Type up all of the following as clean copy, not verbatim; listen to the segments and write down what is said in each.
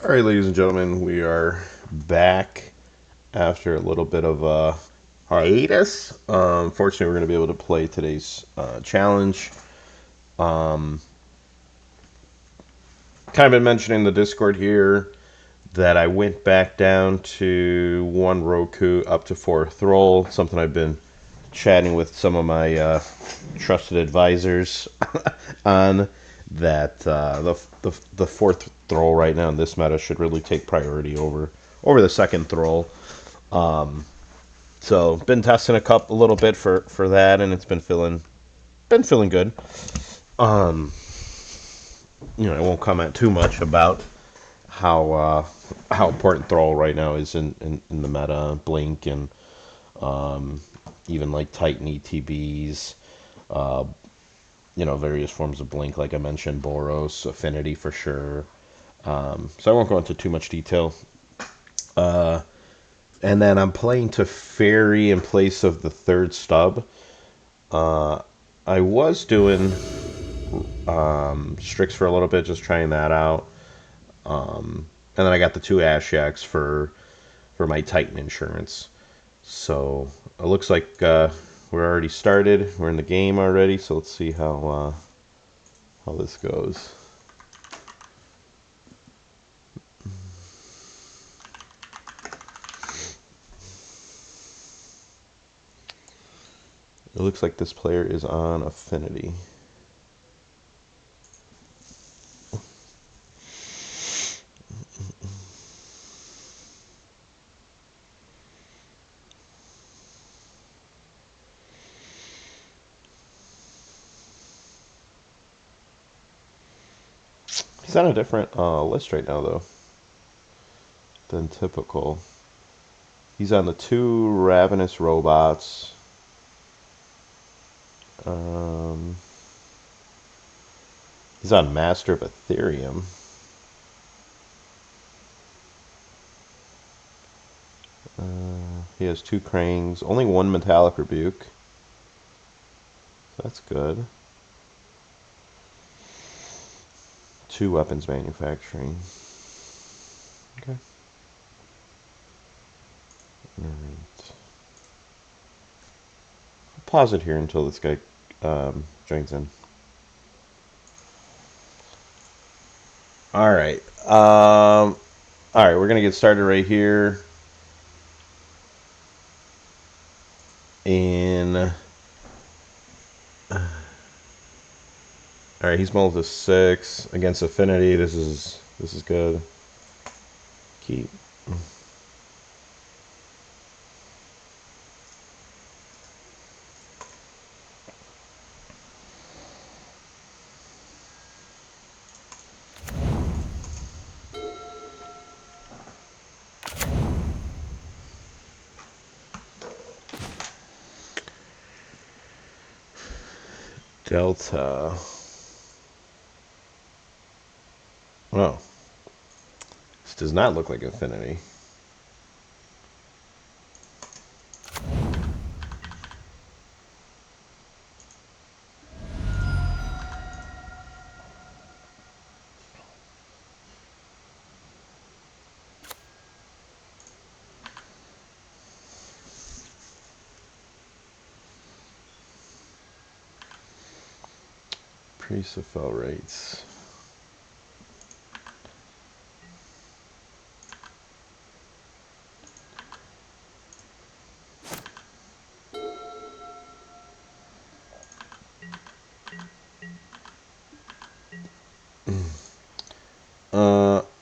All right, ladies and gentlemen, we are back after a little bit of a hiatus. Fortunately, we're going to be able to play today's challenge. Um, kind of been mentioning in the Discord here that I went back down to 1 Roku up to 4 Thrall, something I've been chatting with some of my trusted advisors on. That the fourth Thrall right now in this meta should really take priority over the second Thrall. So been testing a little bit for that, and it's been feeling good. Um, I won't comment too much about how important Thrall right now is in the meta. Blink and even like Titan ETBs, various forms of Blink, like I mentioned, Boros, Affinity for sure. So I won't go into too much detail. And then I'm playing to Fairy in place of the third stub. I was doing Strix for a little bit, just trying that out. And then I got the 2 Ashiaks for my Titan insurance. So it looks like we're already started. We're in the game already. So let's see how this goes. It looks like this player is on Affinity. He's on a different list right now, though, than typical. He's on the 2 Ravenous Robots. He's on Master of Ethereum. He has 2 Cranes, only 1 Metallic Rebuke. That's good. 2 Weapons Manufacturing. Okay. Alright. I'll pause it here until this guy joins in. Alright. Alright, we're going to get started right here. Alright, he's mulled to 6 against Affinity. This is good. Keep. Delta. Oh. This does not look like Infinity. Pre-Cephal rates.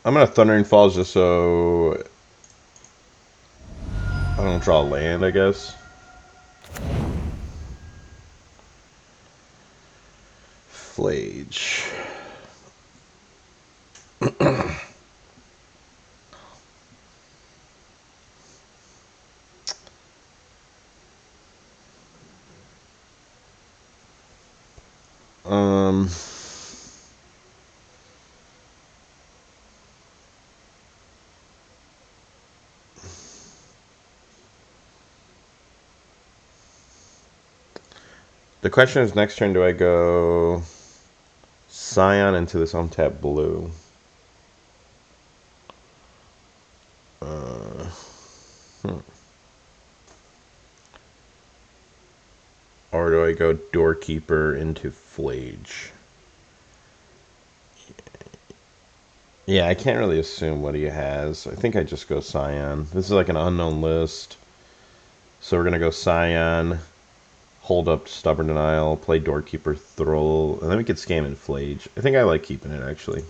I'm gonna Thundering Falls just so I don't draw land, I guess. Flage. The question is, next turn, do I go Scion into this untapped blue? Or do I go Doorkeeper into Flage? Yeah, I can't really assume what he has. I think I just go Scion. This is like an unknown list. So we're going to go Scion, hold up Stubborn Denial, play Doorkeeper Thrall, and then we could scam in Flage. I think I like keeping it, actually.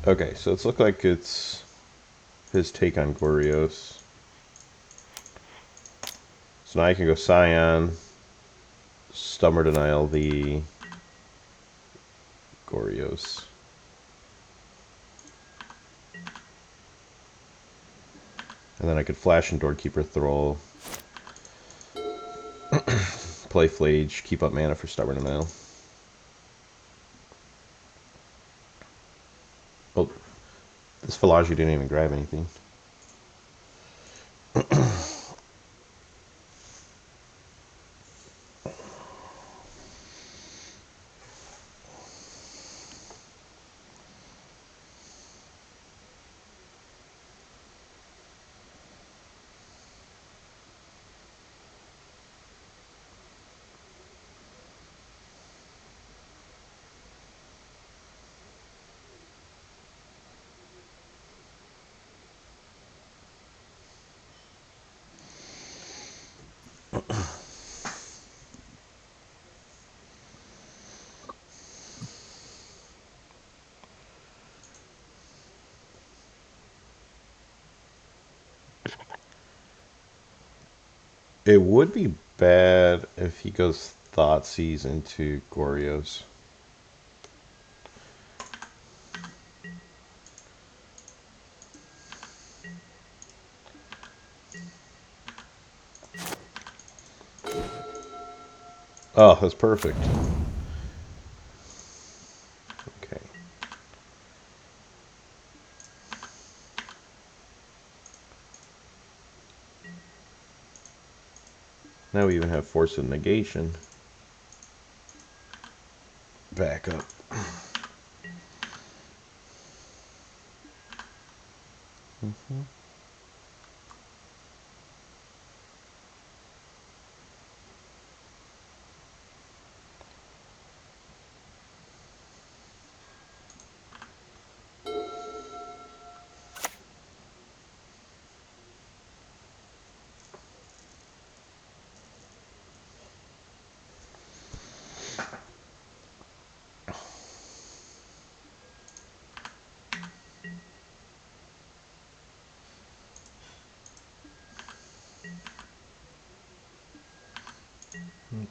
Okay, so it's look like it's his take on Goryos. So now I can go Scion, Stubborn Denial the Goryos. And then I could flash and Doorkeeper Thrall, play Flage, keep up mana for Stubborn Denial. Oh, this Philology didn't even grab anything. It would be bad if he goes Thoughtseize into Goryos. Oh, that's perfect. Okay. Now we even have Force of Negation. Back up.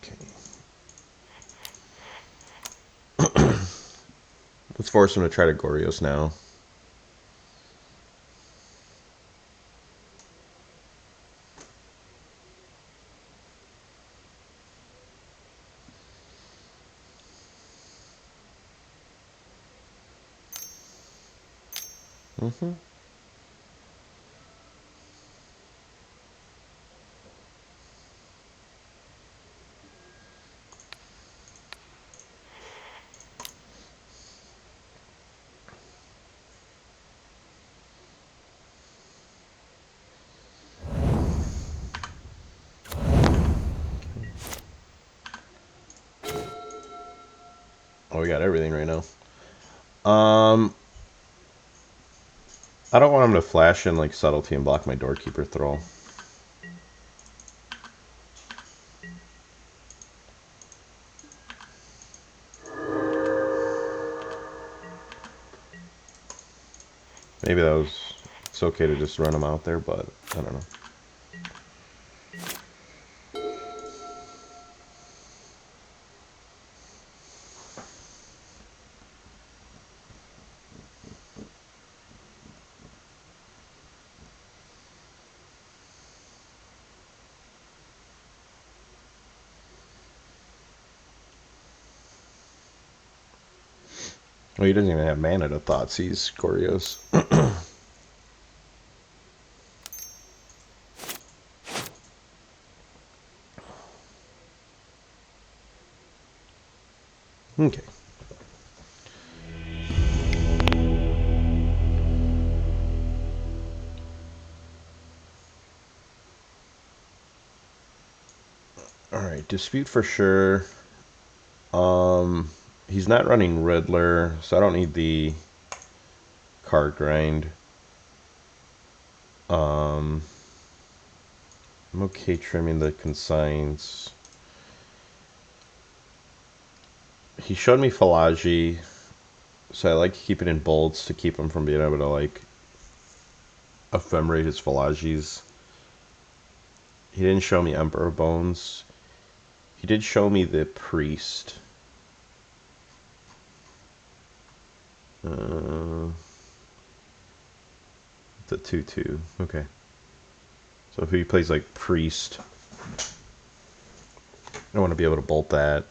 Okay. Let's force him to try to Goryos now. Mm-hmm. Oh, we got everything right now. I don't want him to flash in like subtlety and block my doorkeeper throw. Maybe that was... It's okay to just run him out there, but I don't know. Well, he doesn't even have mana to Thoughtseize Goryos. Okay. Alright, Dispute for sure. He's not running Riddler, so I don't need the card grind. I'm okay trimming the consigns. He showed me Falaji, so I like to keep it in bolts to keep him from being able to, like, ephemerate his Falajis. He didn't show me Emperor Bones. He did show me the Priest. The 2/2. Okay. So if he plays like Priest, I want to be able to bolt that.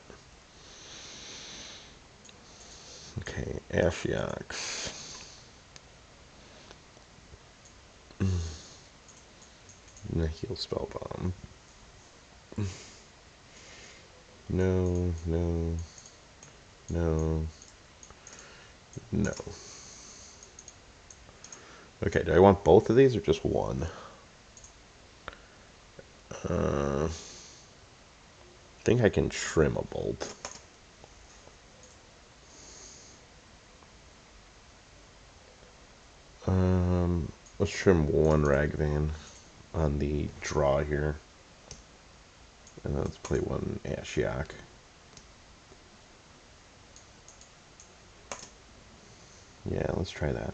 Okay, Ashiok. Heal Spellbomb. No, no, no, no. Okay, do I want both of these or just one? I think I can trim a bolt. Let's trim one Ragavan on the draw here. And then let's play one Ashiok. Yeah, let's try that.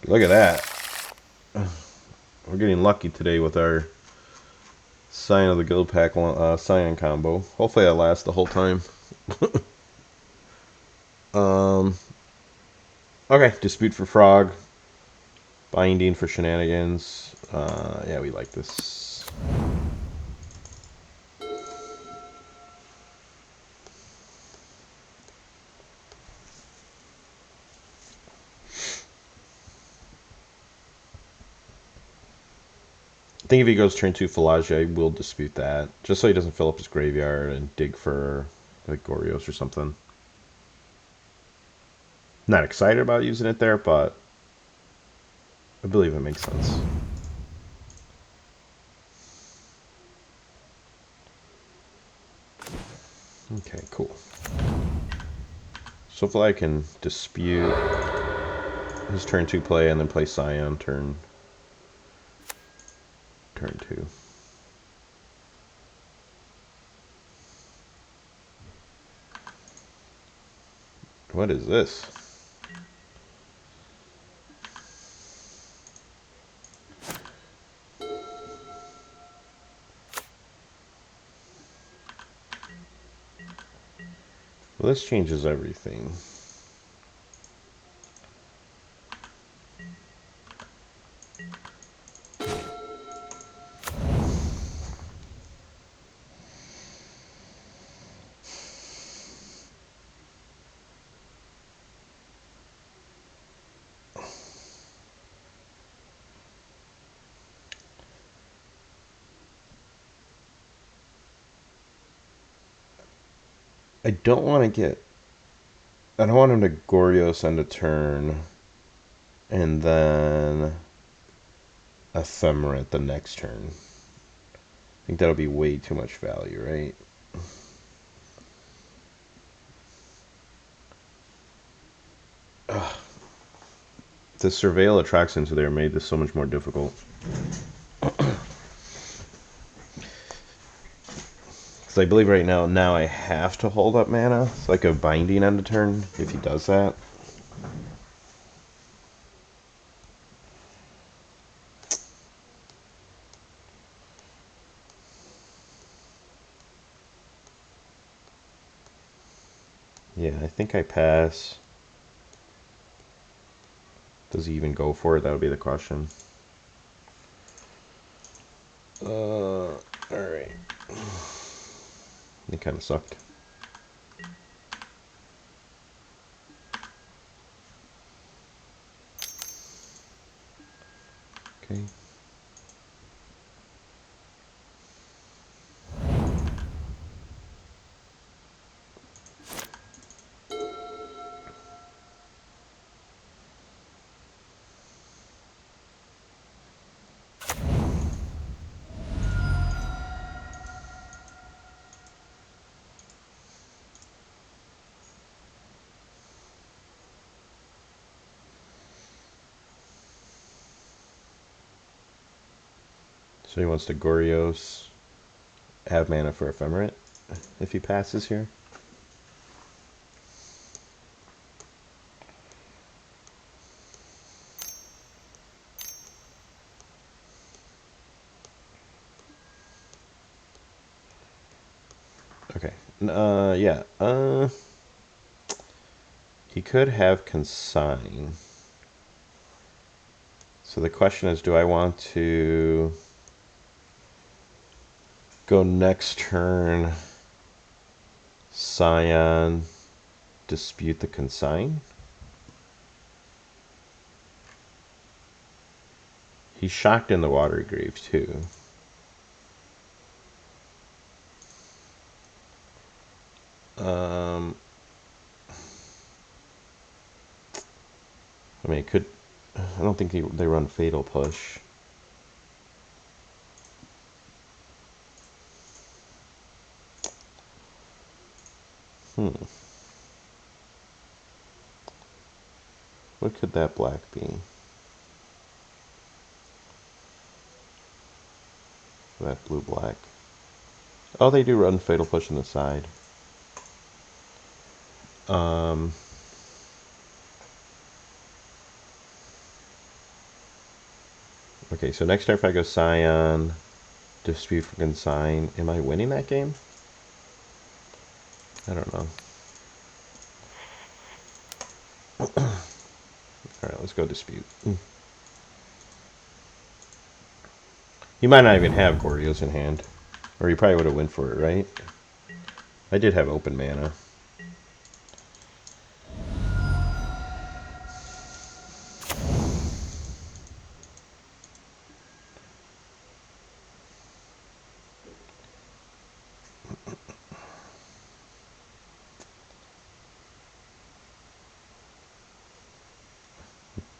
Look at that. We're getting lucky today with our Scion of the Guild Pack Scion combo. Hopefully that lasts the whole time. Okay, Dispute for Frog. Binding for Shenanigans. Yeah, we like this. I think if he goes turn 2 Falaji, I will dispute that. Just so he doesn't fill up his graveyard and dig for like Goryos or something. Not excited about using it there, but I believe it makes sense. Okay, cool. So hopefully I can dispute his turn 2 play and then play Scion turn 2. What is this? Well, this changes everything. I don't want to get... I don't want him to Goryos end a turn and then Ephemerate the next turn. I think that'll be way too much value, right? Ugh. The Surveil attracts into there made this so much more difficult. Because I believe right now I have to hold up mana. It's like a binding end a turn if he does that. Yeah, I think I pass. Does he even go for it? That would be the question. Alright. It kind of sucked. Okay. So he wants to Goryos, have mana for Ephemerate if he passes here. Okay. Yeah. He could have Consign. So the question is, do I want to go next turn, Scion, dispute the Consign? He's shocked in the Watery Grave too. I mean, it could... I don't think they run Fatal Push. What could that black be? That blue-black. Oh, they do run Fatal Push on the side. Okay, so next turn if I go Scion, dispute for Consign, am I winning that game? I don't know. Alright, let's go dispute. He might not even have Goryos in hand. Or he probably would have went for it, right? I did have open mana.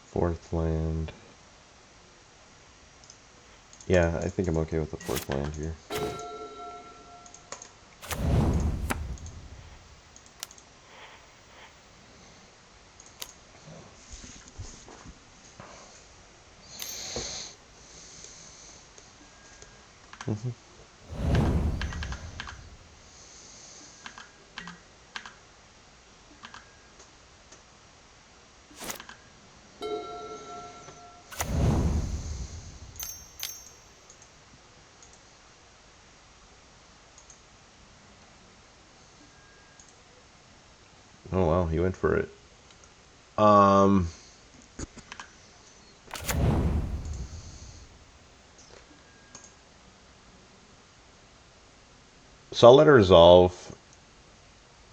Fourth land. Yeah, I think I'm okay with the fourth land here. Oh wow, he went for it. So I'll let her resolve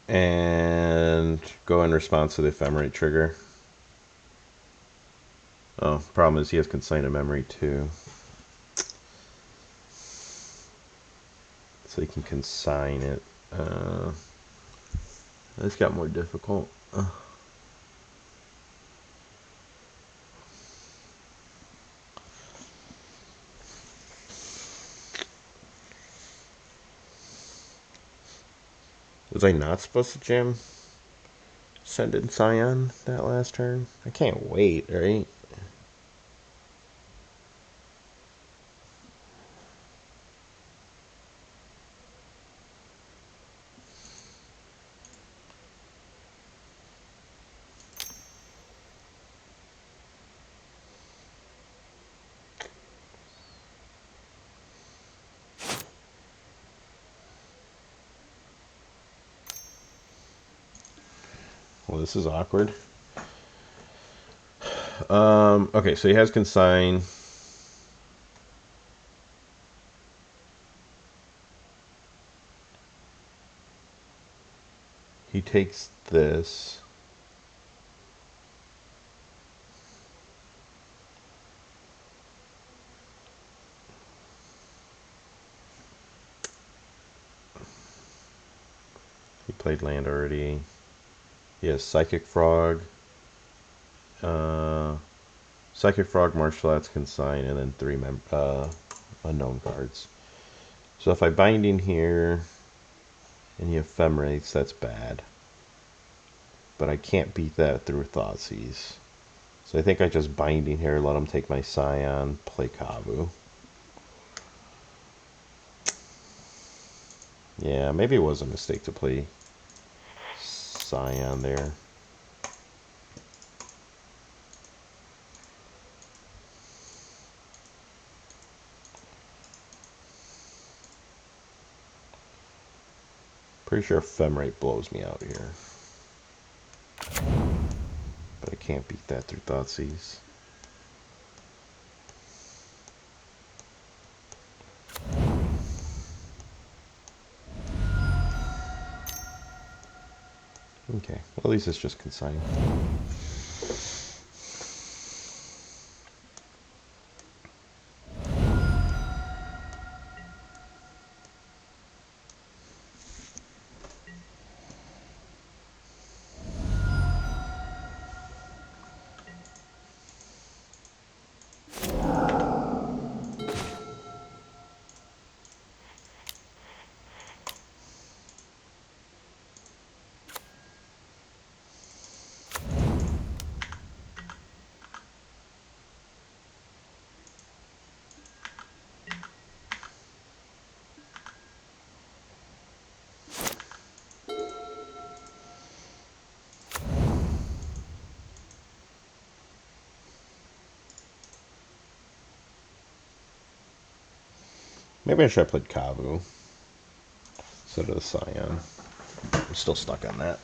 and go in response to the Ephemerate trigger. Oh, problem is he has Consign of Memory too. So he can consign it. This got more difficult. Was I not supposed to jam Send in Scion that last turn? I can't wait, right? Well, this is awkward. Okay, so he has Consign. He takes this. He played land already. He has Psychic Frog. Psychic Frog, Martial Arts, Consign, and then 3 unknown cards. So if I bind in here and he ephemerates, that's bad. But I can't beat that through Thoughtseize. So I think I just bind in here, let him take my Scion, play Kavu. Yeah, maybe it was a mistake to play Scion there. Pretty sure Ephemerate blows me out here. But I can't beat that through Thoughtseize. Okay, well, at least it's just Consign. Maybe I should have played Kavu instead of the Scion. I'm still stuck on that.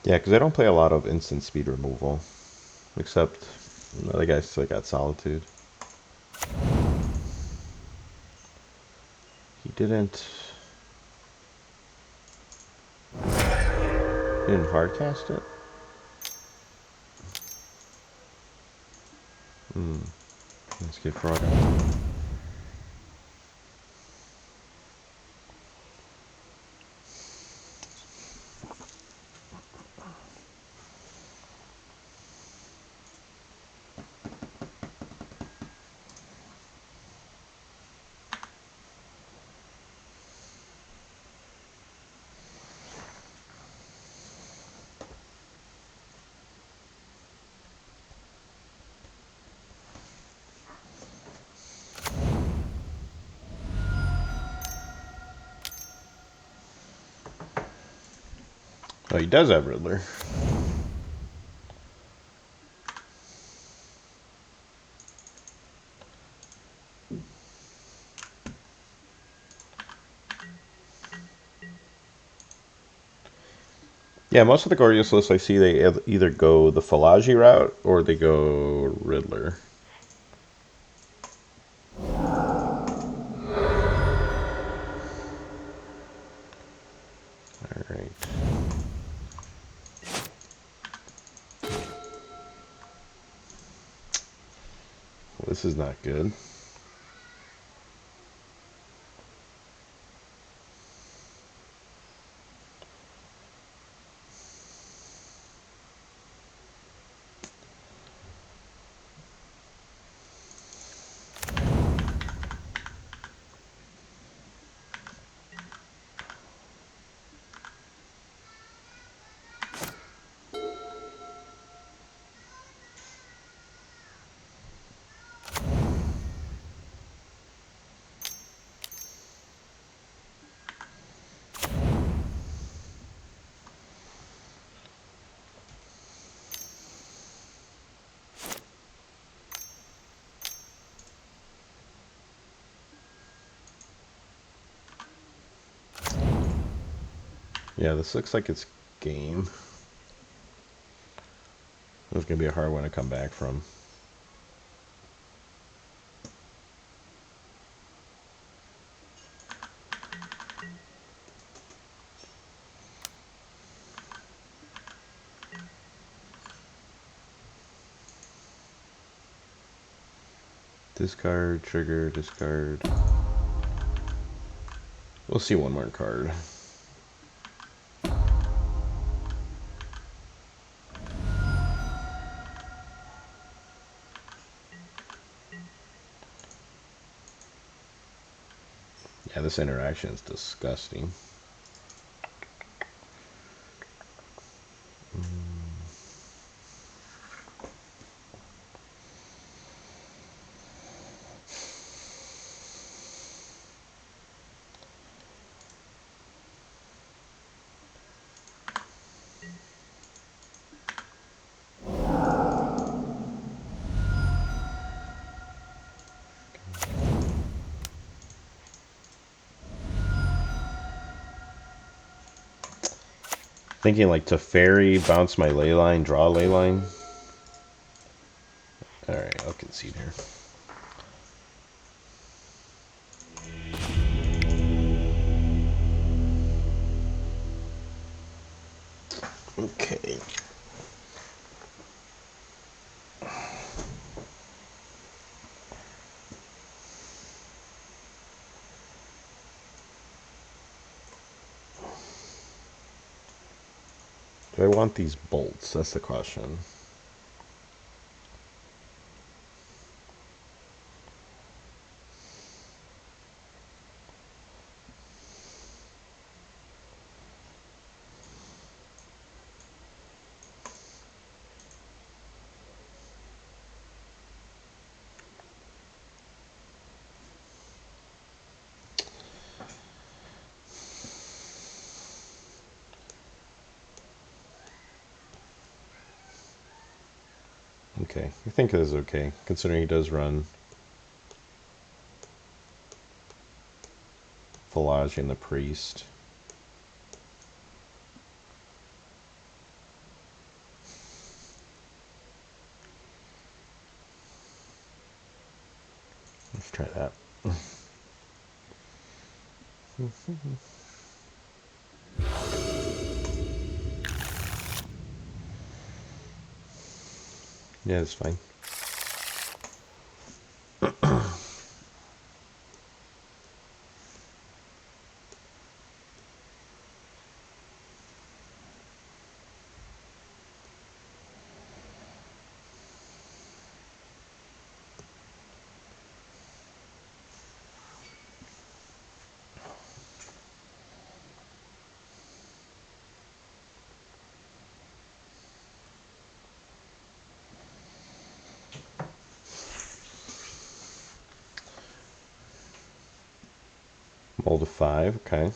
Yeah, because I don't play a lot of instant speed removal. Except the other guy still got Solitude. He didn't hardcast it? Let's get Frog. Oh, he does have Riddler. Yeah, most of the Goryos lists I see, they either go the Falaji route or they go Riddler. Alright. Well, this is not good. Yeah, this looks like it's game. It's going to be a hard one to come back from. Discard, trigger, discard. We'll see one more card. Yeah, this interaction is disgusting. Thinking like to fairy, bounce my leyline, draw leyline. Alright, I'll concede here. Okay. Do I want these bolts? That's the question. Okay, I think it is okay, considering he does run Philology and the Priest. Let's try that. Yeah, it's fine. Mold of 5, okay.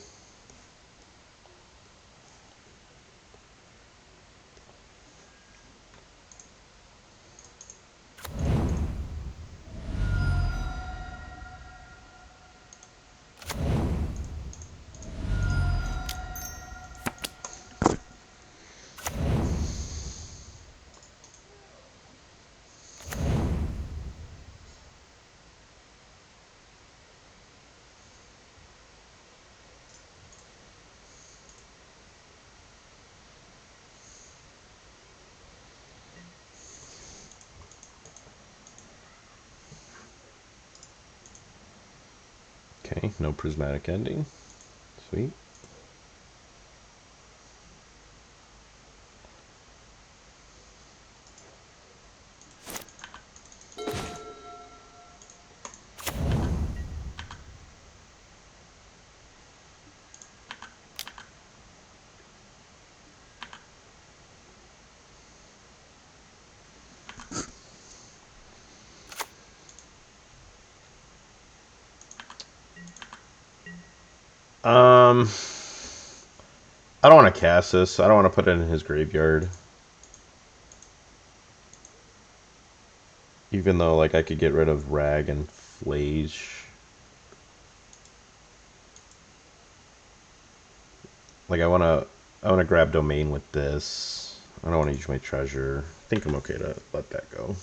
Okay, no prismatic ending. Sweet. I don't want to cast this. I don't want to put it in his graveyard. Even though, like, I could get rid of Rag and Flage. Like I wanna grab domain with this. I don't want to use my treasure. I think I'm okay to let that go.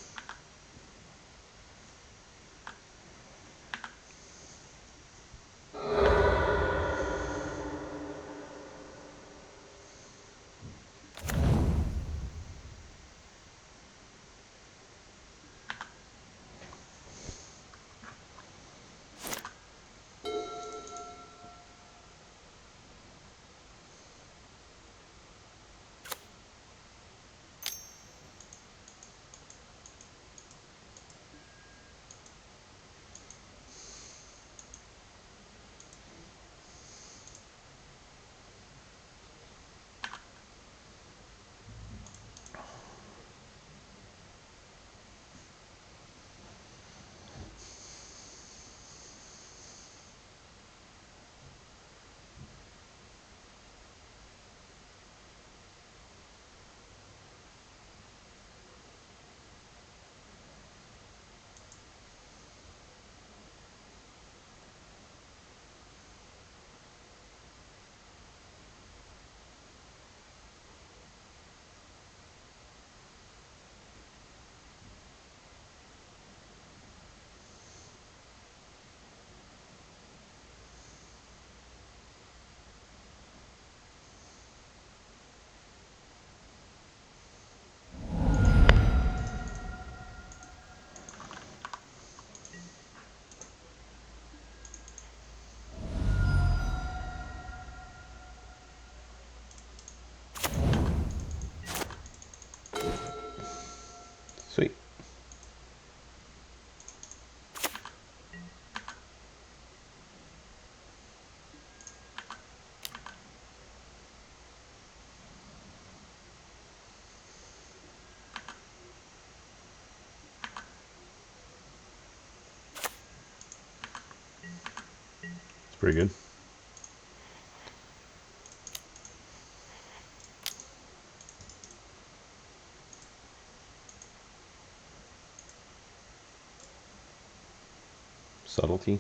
Sweet. It's pretty good. Subtlety.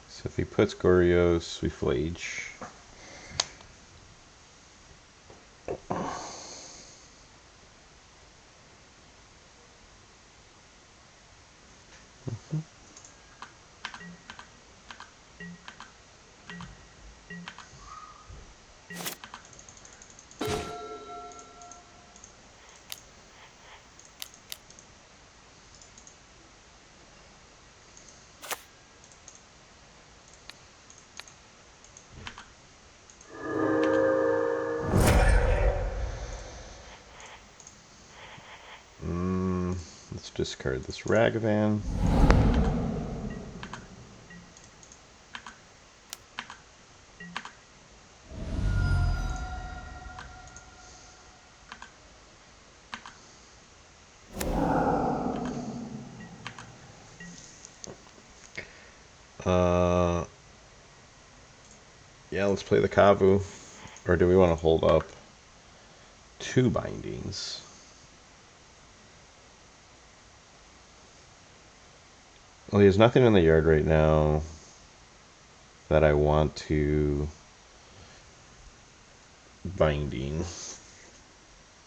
So if he puts Goryos, we flage. Let's discard this Ragavan. Yeah, let's play the Kavu. Or do we want to hold up 2 bindings? Well, he has nothing in the yard right now that I want to binding,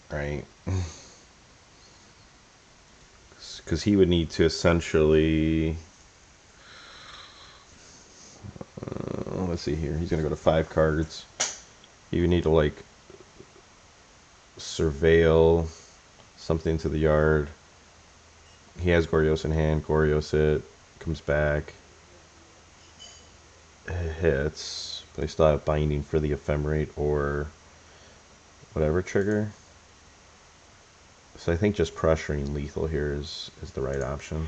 right? Because he would need to essentially, let's see here, he's going to go to 5 cards. He would need to like surveil something to the yard. He has Goryos in hand, Goryos it, comes back. hits, but I still have binding for the ephemerate or whatever trigger. So I think just pressuring lethal here is the right option.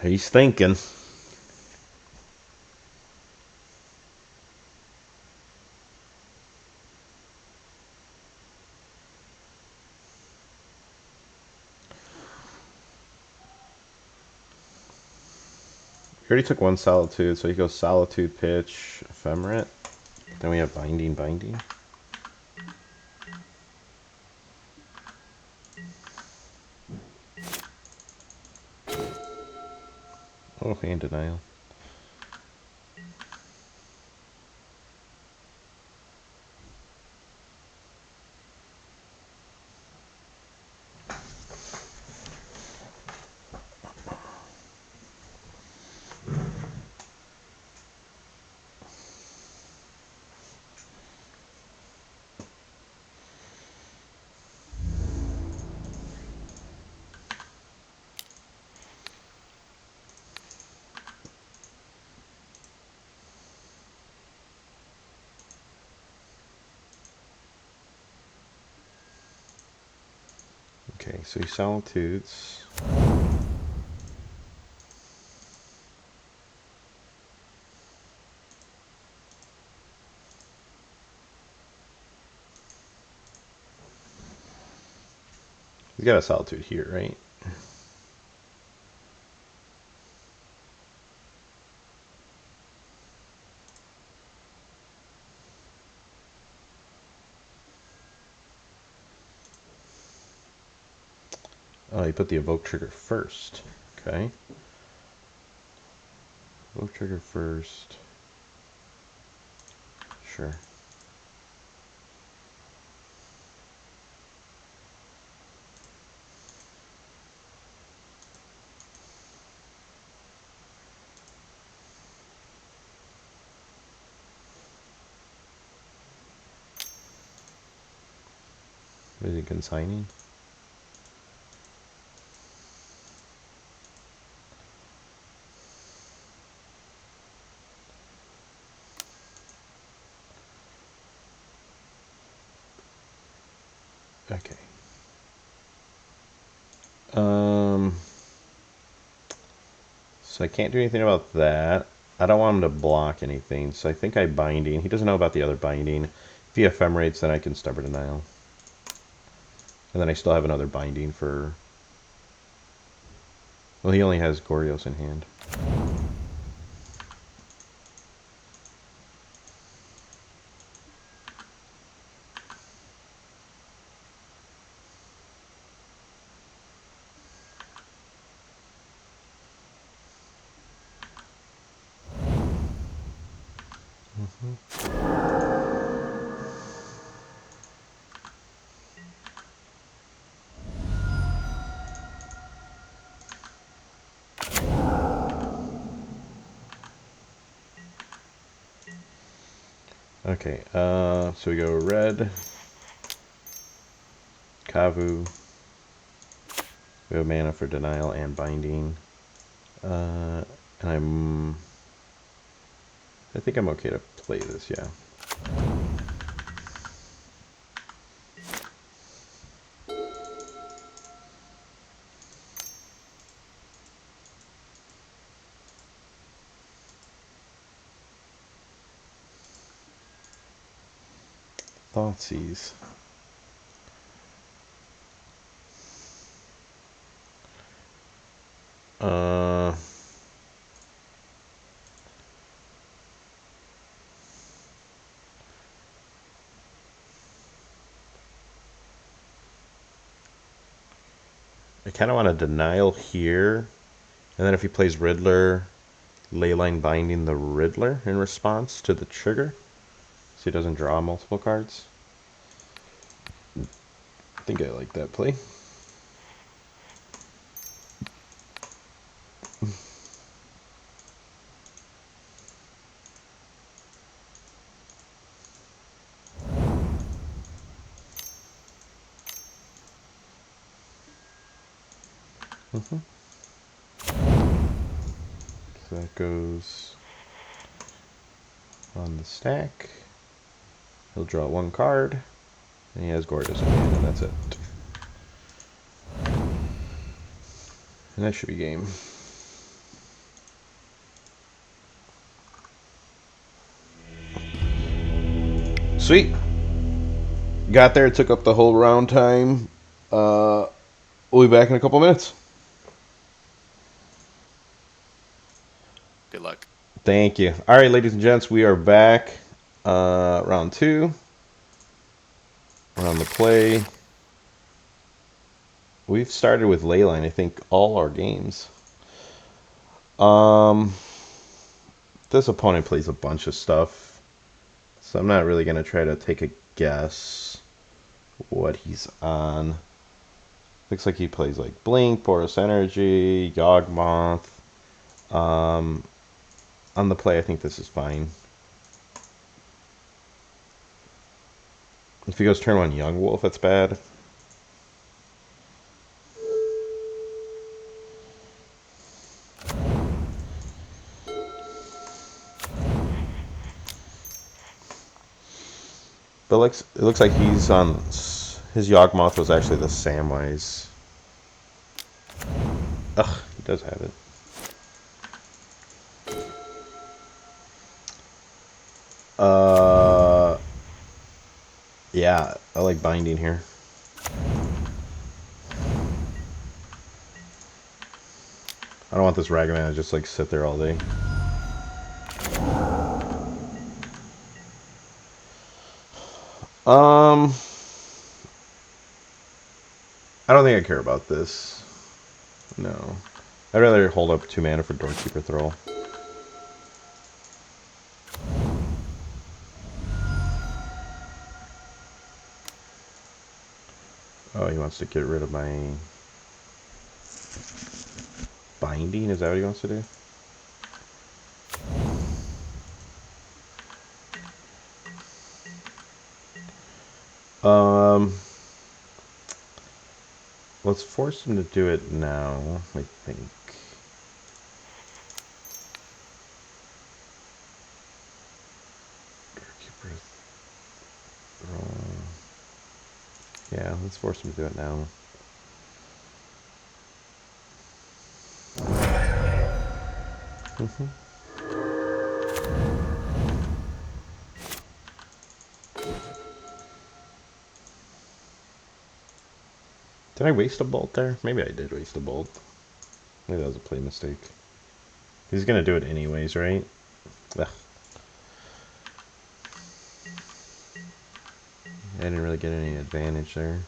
He's thinking. He already took one Solitude, so he goes Solitude, Pitch, Ephemerate. Then we have Binding, Binding. Oh, Hand Denial. Okay, so he Solitudes. He's got a Solitude here, right? Oh, he put the Evoke trigger first. Okay. Evoke trigger first. Sure. Is he consigning? Okay. So I can't do anything about that. I don't want him to block anything, so I think I Binding. He doesn't know about the other Binding. If he Ephemerates, then I can Stubborn Denial. And then I still have another Binding for... Well, he only has Goryos in hand. Okay, so we go red, Kavu, we have mana for Denial and Binding, and I'm I think I'm okay to play this, yeah. Thoughtseize. I kind of want a denial here, and then if he plays Riddler, Leyline Binding the Riddler in response to the trigger, so he doesn't draw multiple cards. I think I like that play. So that goes on the stack. He'll draw one card, and he has Goryos in hand, and that's it. And that should be game. Sweet. Got there, took up the whole round time. We'll be back in a couple minutes. Good luck. Thank you. All right, ladies and gents, we are back. Round 2. We're on the play. We've started with Leyline, I think, all our games. This opponent plays a bunch of stuff, so I'm not really going to try to take a guess what he's on. Looks like he plays like Blink, Boros Energy, Yawgmoth. On the play, I think this is fine. If he goes turn 1 Young Wolf, that's bad. But it looks like he's on... His Yawgmoth was actually the Samwise. Ugh, he does have it. Yeah, I like binding here. I don't want this Ragavan to just like sit there all day. I don't think I care about this. No. I'd rather hold up 2 mana for Doorkeeper Thrall. Oh, he wants to get rid of my binding? Is that what he wants to do? Let's force him to do it now, I think. Doorkeeper Thrall. Yeah, let's force him to do it now. Did I waste a bolt there? Maybe I did waste a bolt. Maybe that was a play mistake. He's gonna do it anyways, right? Ugh. I didn't really get any advantage there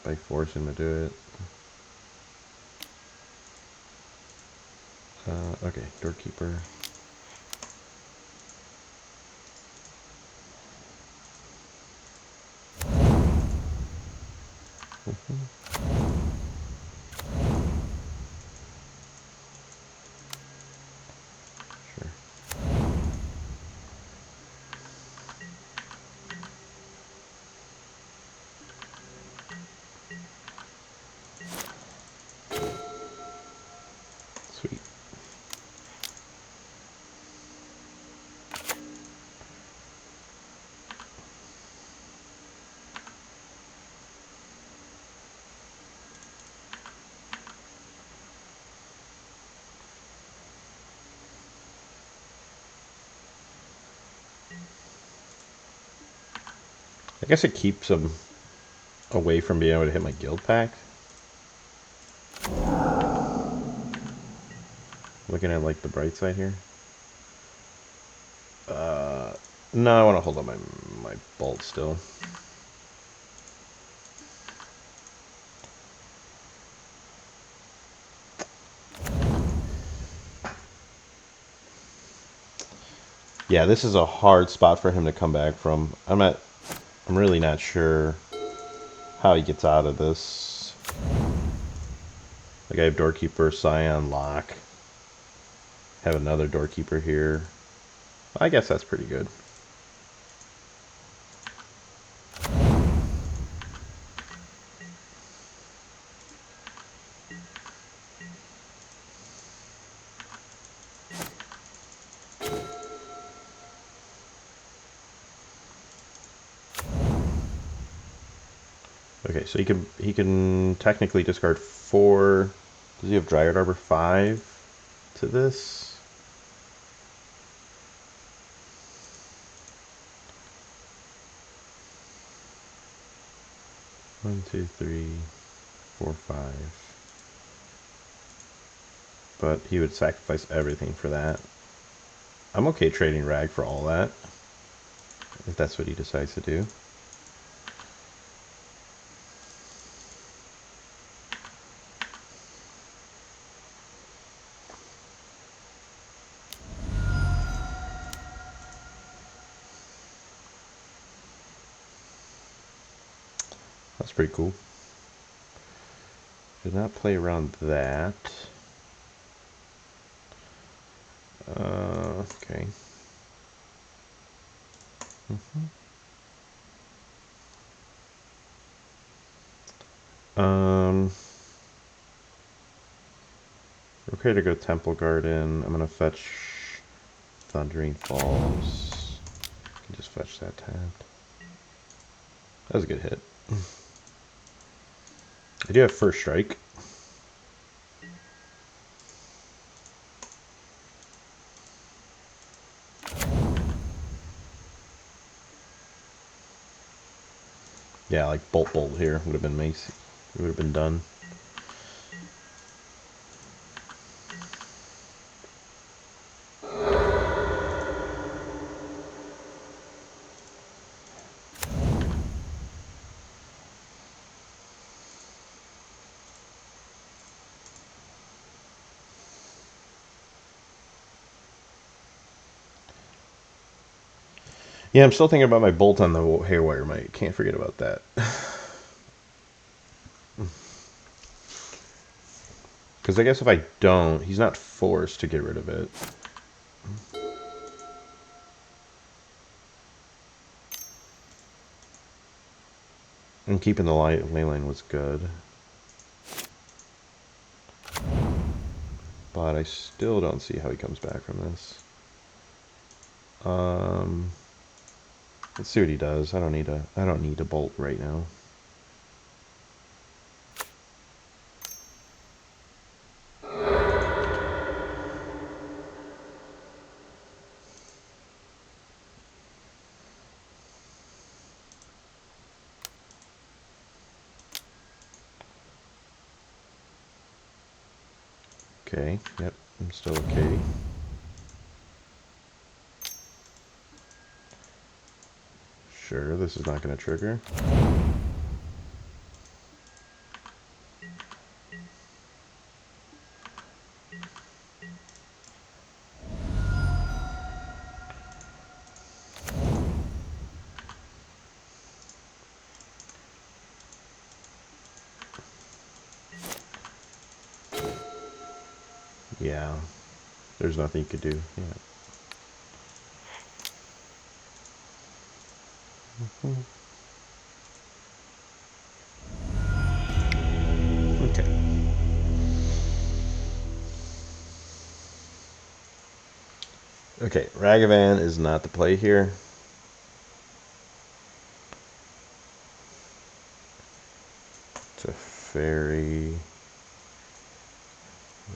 by forcing him to do it. Okay, Doorkeeper. Sure. Sweet. I guess it keeps him away from being able to hit my guild pack. Looking at like the bright side here. No, I want to hold on my bolt still. Yeah, this is a hard spot for him to come back from. I'm really not sure how he gets out of this. Like I have Doorkeeper, Scion, Lock. Have another Doorkeeper here. I guess that's pretty good. Okay, so he can technically discard 4. Does he have Dryad Arbor 5 to this? One, two, three, 4, 5. But he would sacrifice everything for that. I'm okay trading Rag for all that, if that's what he decides to do. That's pretty cool. Did not play around that. Okay. Okay to go Temple Garden. I'm gonna fetch Thundering Falls. I can just fetch that tapped. That was a good hit. I do have First Strike. Yeah, like Bolt here would have been nice. It would have been done. Yeah, I'm still thinking about my bolt on the hairwire mic. Can't forget about that. Because I guess if I don't, he's not forced to get rid of it. And keeping the ley line was good. But I still don't see how he comes back from this. Let's see what he does. I don't need a bolt right now. Okay, yep, I'm still okay. Sure, this is not going to trigger. Yeah, there's nothing you could do. Yeah. Okay. Okay, Ragavan is not the play here. It's a fairy.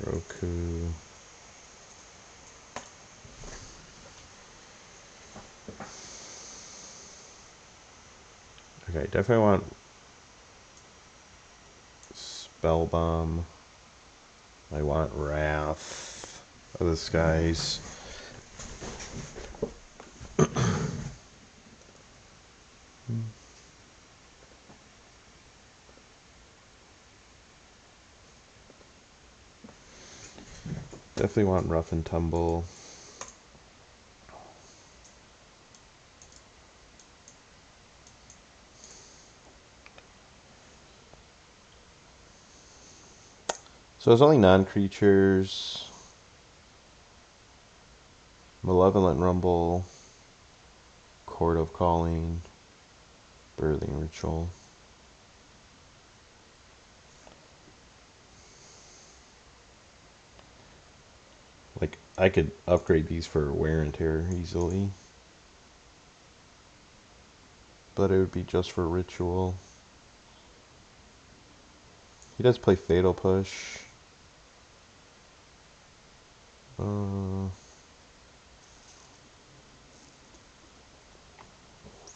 Roku. Okay, definitely want Spell Bomb. I want Wrath of the Skies. Definitely want Rough and Tumble. So it's only non-creatures. Malevolent Rumble. Court of Calling. Birthing Ritual. Like, I could upgrade these for wear and tear easily. But it would be just for ritual. He does play Fatal Push.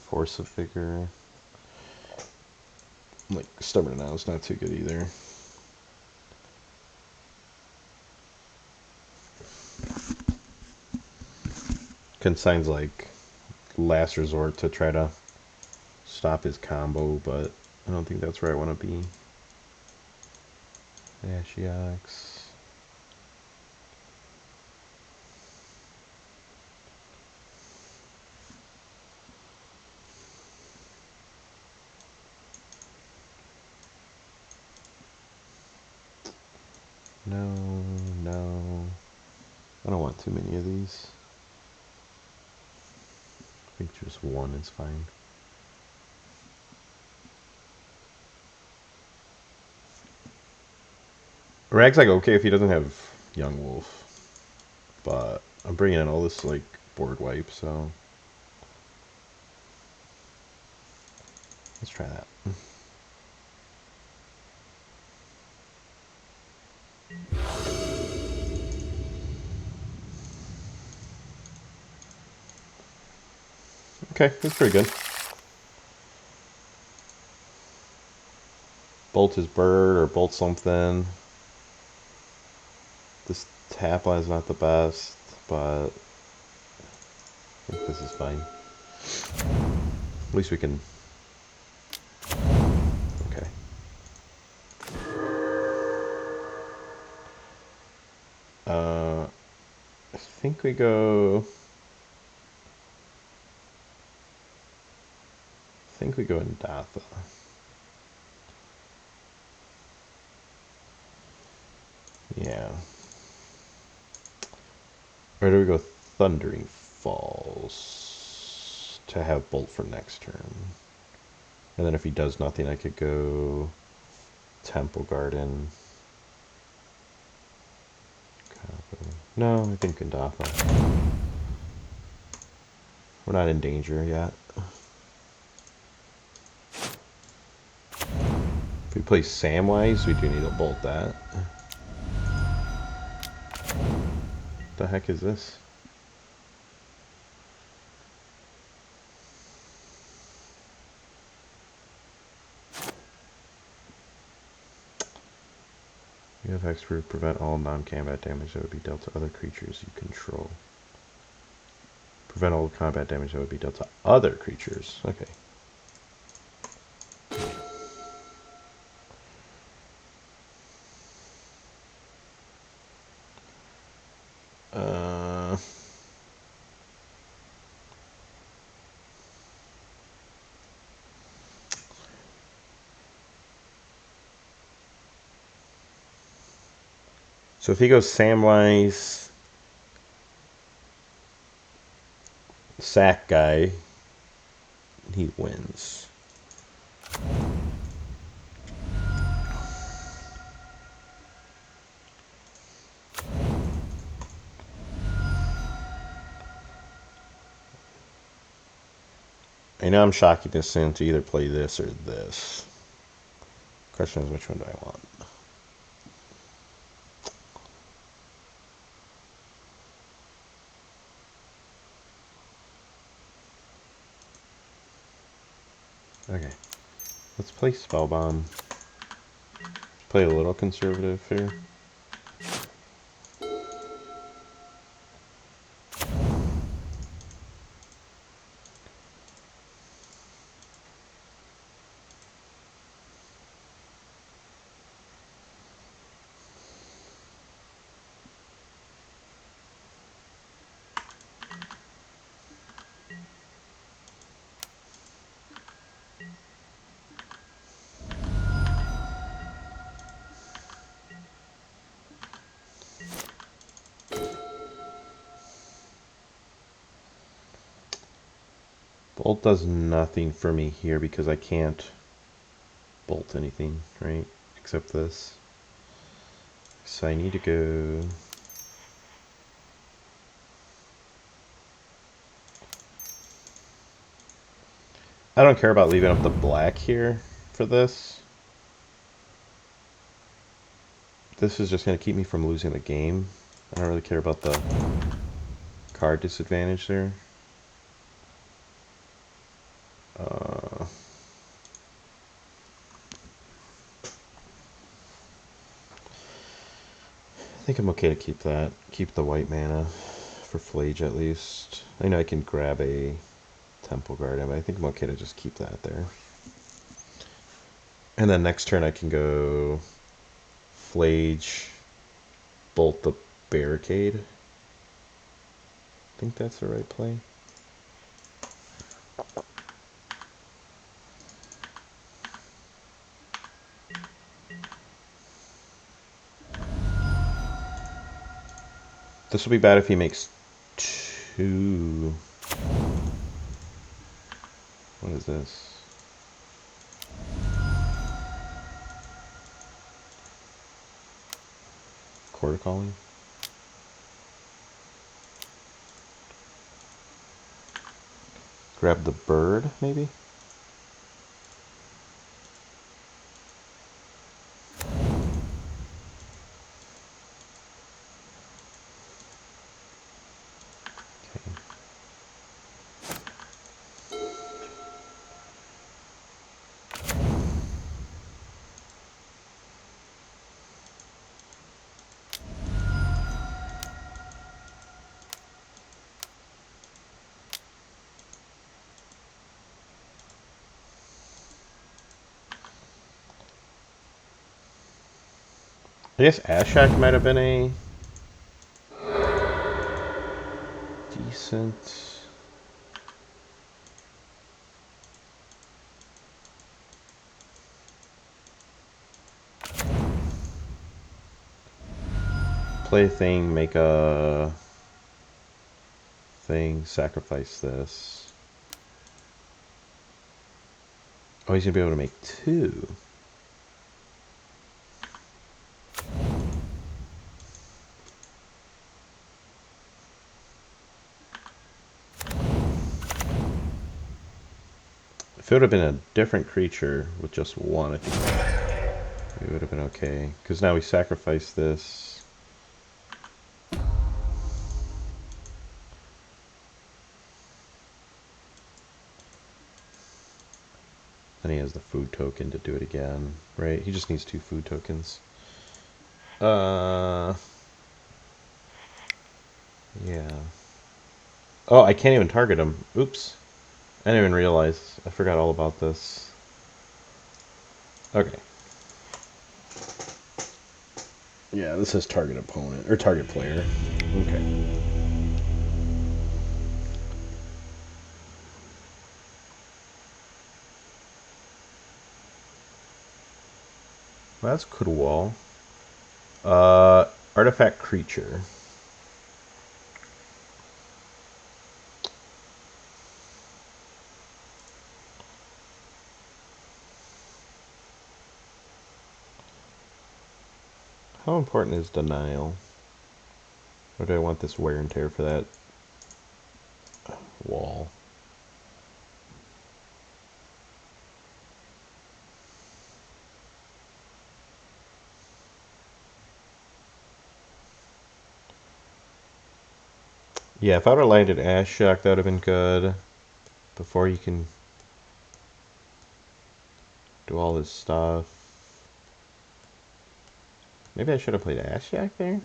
Force of Vigor. Like, Stubborn Now is not too good either. Consigns like last resort to try to stop his combo, but I don't think that's where I want to be. Ashiok. No, no. I don't want too many of these. I think just one is fine. Rag's like okay if he doesn't have Young Wolf, but I'm bringing in all this like board wipe, so let's try that. Okay, that's pretty good. Bolt his bird or bolt something. This tap line is not the best, but I think this is fine. At least we can. Okay. I think we go. I think we go in Datha. Yeah. Or do we go Thundering Falls to have Bolt for next turn? And then if he does nothing, I could go Temple Garden. No, I think Gandatha. We're not in danger yet. If we play Samwise, we do need to bolt that. The heck is this? You have Hexproof, prevent all non-combat damage that would be dealt to other creatures you control. Prevent all combat damage that would be dealt to other creatures. Okay. So if he goes Samwise, sack guy, he wins. I know I'm shocking this in to either play this or this. Question is, which one do I want? Okay. Let's play Spellbomb. Play a little conservative here. Bolt does nothing for me here because I can't bolt anything, right? Except this. So I need to go... I don't care about leaving up the black here for this. This is just going to keep me from losing the game. I don't really care about the card disadvantage there. I think I'm okay to keep that. Keep the white mana for Flage at least. I know I can grab a Temple Guardian, but I think I'm okay to just keep that there. And then next turn I can go Flage, Bolt the Barricade. I think that's the right play. This will be bad if he makes 2. What is this? Quarter Calling? Grab the bird, maybe? I guess Ashak might have been a decent... Play a thing, make a thing, sacrifice this. Oh, he's gonna be able to make 2. If it would have been a different creature with just 1, I think it would have been okay. Because now we sacrifice this. Then he has the food token to do it again, right? He just needs 2 food tokens. Yeah. Oh, I can't even target him. Oops. I didn't even realize. I forgot all about this. Okay. Yeah, this is target opponent, or target player. Okay. Well, that's cool. Artifact creature. How important is denial? Or do I want this wear and tear for that wall? Yeah, if I would have landed Ash Shock, that would have been good. Before you can... Do all this stuff. Maybe I should have played Ashyak there?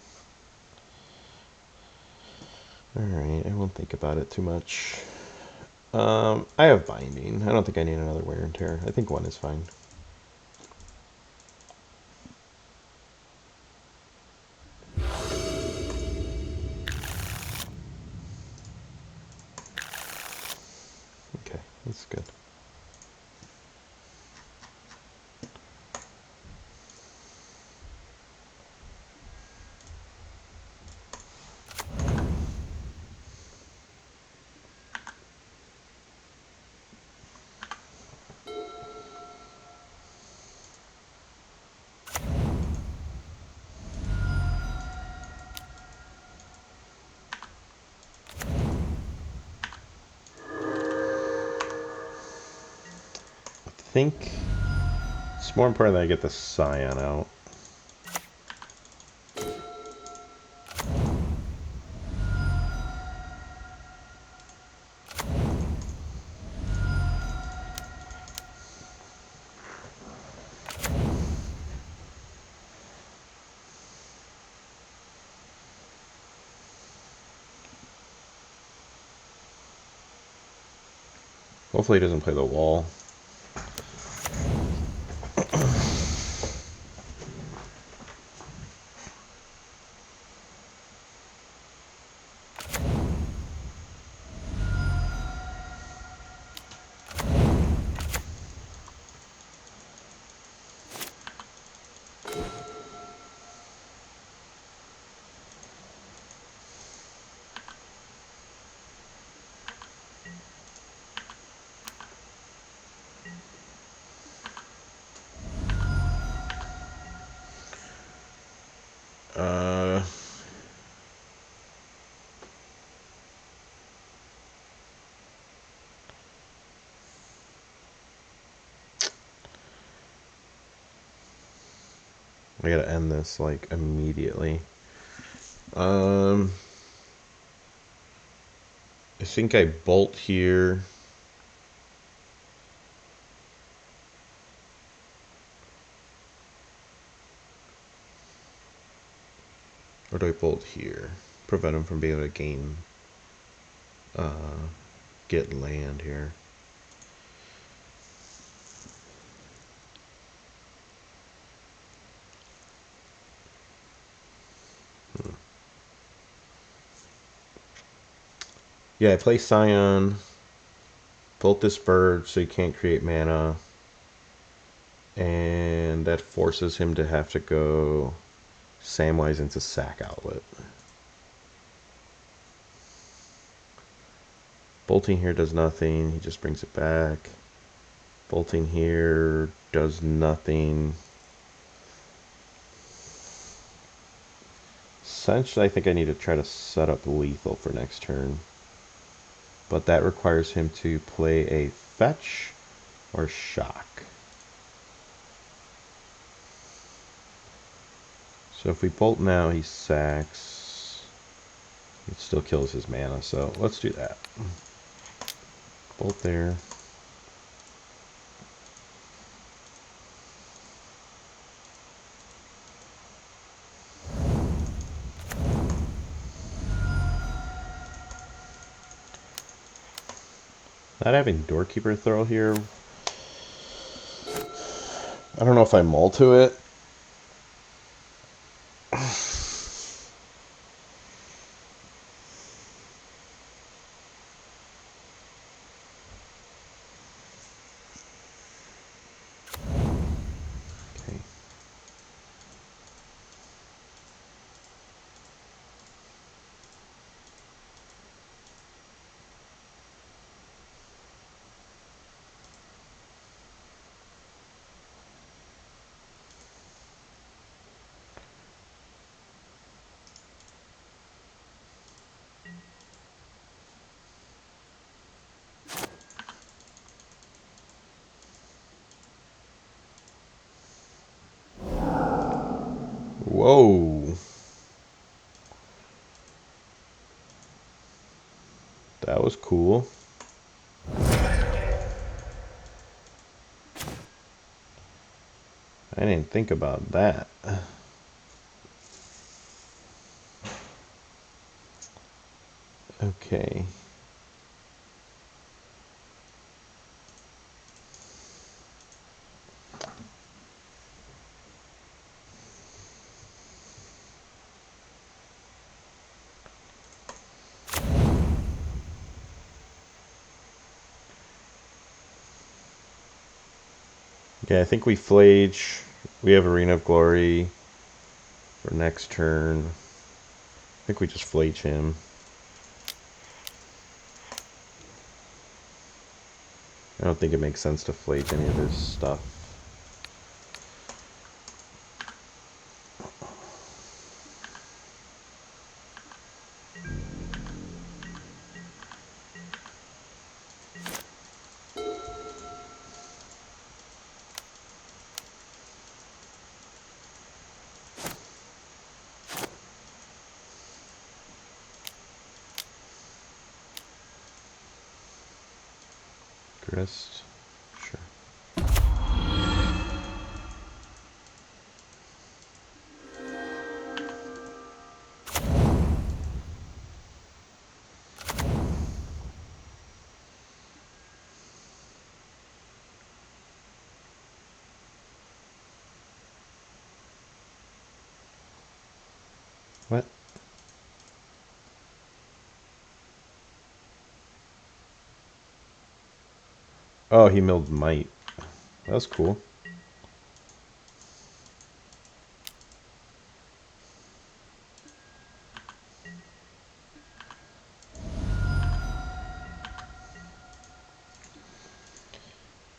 Alright, I won't think about it too much. I have Binding. I don't think I need another Wear and Tear. I think one is fine. Okay, that's good. I think it's more important that I get the Scion out. Hopefully he doesn't play the wall. I gotta end this like immediately. I think I bolt here. Or do I bolt here? Prevent him from being able to gain, get land here. Yeah, I play Scion. Bolt this bird so he can't create mana. And that forces him to have to go Samwise into Sack Outlet. Bolting here does nothing. He just brings it back. Bolting here does nothing. Essentially, I think I need to try to set up lethal for next turn. But that requires him to play a fetch or shock. So if we bolt now, he sacks. It still kills his mana, so let's do that. Bolt there. Not having Doorkeeper throw here. I don't know if I mull to it. Okay. Whoa. That was cool. I didn't think about that. Okay. Okay, I think we flage. We have Arena of Glory for next turn. I think we just flage him. I don't think it makes sense to flage any of his stuff. Grist. Sure. What? Oh, he milled Might. That's cool.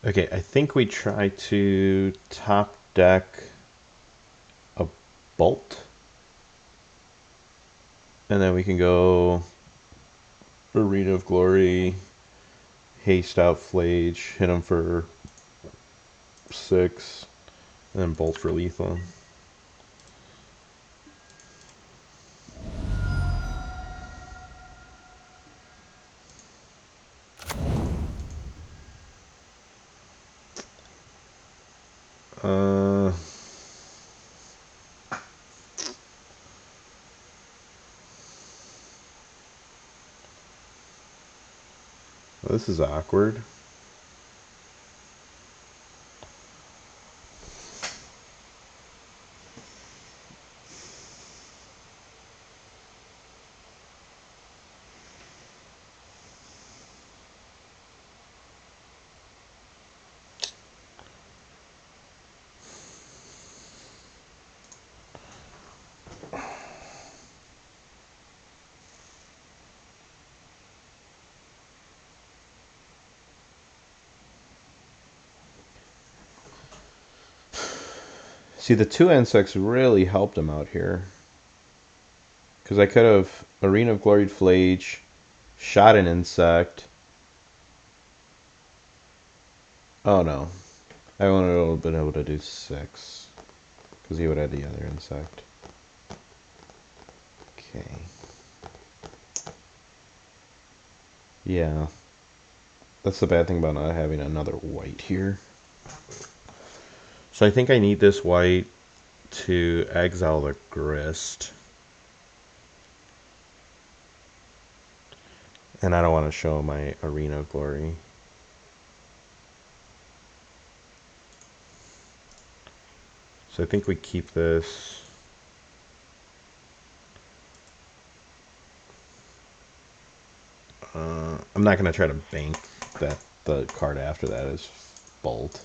Okay, I think we try to top deck a Bolt. And then we can go Arena of Glory, haste out Flage, hit him for 6, and then Bolt for lethal. Well, this is awkward. See, the 2 insects really helped him out here. Because I could have Arena of Glory Flage, shot an insect. Oh no. I would have been able to do 6. Because he would have the other insect. Okay. Yeah. That's the bad thing about not having another white here. So I think I need this white to exile the Grist. And I don't want to show my Arena of Glory. So I think we keep this. I'm not going to try to bank that the card after that is Bolt.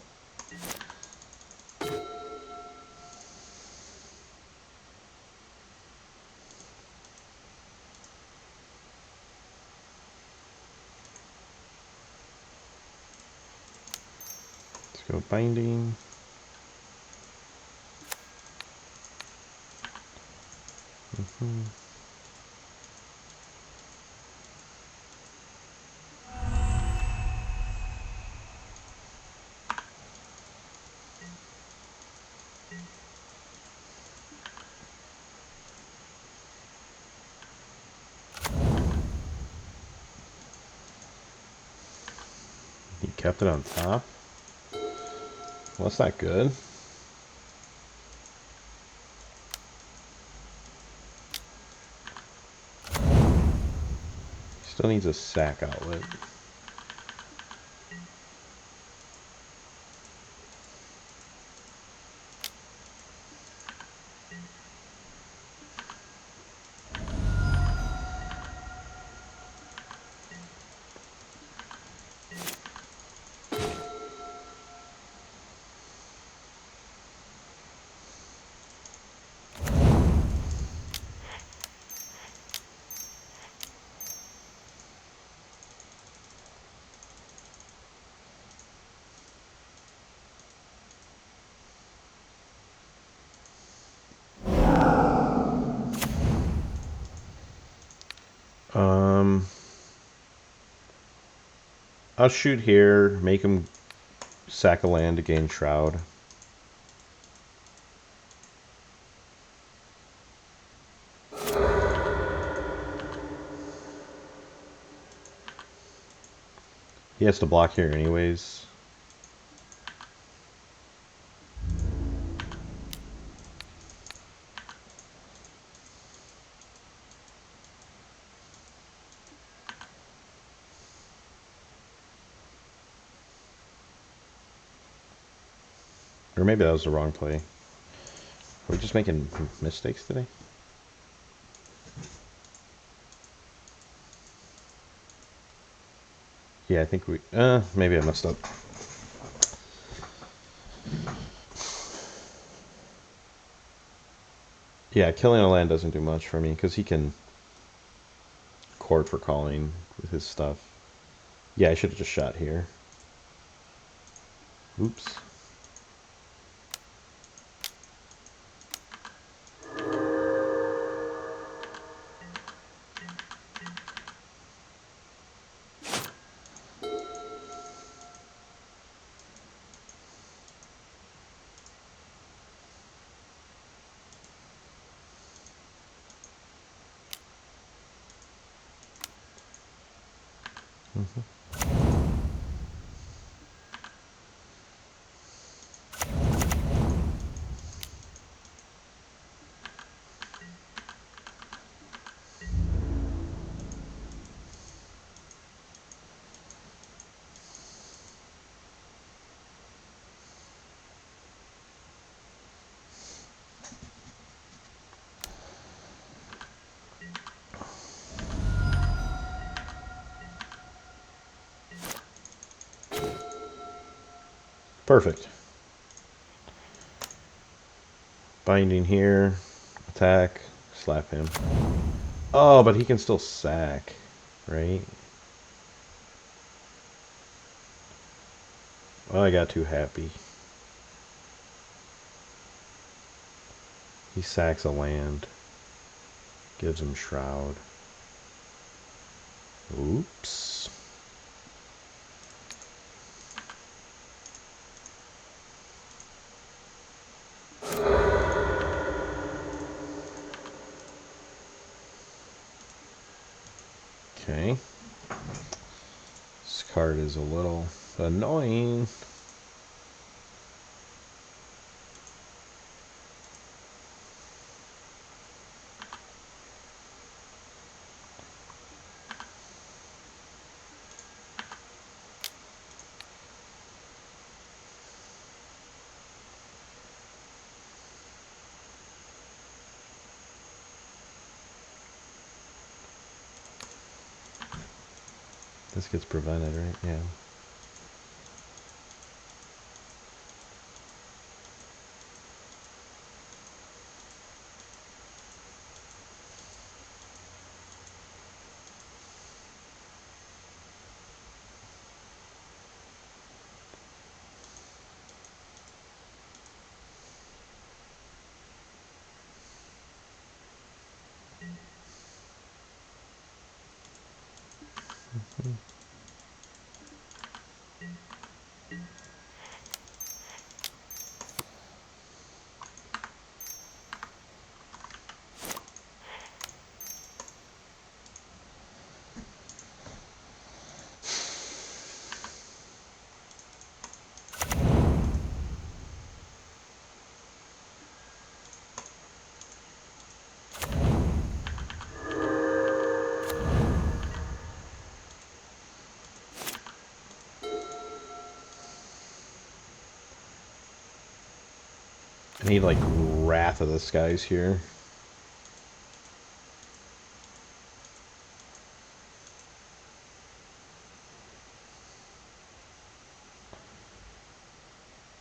Let's go Binding. He kept it on top. Well, that's not good. Still needs a sack outlet. I'll shoot here, make him sack a land to gain Shroud. He has to block here anyways. Or maybe that was the wrong play. Are we just making mistakes today? Yeah, I think we... maybe I messed up. Yeah, killing a land doesn't do much for me, because he can court for calling with his stuff. Yeah, I should have just shot here. Oops. Perfect. Binding here. Attack. Slap him. Oh, but he can still sack, right? Well, I got too happy. He sacks a land. Gives him Shroud. Oops. Okay. This card is a little annoying. This gets prevented, right? Yeah. I need like Wrath of the Skies here.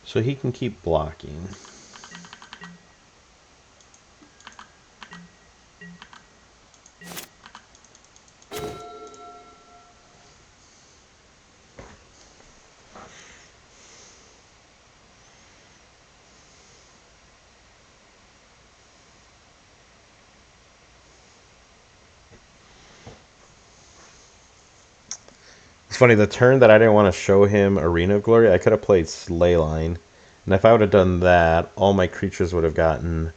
So he can keep blocking. It's funny, the turn that I didn't want to show him Arena of Glory, I could have played Slayline. And if I would have done that, all my creatures would have gotten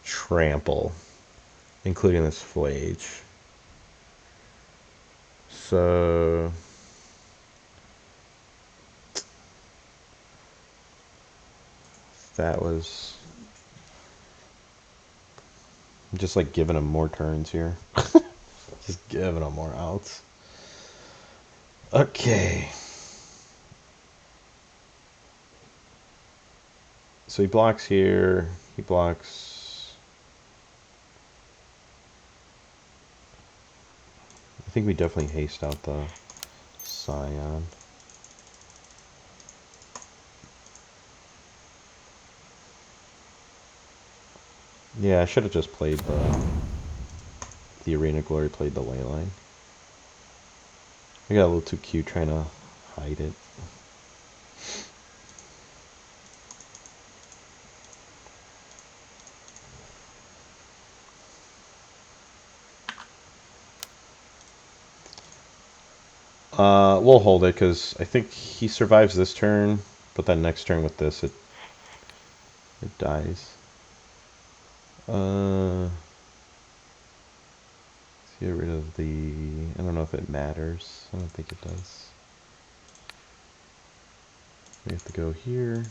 Trample, including this Flage. So... that was... I'm just like giving him more turns here. Just giving him more outs. Okay. So he blocks here. He blocks... I think we definitely haste out the Scion. Yeah, I should have just played the Arena Glory, played the Leyline. I got a little too cute trying to hide it. We'll hold it because I think he survives this turn, but then next turn with this, it dies. Let's get rid of the... I don't know if it matters. I don't think it does. We have to go here.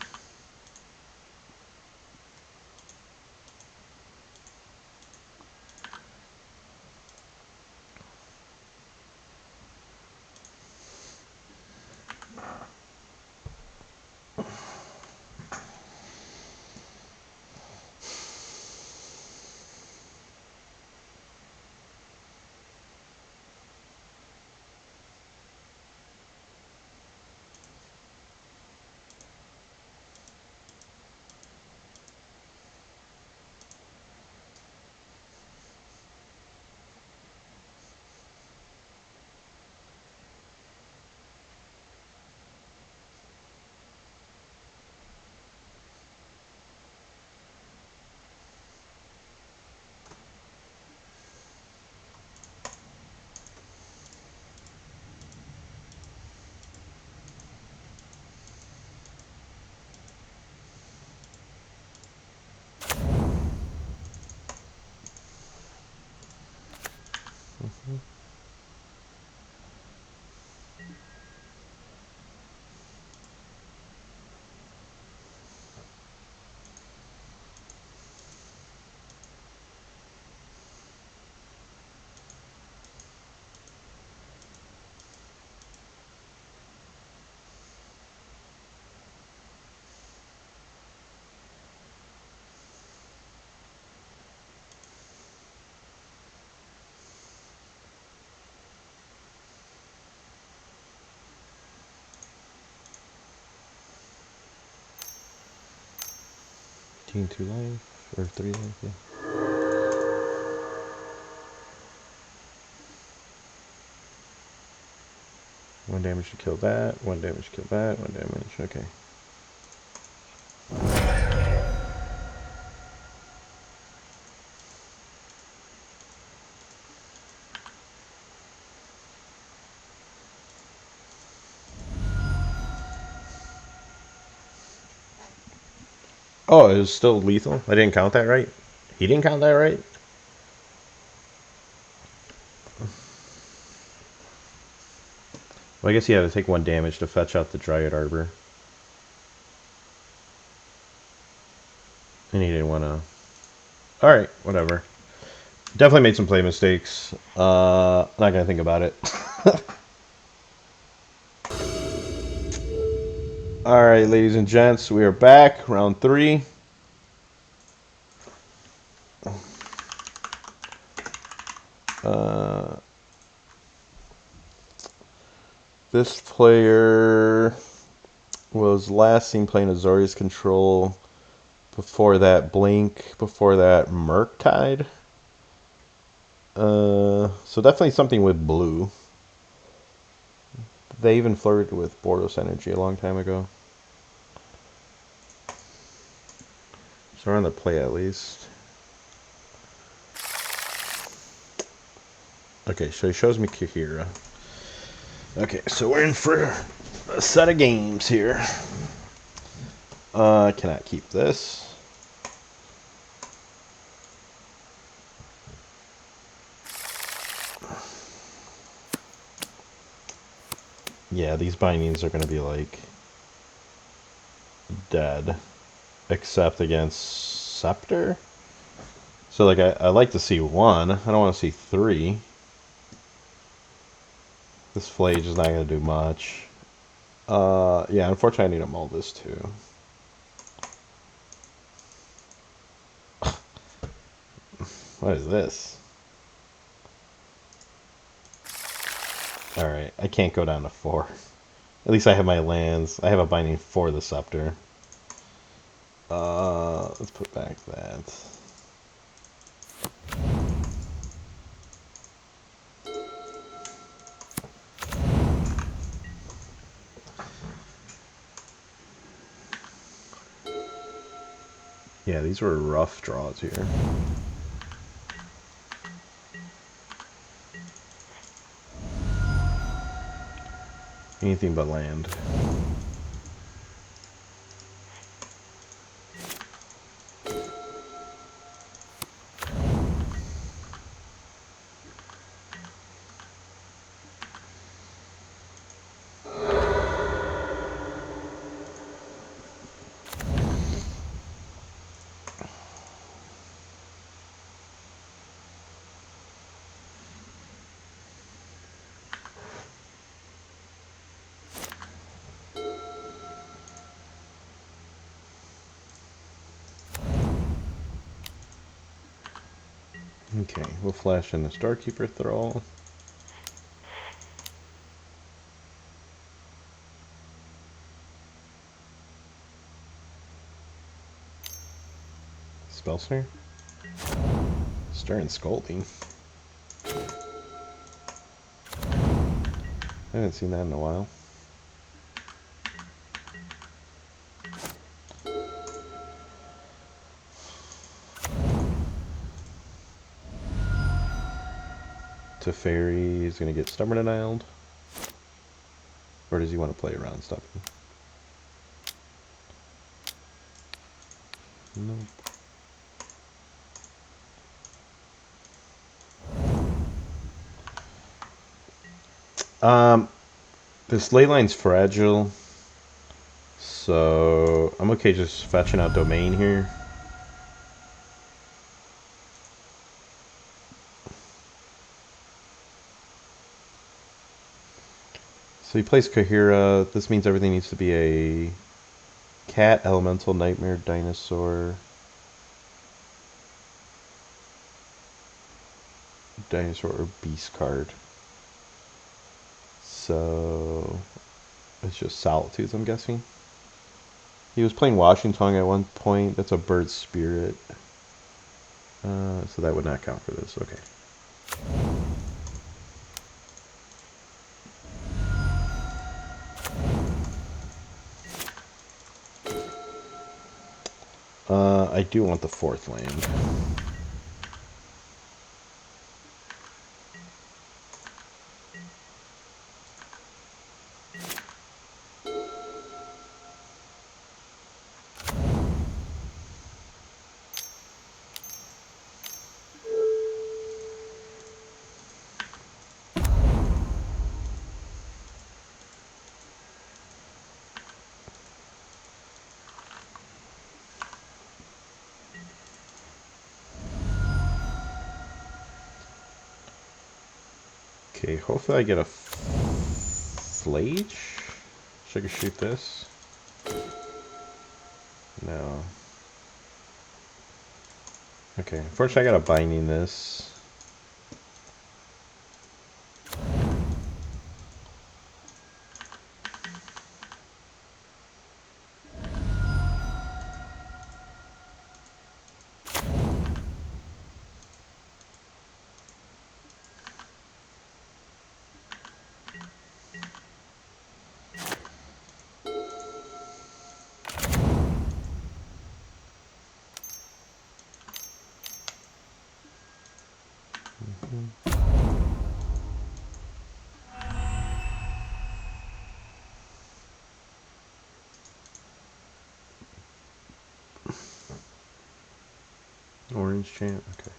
Gain 2 life, or 3 life, yeah. One damage to kill that, one damage to kill that, one damage, okay. Oh, it was still lethal? I didn't count that right? He didn't count that right? Well, I guess he had to take 1 damage to fetch out the Dryad Arbor. And he didn't want to... Alright, whatever. Definitely made some play mistakes. Not gonna think about it. Alright, ladies and gents, we are back. Round 3. This player was last seen playing Azorius Control. Before that, Blink. Before that, Murktide. So definitely something with blue. They even flirted with Boros Energy a long time ago. So we're on the play at least. Okay, so he shows me Kahira. Okay, so we're in for a set of games here. I cannot keep this. Yeah, these bindings are going to be like dead, except against Scepter. So like I like to see 1. I don't want to see 3. This Flage is not going to do much. Yeah, unfortunately I need to mull this too. What is this? Alright, I can't go down to 4. At least I have my lands. I have a binding for the Scepter. Let's put back that. Yeah, these were rough draws here. Anything but land. Okay, we'll flash in the Starkeeper Thrall. Spellsnare? Stern Scolding. I haven't seen that in a while. Teferi is going to get Stubborn Annihilated. Or does he want to play around Stubborn? Nope. This ley line's fragile, so I'm okay just fetching out Domain here. So he plays Kahira. This means everything needs to be a cat, elemental, nightmare, dinosaur, or beast card. So it's just Solitudes, I'm guessing. He was playing Washington at one point. That's a bird spirit. So that would not count for this. Okay. I do want the 4th land. Okay, hopefully I get a Flage. Should I shoot this? No. Okay, unfortunately I got a binding this. Orange champ, okay.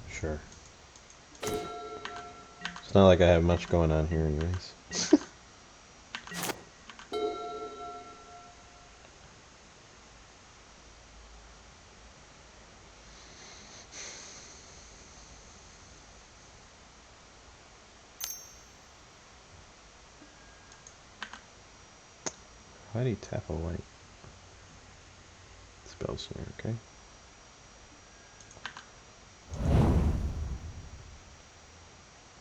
Sure. It's not like I have much going on here anyways. Why do you tap a white? Spell snare, okay.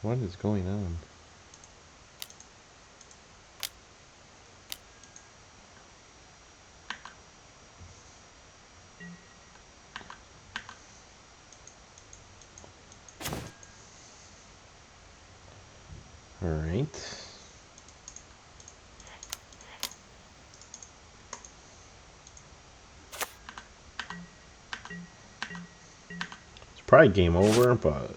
What is going on? Alright. It's probably game over, but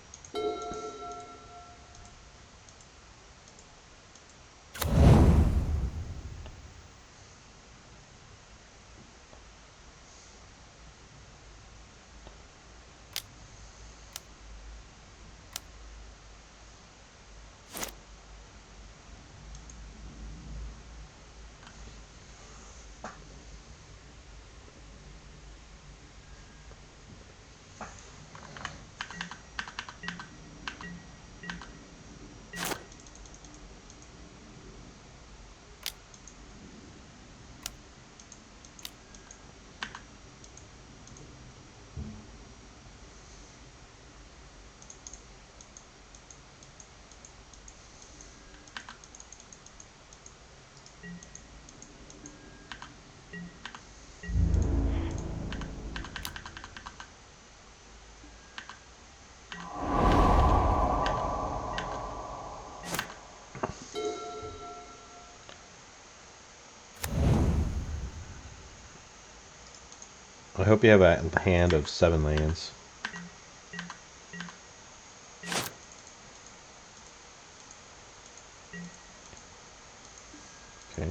I hope you have a hand of 7 lands. Okay.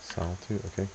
Solitude, okay.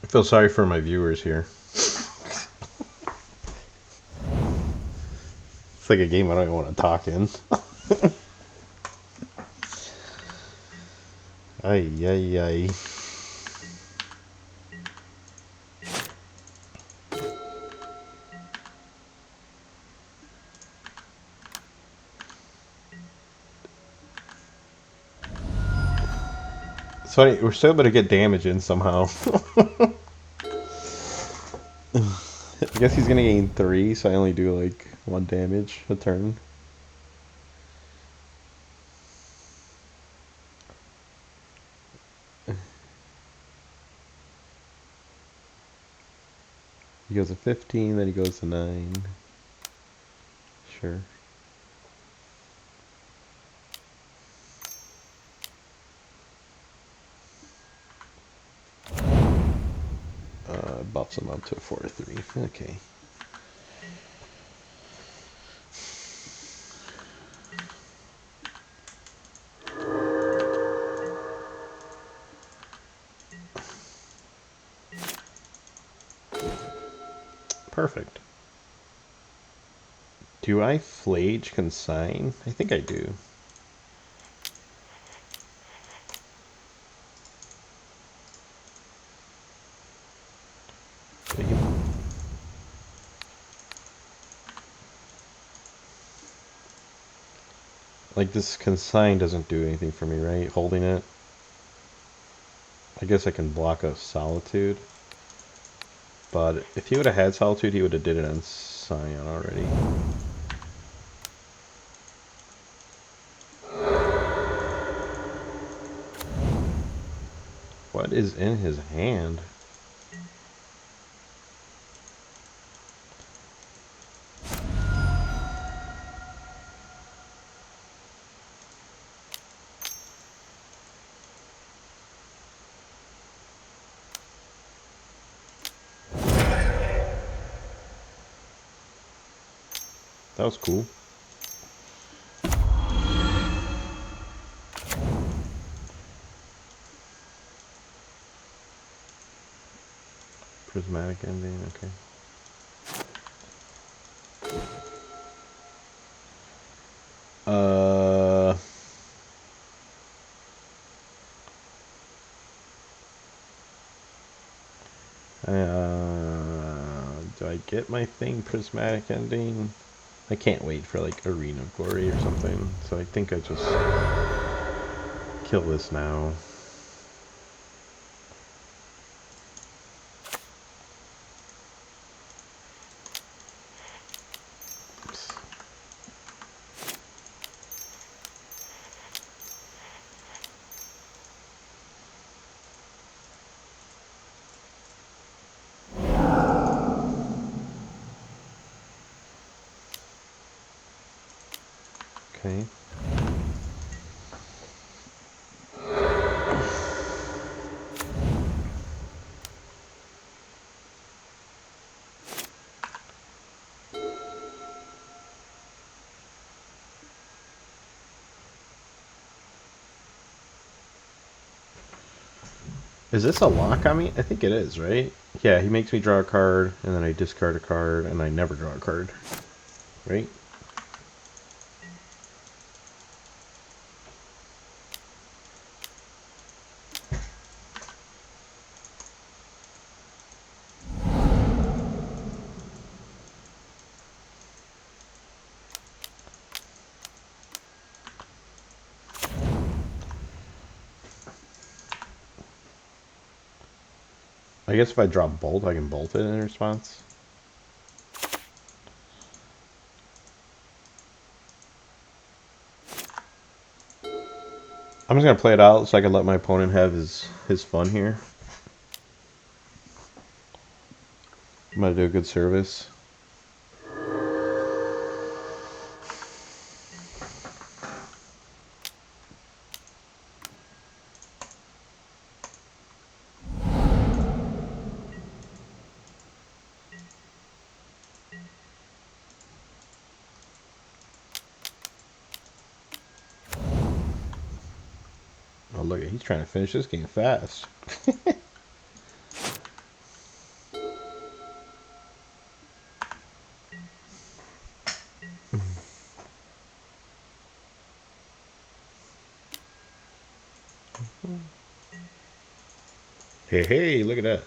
I feel sorry for my viewers here. It's like a game I don't even want to talk in. Ay, ay, ay. It's funny, we're still able to get damage in somehow. I guess he's gonna gain 3, so I only do like 1 damage a turn. He goes to 15, then he goes to 9. Sure. Buffs him up to a 4-3. Okay. Perfect. Do I Flage Consign? I think I do. Like, this Consign doesn't do anything for me, right? Holding it. I guess I can block a Solitude. But if he would have had Solitude, he would have did it on Scion already. What is in his hand? That was cool. Prismatic Ending, okay. Do I get my thing Prismatic Ending? I can't wait for like Arena of Glory or something, so I think I just kill this now. Oops. Okay. Is this a lock on me? I think it is, right? Yeah, he makes me draw a card, and then I discard a card, and I never draw a card. Right? I guess if I draw Bolt, I can Bolt it in response. I'm just gonna play it out so I can let my opponent have his fun here. I'm gonna do a good service. Oh look, he's trying to finish this game fast. Hey, hey, look at that.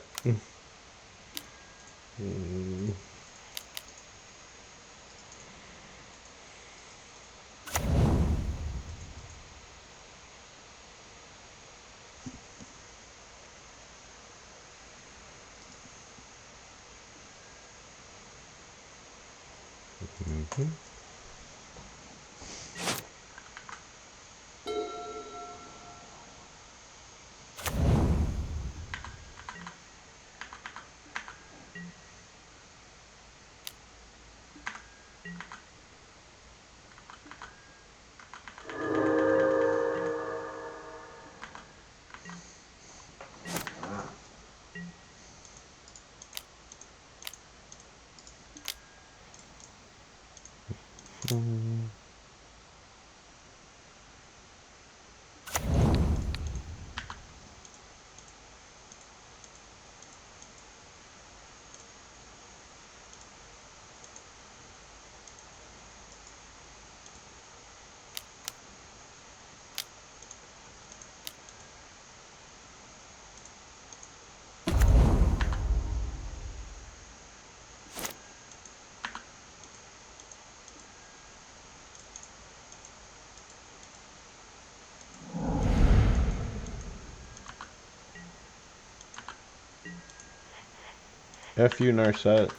F you, Narset.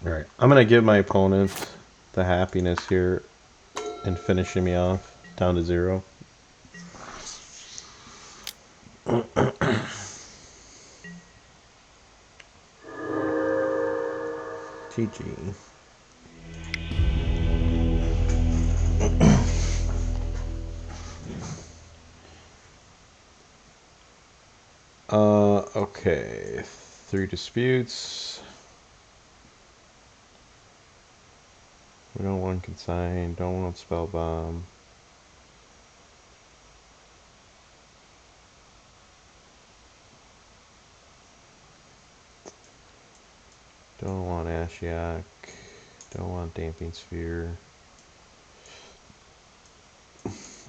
Alright, I'm going to give my opponent the happiness here and finishing me off down to 0. GG. Okay. 3 disputes. We don't want consign, don't want spell bomb. Don't want Ashiok. Don't want Damping Sphere.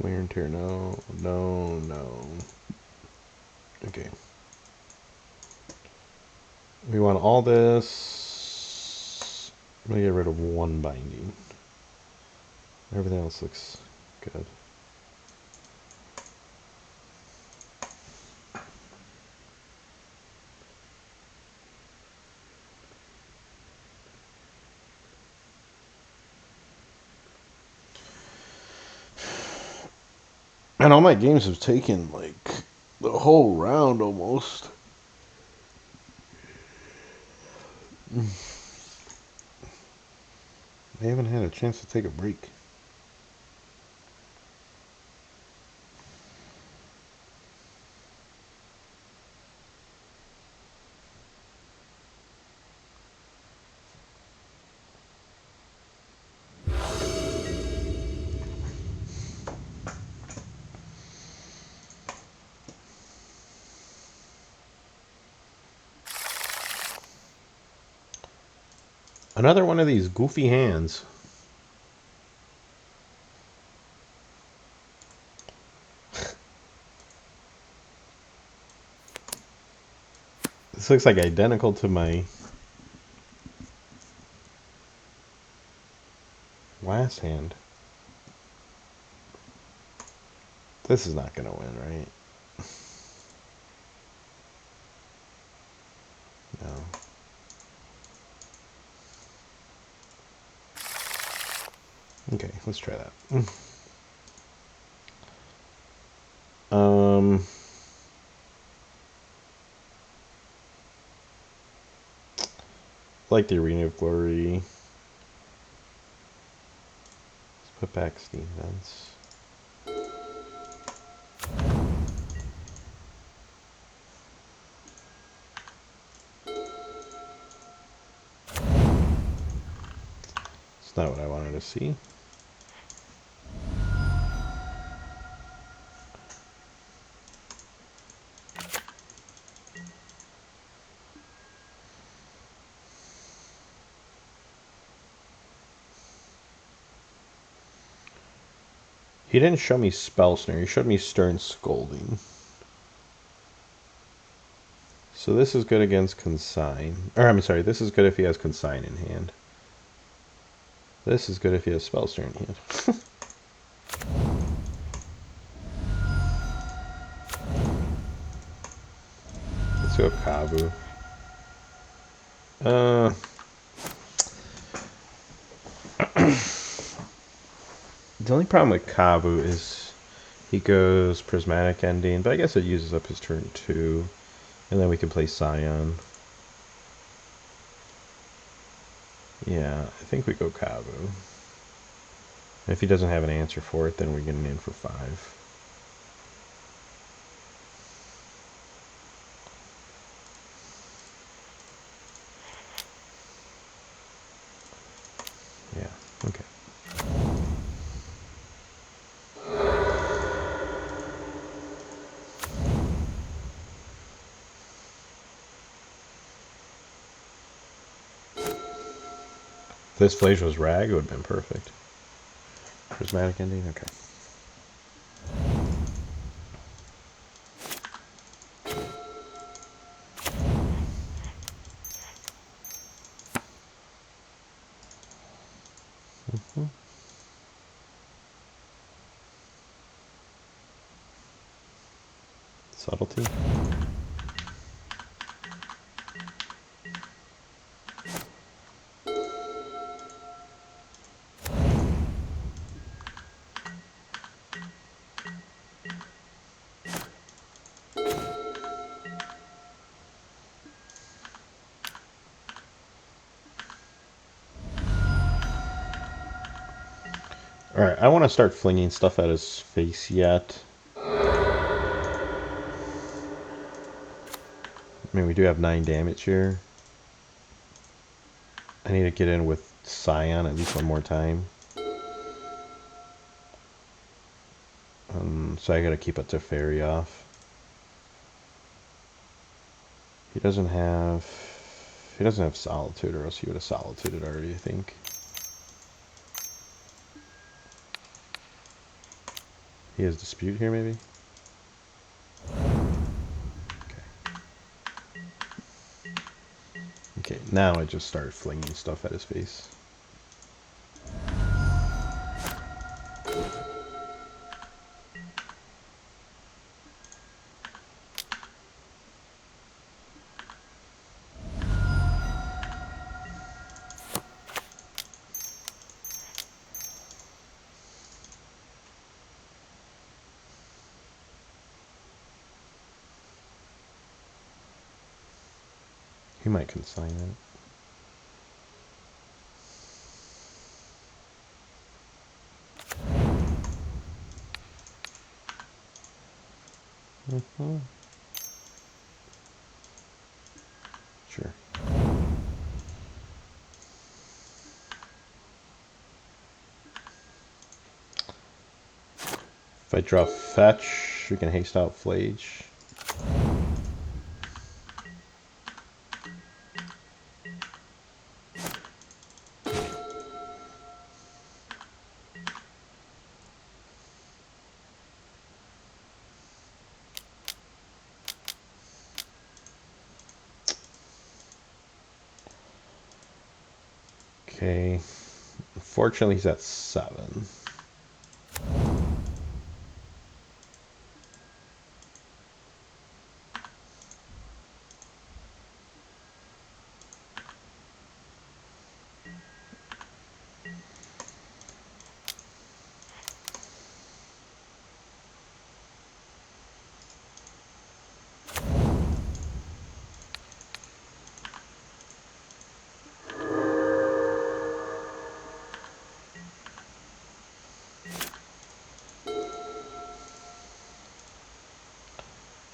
Wear and tear, no, no, no. Okay. We want all this. I'm gonna get rid of 1 binding. Everything else looks good. And all my games have taken like the whole round almost. I haven't had a chance to take a break. Another one of these goofy hands. This looks like identical to my last hand. This is not going to win, right? No. Okay, let's try that. Like the Arena of Glory. Let's put back Steam Vents. It's not what I wanted to see. He didn't show me Spell Snare, he showed me Stern Scolding. So this is good against Consign. Or, I'm sorry, this is good if he has Consign in hand. This is good if he has Spell Snare in hand. Let's go Kabu. Uh, the only problem with Kabu is he goes Prismatic Ending, but I guess it uses up his turn too. And then we can play Scion. Yeah, I think we go Kabu. If he doesn't have an answer for it, then we're getting in for 5. Yeah, okay. If this Flage was Rag, it would have been perfect. Prismatic Ending? Okay. Subtlety. Alright, I want to start flinging stuff at his face yet. I mean, we do have 9 damage here. I need to get in with Scion at least one more time. So I gotta keep a Teferi off. He doesn't have Solitude, or else he would have Solituded already, I think. He has Dispute here, maybe? Okay, now I just start flinging stuff at his face. He might consign it. Sure. If I draw Fetch, we can haste out Flage. Okay. Unfortunately, he's at 7.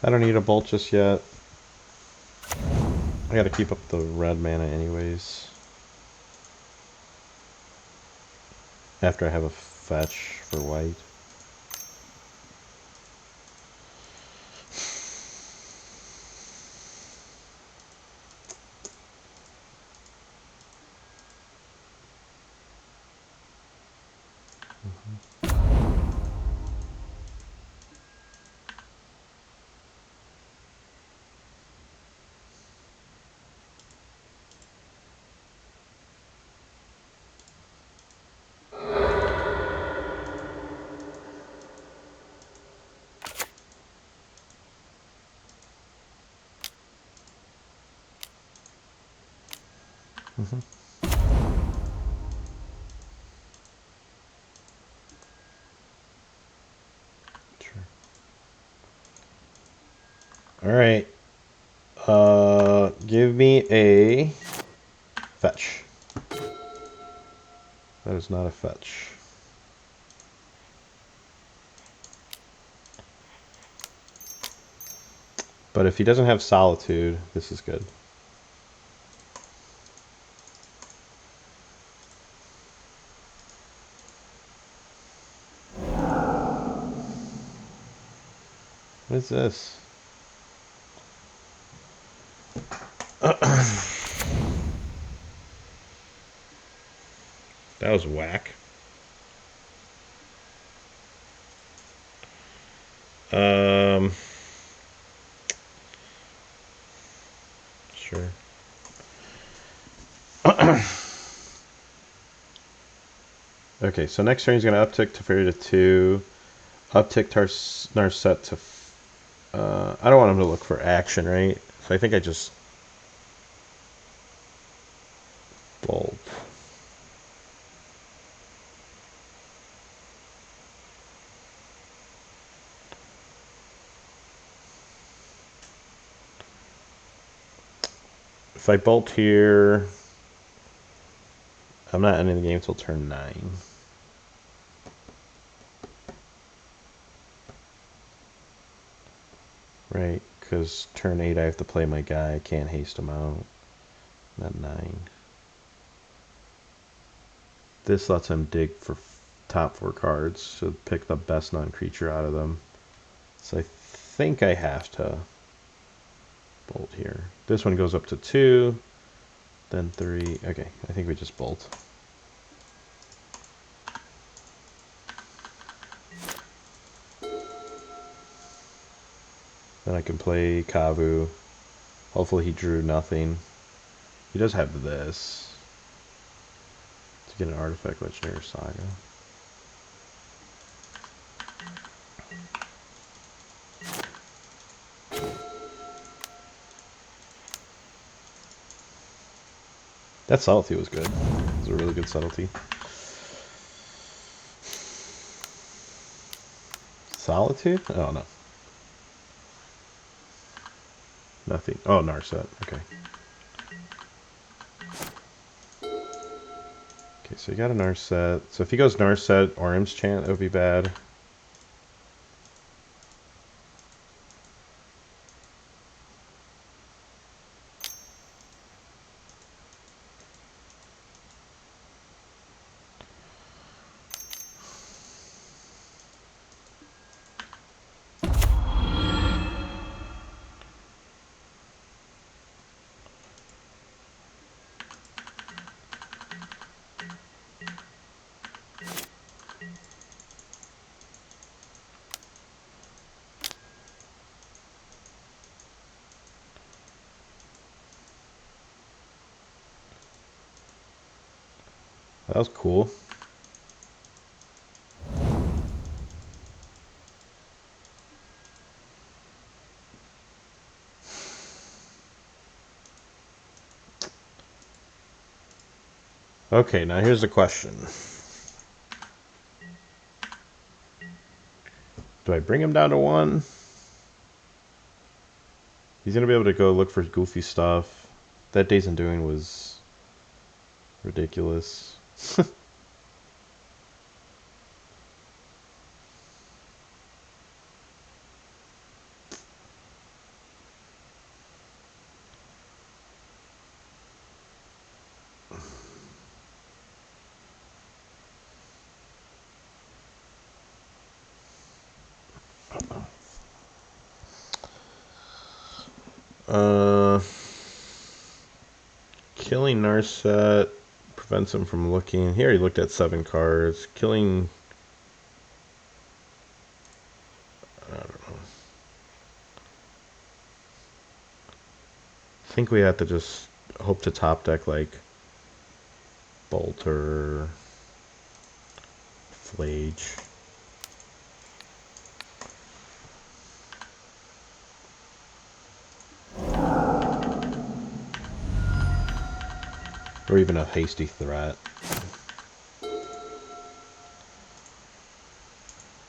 I don't need a Bolt just yet. I gotta keep up the red mana anyways. After I have a Fetch for white. Sure. All right. Give me a fetch. That is not a fetch. But if he doesn't have Solitude, this is good. What is this? That was whack. Sure. Okay, so next turn he's going to uptick Teferi to 2, uptick Narset to... I don't want him to look for action, right? So I think I just... bolt. If I bolt here, I'm not ending the game until turn 9. Right, because turn 8 I have to play my guy. I can't haste him out. Not 9. This lets him dig for top 4 cards, so pick the best non-creature out of them. So I think I have to bolt here. This one goes up to 2, then 3. Okay, I think we just bolt. Then I can play Kavu. Hopefully he drew nothing. He does have this to get an artifact legendary saga. That subtlety was good. It was a really good subtlety. Solitude? Oh, no. Nothing. Oh, Narset. Okay. Okay, so you got a Narset. So if he goes Narset or Im's Chant, that would be bad. That was cool. Okay, now here's the question. Do I bring him down to 1? He's going to be able to go look for goofy stuff. That Days Undoing was ridiculous. Killing Narset prevents him from looking. He already looked at 7 cards. Killing... I don't know. I think we have to just hope to top deck like Bolter, Flage. or even a hasty threat.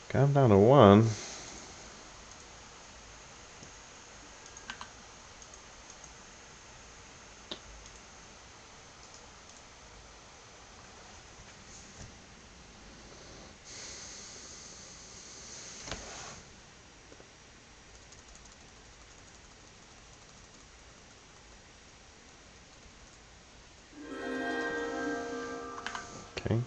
Got him down to 1. Okay.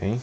Okay.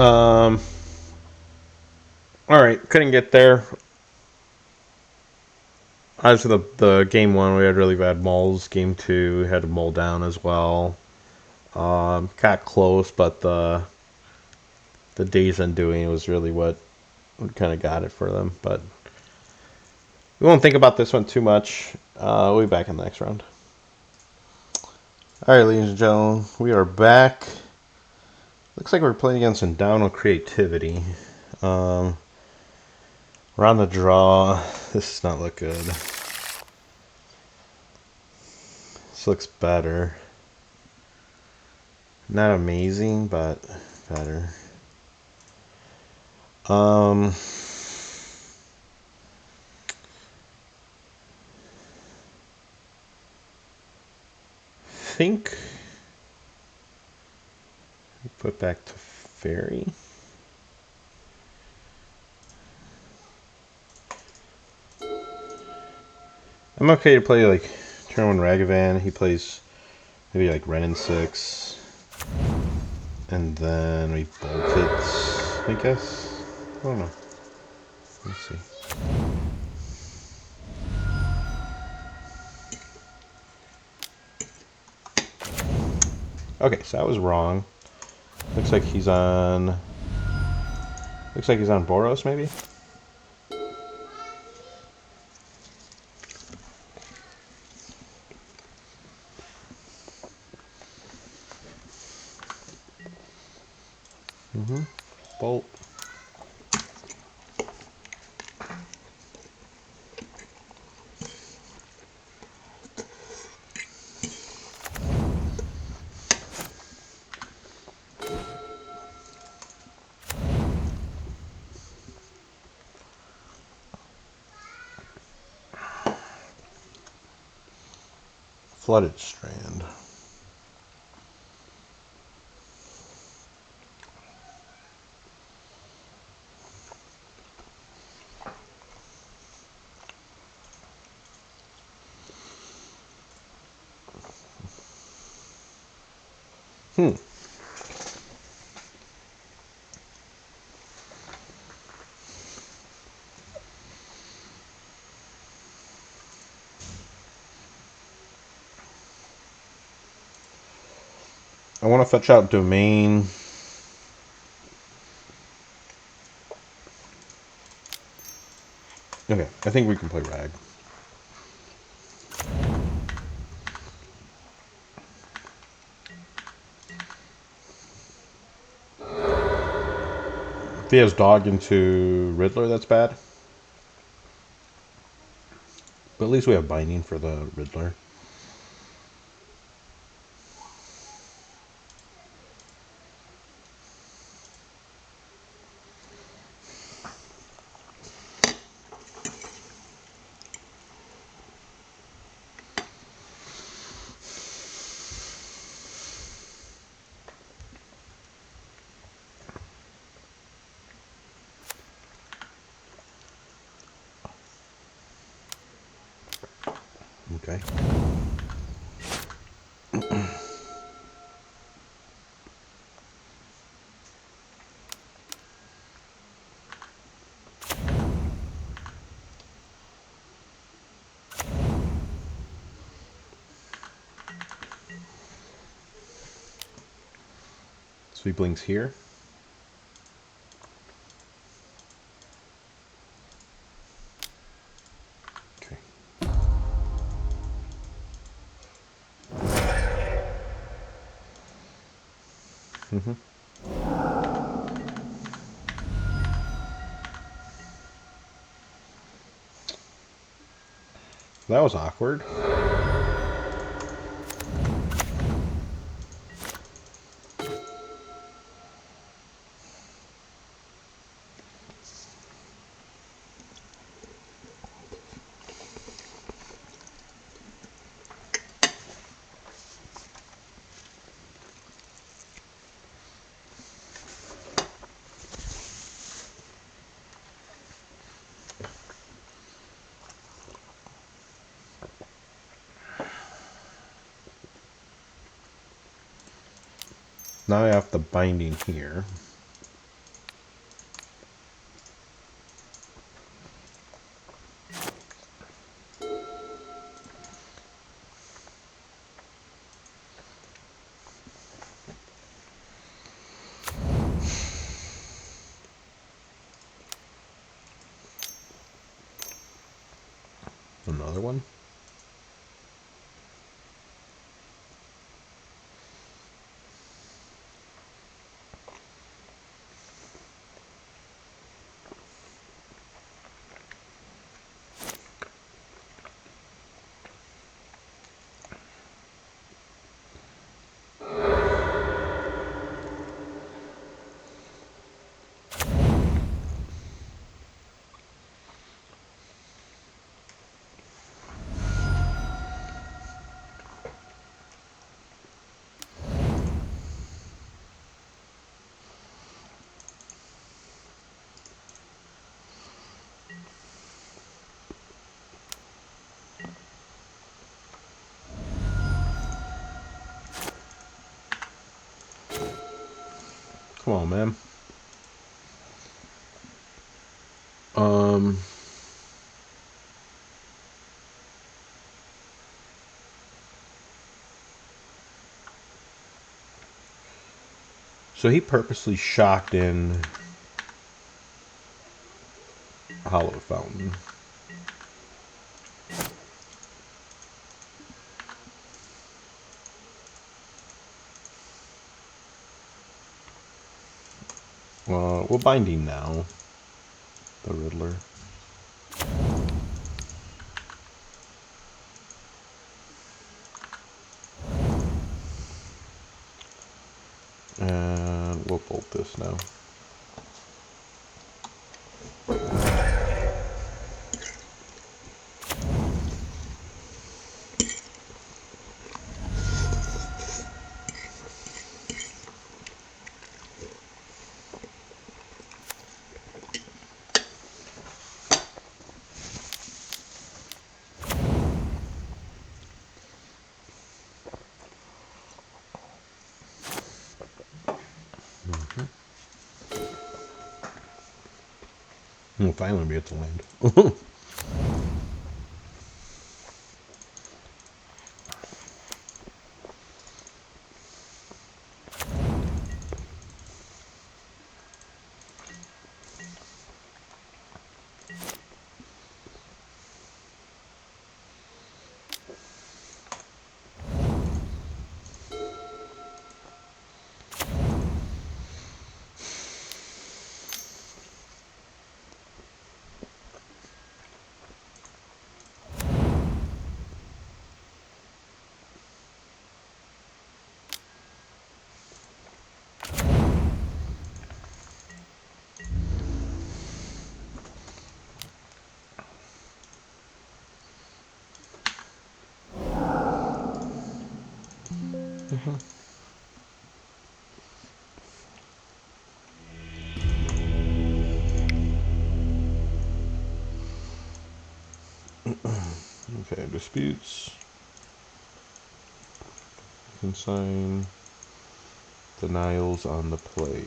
Um, Alright, couldn't get there. As for the game 1, we had really bad mulls. Game 2, we had a mull down as well. Got close, but the Days Undoing was really what kind of got it for them. But we won't think about this one too much. We'll be back in the next round. Alright, ladies and gentlemen, we are back. Looks like we're playing against Endowment Creativity. We're on the draw. This does not look good. This looks better. Not amazing, but better. Think put back to Fairy. I'm okay to play like turn 1 Ragavan. He plays maybe like Renin 6. And then we bolt it, I guess. I don't know. Let's see. Okay, so I was wrong. Looks like he's on Boros, maybe? Bolt. Flooded Strand. I want to fetch out Domain. Okay, I think we can play Rag. If he has Dog into Riddler, that's bad. But at least we have Binding for the Riddler. Okay. So he blinks here. Okay. That was awkward. Now I have the Binding here. Another one? Come on, man. So he purposely shocked in Hollow Fountain. We're binding now. The Riddler. And we'll bolt this now. Finally we get to land. Okay, disputes. Consign. Denials on the play.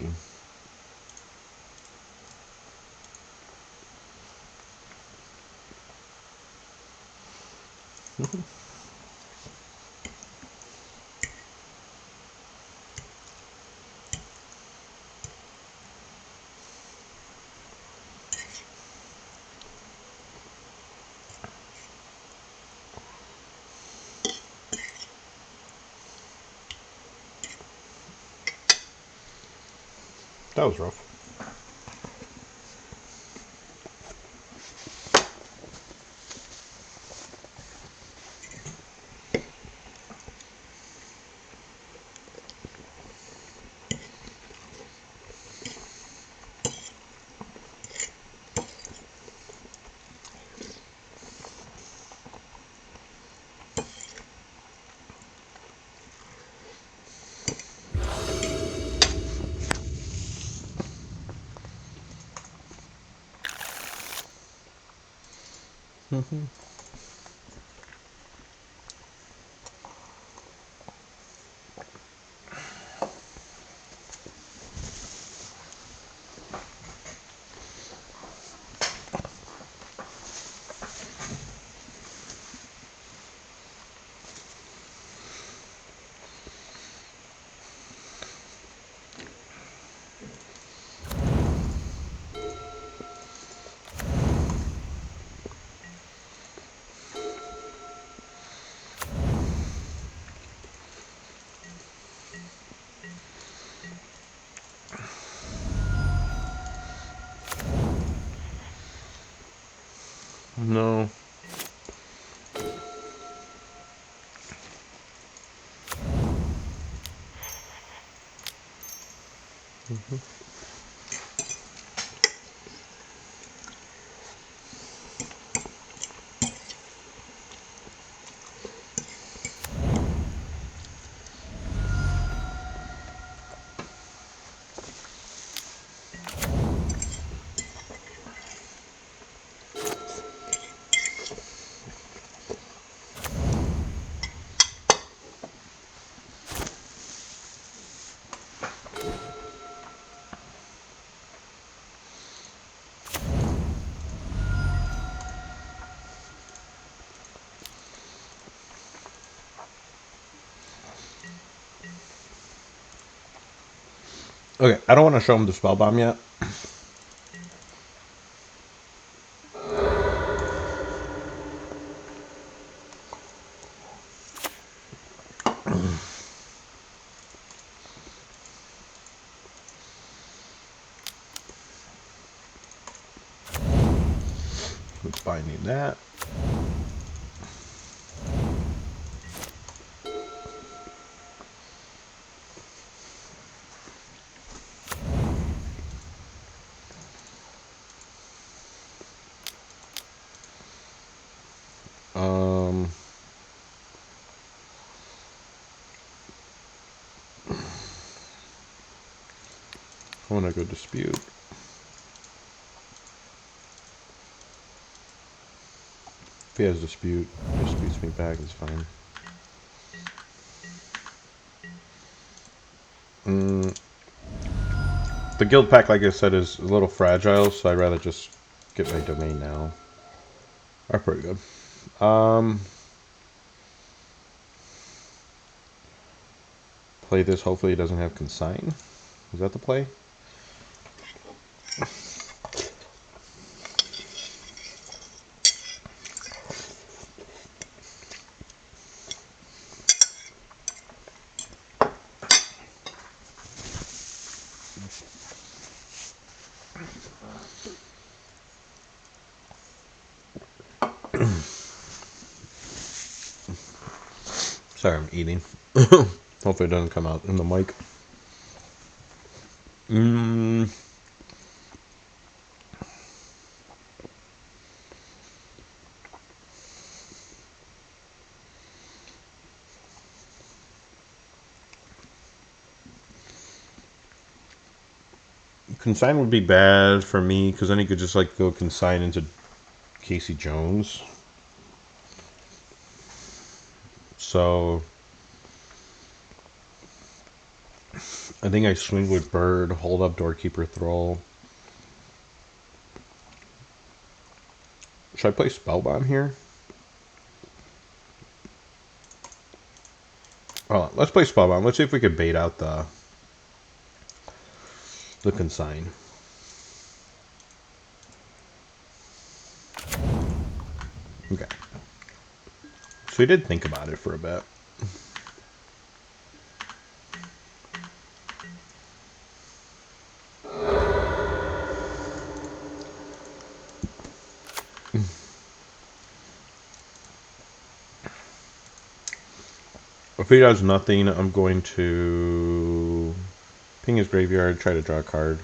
That was rough. No. Okay, I don't want to show him the spell bomb yet. Let's binding that. I want to go dispute. If he has disputes me back, it's fine. The guild pack, like I said, is a little fragile, so I'd rather just get my domain now. Are pretty good. Play this. Hopefully, it doesn't have consign. Is that the play? Sorry, I'm eating. Hopefully, it doesn't come out in the mic. Consign would be bad for me because then he could just like go consign into Casey Jones. So I think I swing with Bird, hold up Doorkeeper Thrall. Should I play Spellbomb here? Oh, let's play Spellbomb. Let's see if we can bait out the consign. Okay. So we did think about it for a bit. If he does nothing, I'm going to ping his graveyard, try to draw a card.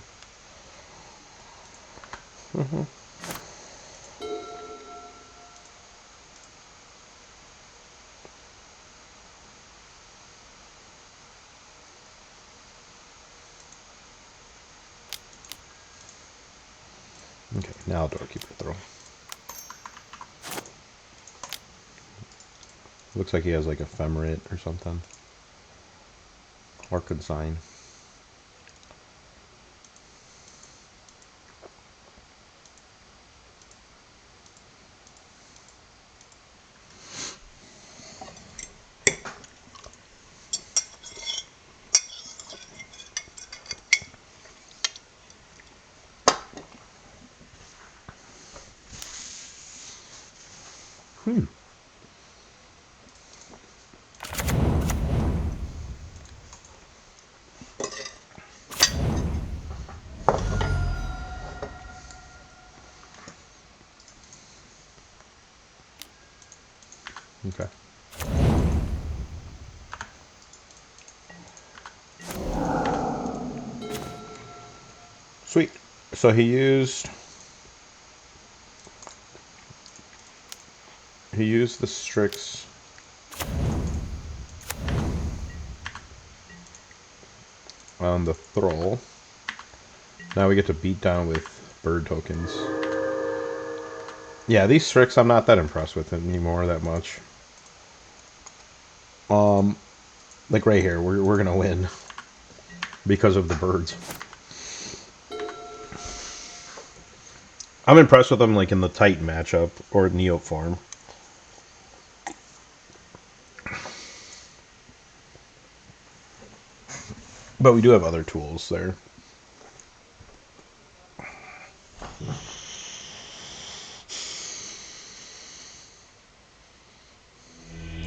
Okay, now Doorkeeper Throw. Looks like he has like Ephemerate or something. Or Consign. Okay. Sweet. So he used the Strix. On the Thrall. Now we get to beat down with bird tokens. Yeah, these Strix I'm not that impressed with anymore that much. Like right here, we're gonna win because of the birds. I'm impressed with them like in the Titan matchup or Neo farm. But we do have other tools there.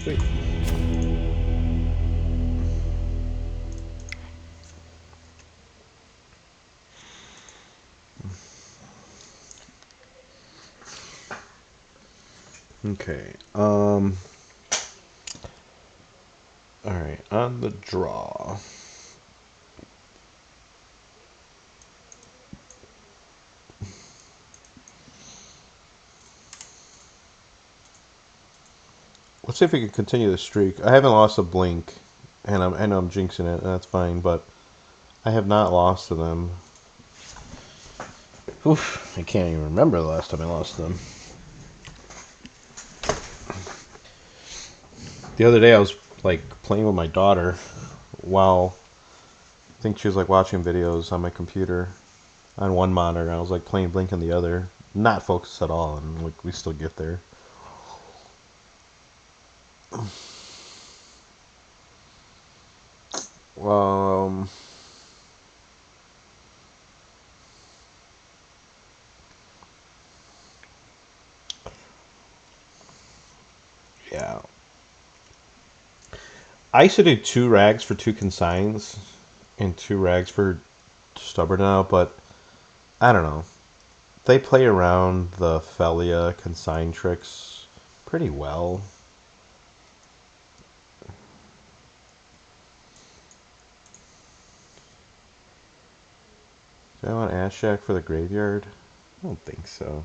Sweet. Okay. Alright, on the draw. Let's see if we can continue the streak. I haven't lost a blink, and I know I'm jinxing it, and that's fine, but I have not lost to them. Oof, I can't even remember the last time I lost to them. The other day I was like playing with my daughter while I think she was like watching videos on my computer on one monitor, and I was like playing Blink on the other, not focused at all, and like we still get there. Um, yeah. I used to do 2 rags for 2 consigns and 2 rags for stubborn now, but I don't know. They play around the Felia consign tricks pretty well. Do I want Ashak for the graveyard? I don't think so.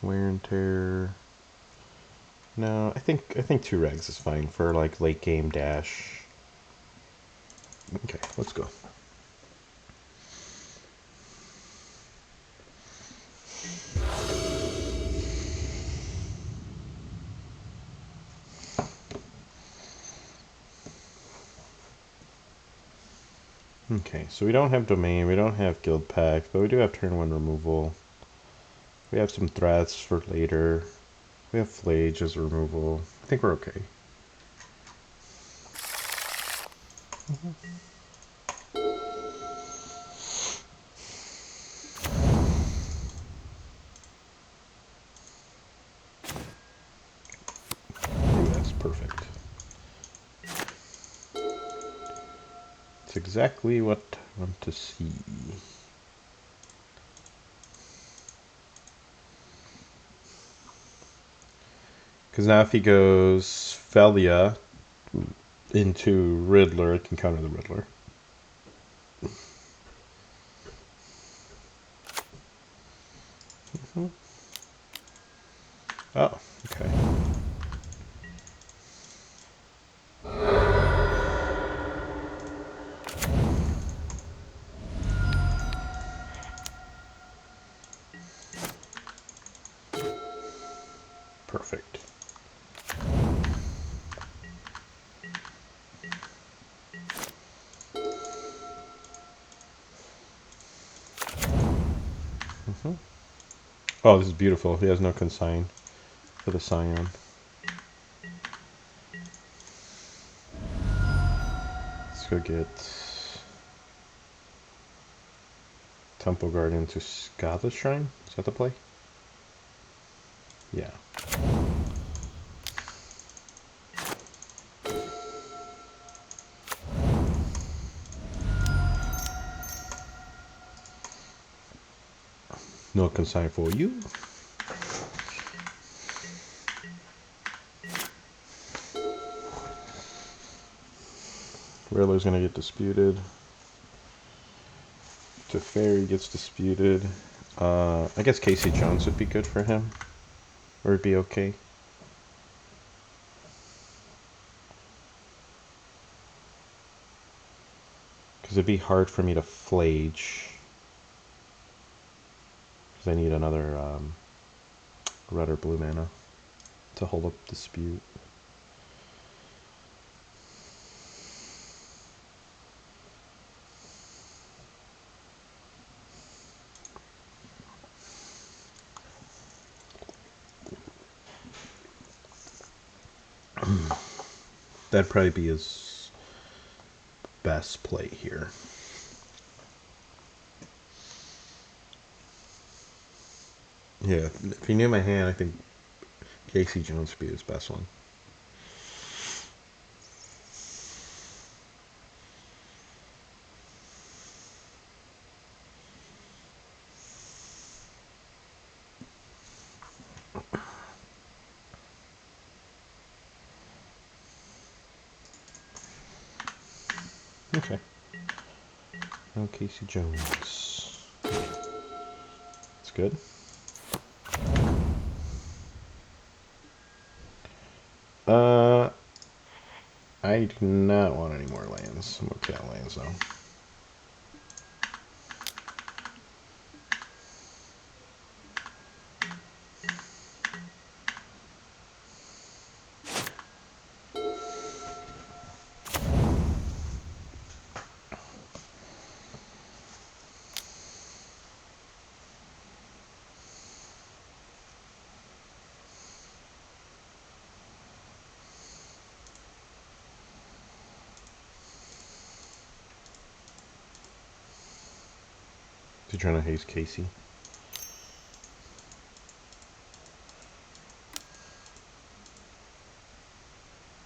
Wear and tear. No, I think 2 rags is fine for like late game dash. Okay, let's go. Okay, so we don't have domain, we don't have guild pact, but we do have turn 1 removal. We have some threats for later. We have Flage as removal. I think we're okay. Ooh, that's perfect. It's exactly what I want to see. Because now if he goes Felia into Riddler, it can counter the Riddler. Oh, okay. Perfect. Oh, this is beautiful. He has no consign for the Scion. Let's go get Temple Garden to Godless Shrine. Is that the play? Yeah. No consign for you. Riddler's gonna get disputed. Teferi gets disputed. I guess Casey Jones would be good for him. Or it'd be okay. Because it'd be hard for me to flage. Because I need another red or blue mana to hold up dispute. That'd probably be his best play here. Yeah, if he knew my hand, I think Casey Jones would be his best one. Okay. Now Casey Jones. That's good. I do not want any more lands. I'm okay on lands though. You're trying to haste Casey.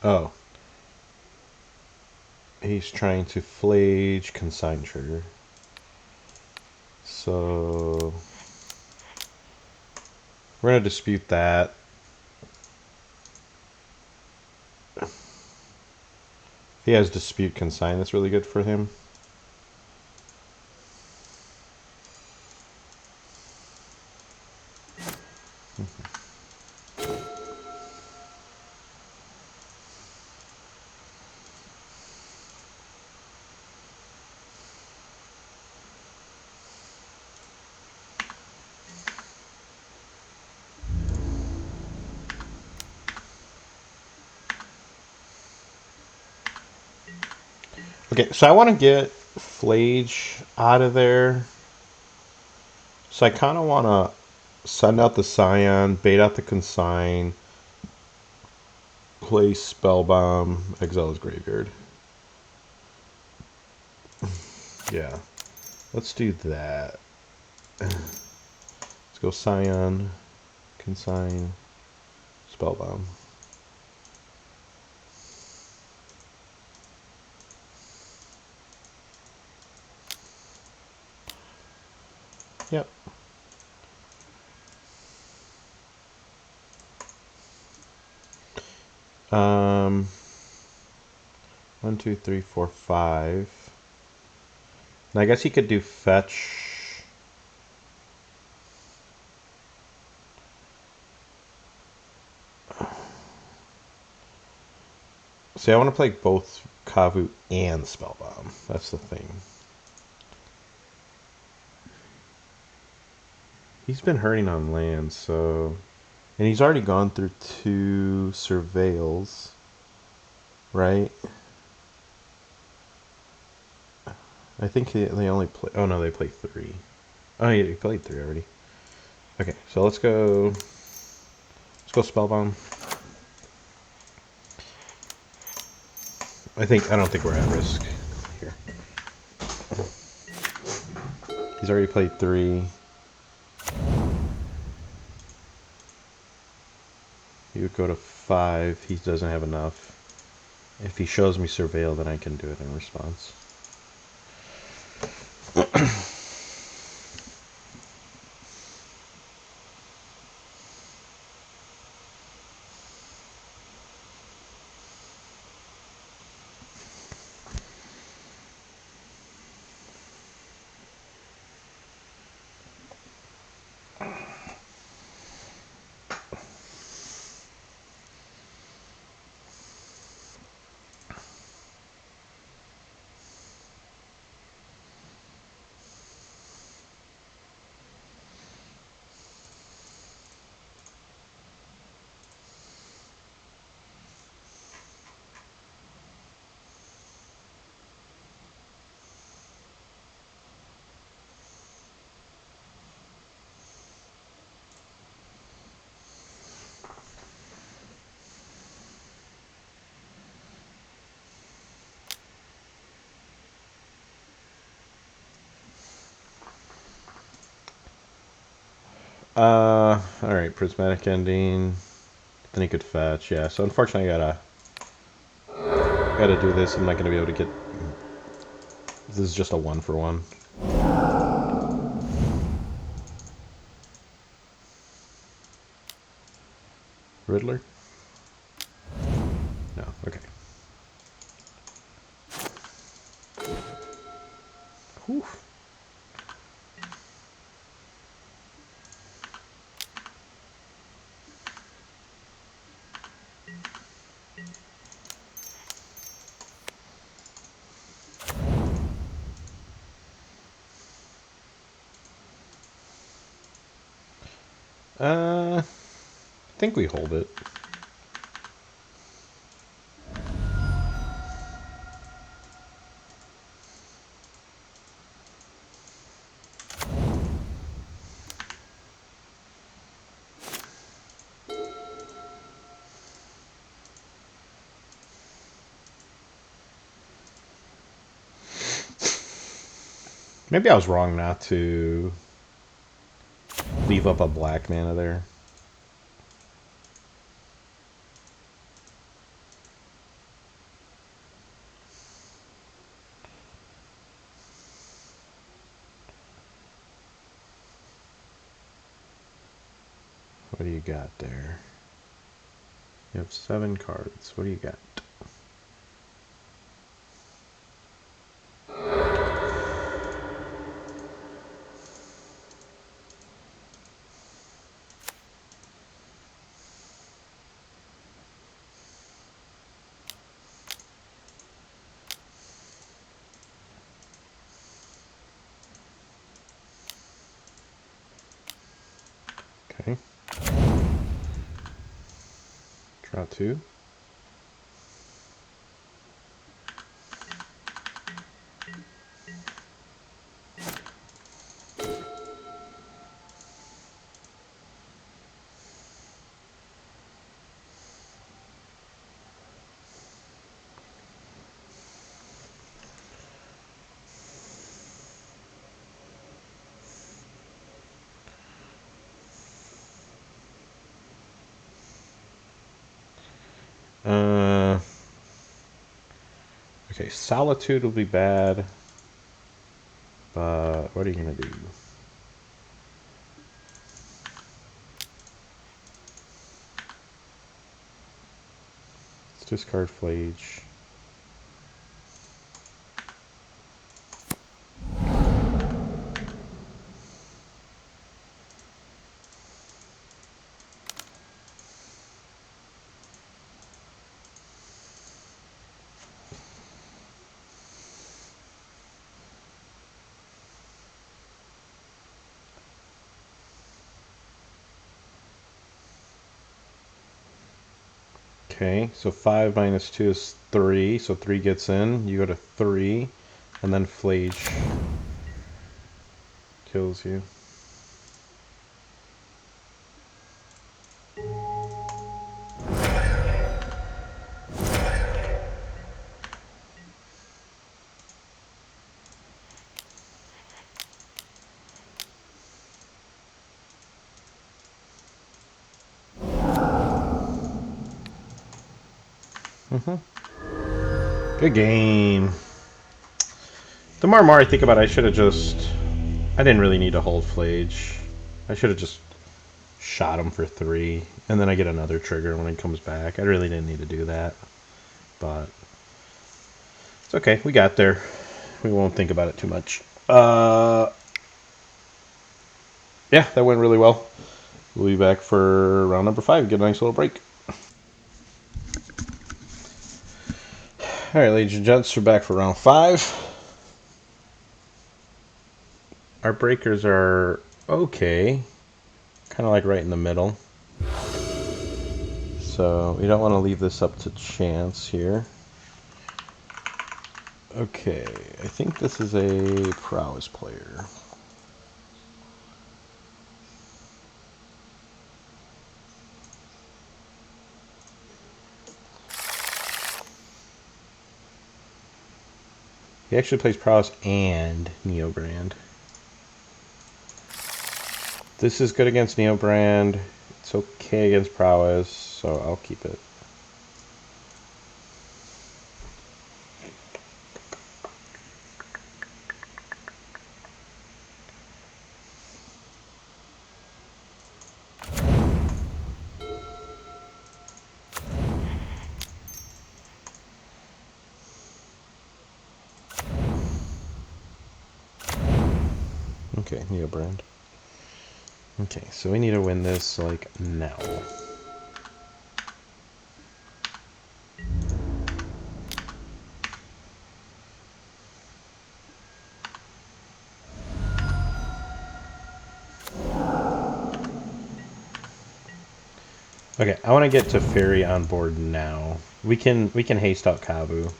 Oh. He's trying to flage consign trigger. So we're going to dispute that. If he has dispute consign, that's really good for him. Okay, so I want to get Flage out of there. So I kind of want to send out the Scion, bait out the Consign, play Spellbomb, exile his graveyard. Yeah, let's do that. Let's go Scion, Consign, Spellbomb. Yep. Um, 1, 2, 3, 4, 5. And I guess he could do fetch. See, I want to play both Kavu and Spellbomb. That's the thing. He's been hurting on land, so... And he's already gone through 2 Surveils, right? I think they only play... Oh, no, they play 3. Oh, yeah, he played 3 already. Okay, so let's go... Let's go Spellbomb. I don't think we're at risk here. He's already played 3. He would go to 5. He doesn't have enough. If he shows me Surveil, then I can do it in response. Alright, prismatic ending. Then he could fetch, yeah. So unfortunately I gotta do this. I'm not gonna be able to get... This is just a 1-for-1. Riddler? No, okay. Whew. I think we hold it. Maybe I was wrong not to leave up a black mana there. What do you got there? You have 7 cards. What do you got? Okay. Draw 2. Okay, Solitude will be bad. But what are you going to do? Let's discard Flage. Okay, so 5 minus 2 is 3, so 3 gets in. You go to 3, and then Flage kills you. Good game. The more and more I think about it, I should have just... I didn't really need to hold Flage. I should have just shot him for 3, and then I get another trigger when he comes back. I really didn't need to do that. But it's okay. We got there. We won't think about it too much. Yeah, that went really well. We'll be back for round number 5. Get a nice little break. Alright, ladies and gents, we're back for round 5. Our breakers are okay. Kind of like right in the middle. So we don't want to leave this up to chance here. Okay, I think this is a prowess player. He actually plays prowess and Neobran. This is good against Neobran. It's okay against Prowess, so I'll keep it. Okay, Neobran. Okay, so we need to win this, like, now. Okay, I want to get to Fairy on board now. We can haste out Kabu.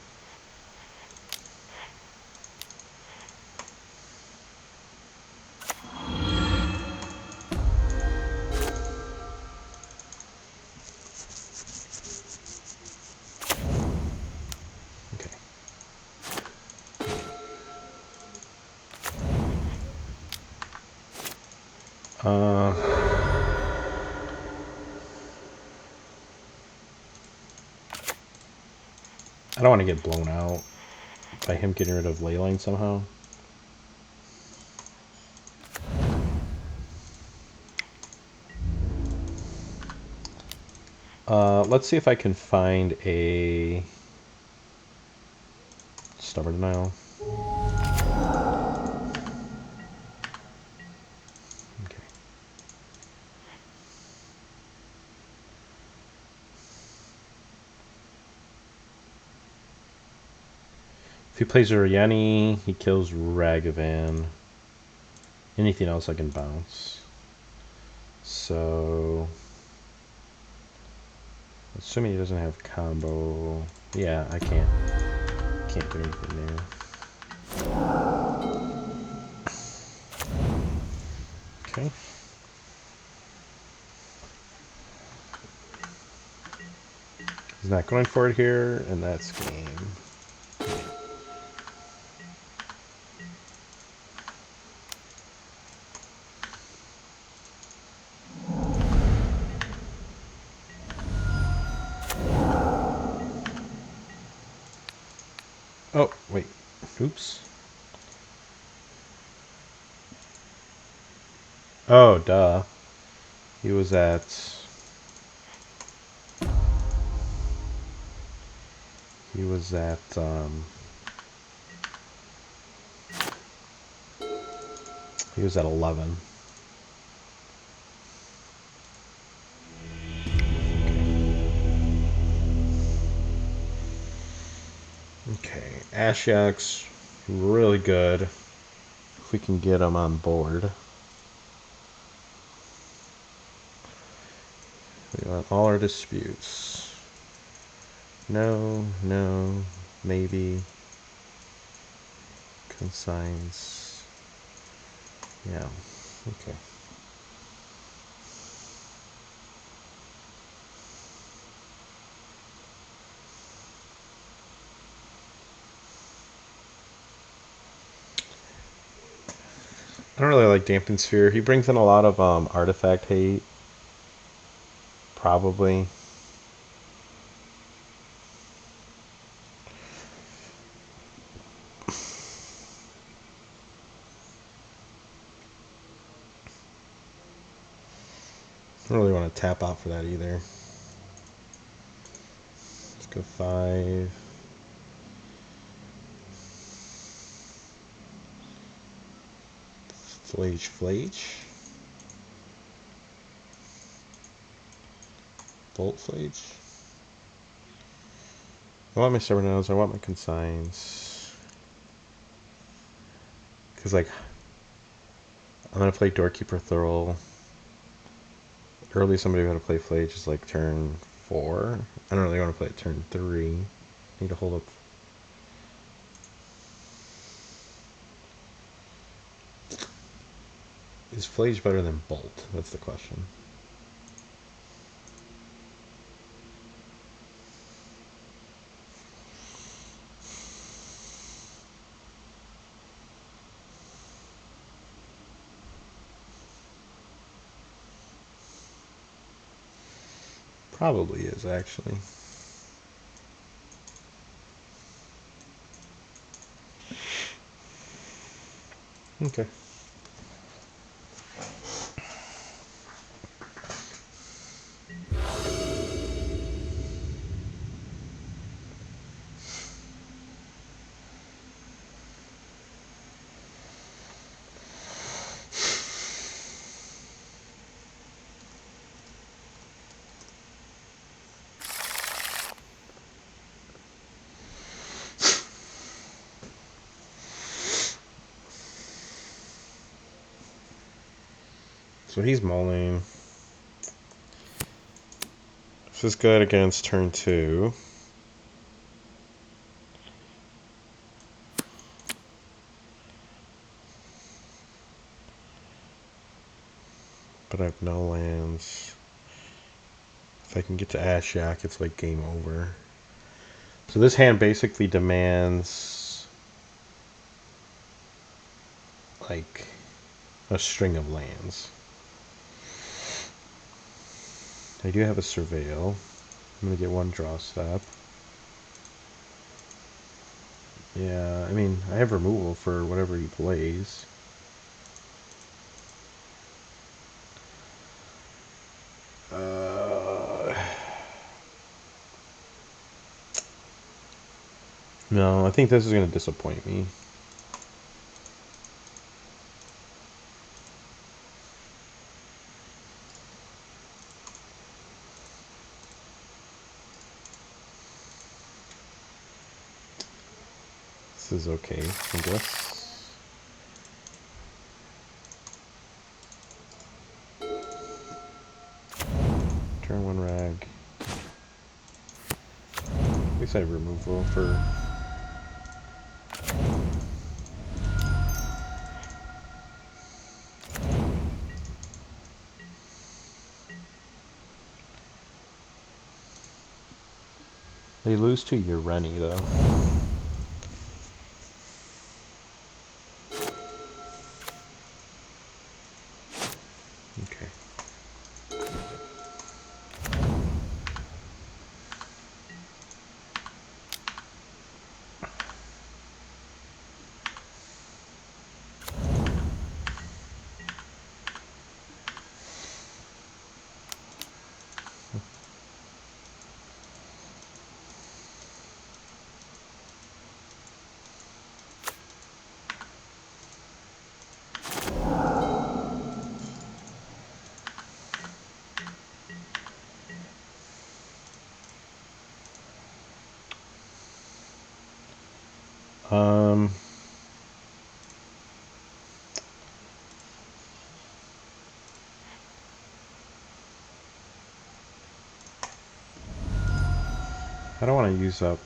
Okay. I don't want to get blown out by him getting rid of Leyline somehow. Let's see if I can find a Stubborn Denial. Okay. If he plays Ajani, he kills Ragavan. Anything else I can bounce. So, assuming he doesn't have combo, yeah, I can't do anything there. Okay. He's not going for it here, and that's game. Oh, wait. Oops. Oh, duh. He was at... He was at 11. Okay, Ashiok's really good. If we can get him on board. We want all our disputes. No, no, maybe. Consigns. Yeah, okay. I don't really like Dampen Sphere. He brings in a lot of artifact hate. Probably. I don't really want to tap out for that either. Let's go 5. Flage. Bolt Flage. I want my Stubborn Nose, I want my Consigns. Because, like, I'm going to play Doorkeeper Thurl. Early somebody going to play Flage is like turn 4. I don't really want to play it turn 3. Need to hold up. Is Flage better than Bolt? That's the question. Probably is, actually. Okay. So he's mulling. This is good against turn 2. But I have no lands. If I can get to Ashiok, it's like game over. So this hand basically demands like a string of lands. I do have a Surveil. I'm going to get one draw step. Yeah, I mean, I have removal for whatever he plays. No, I think this is going to disappoint me. This is okay, I guess. Turn 1 rag. At least I have removal for... They lose to Ureni, though. Okay. I don't want to use up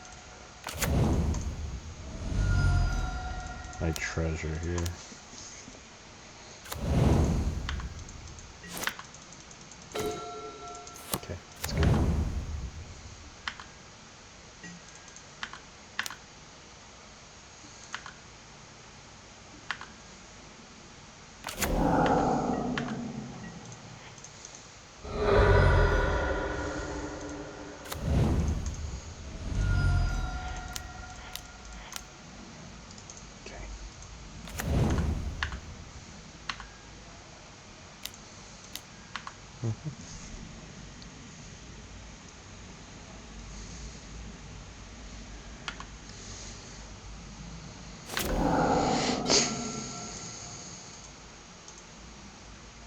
my treasure here. Okay, that's good. Mm-hmm.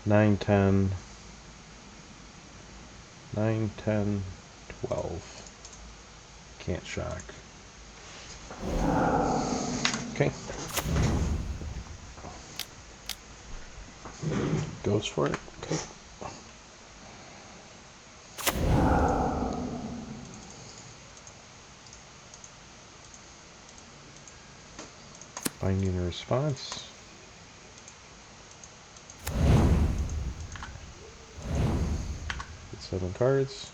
9, 10, 9, 10, 12. Can't shock. Okay. Goes for it. Okay. Binding a response. Get 7 cards.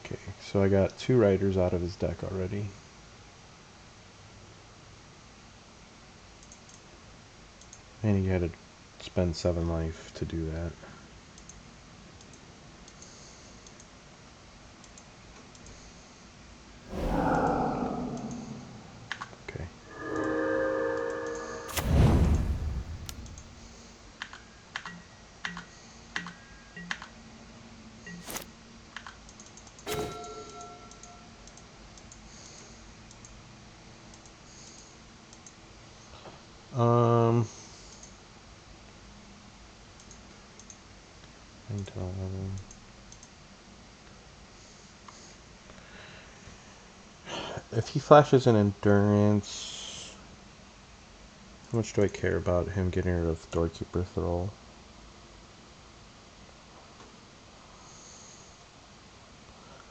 Okay, so I got 2 riders out of his deck already. And you had to spend 7 life to do that. Okay. Um, 9 to 11. If he flashes an endurance, how much do I care about him getting rid of Doorkeeper Thrall?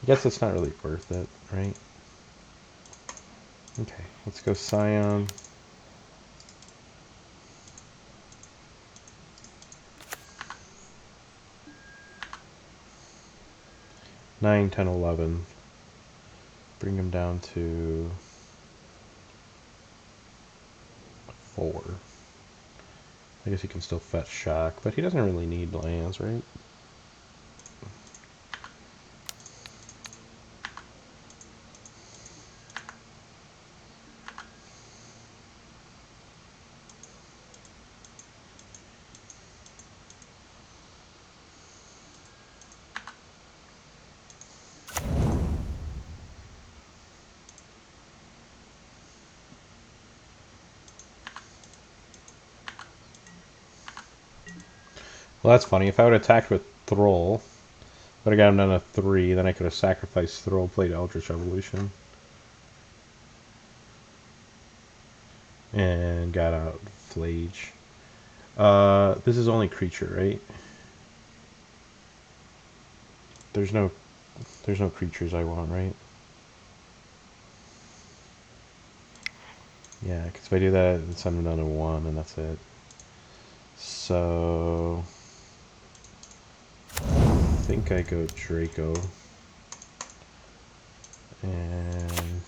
I guess it's not really worth it, right? Okay, let's go Scion. Nine, 10, 11. Bring him down to 4. I guess he can still fetch Shock, but he doesn't really need lands, right? Well, that's funny. If I would have attacked with Thrall, would have got him down to 3, then I could have sacrificed Thrall, played Eldritch Evolution, and got out Flage. This is only creature, right? There's no creatures I want, right? Yeah, because if I do that, then send him down to 1, and that's it. So I think I go Draco. And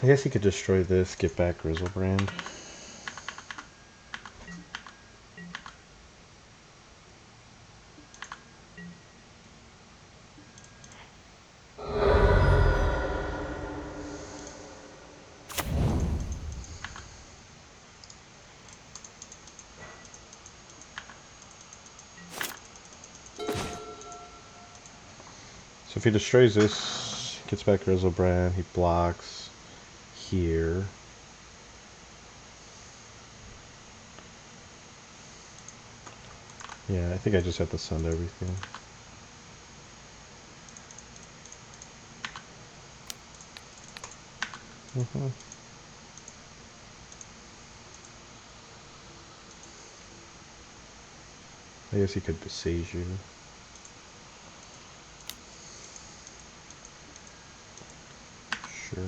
I guess he could destroy this, get back Grizzlebrand. So if he destroys this, gets back Grizzlebrand, he blocks here. Yeah, I think I just have to send everything. I guess he could besiege you. Sure.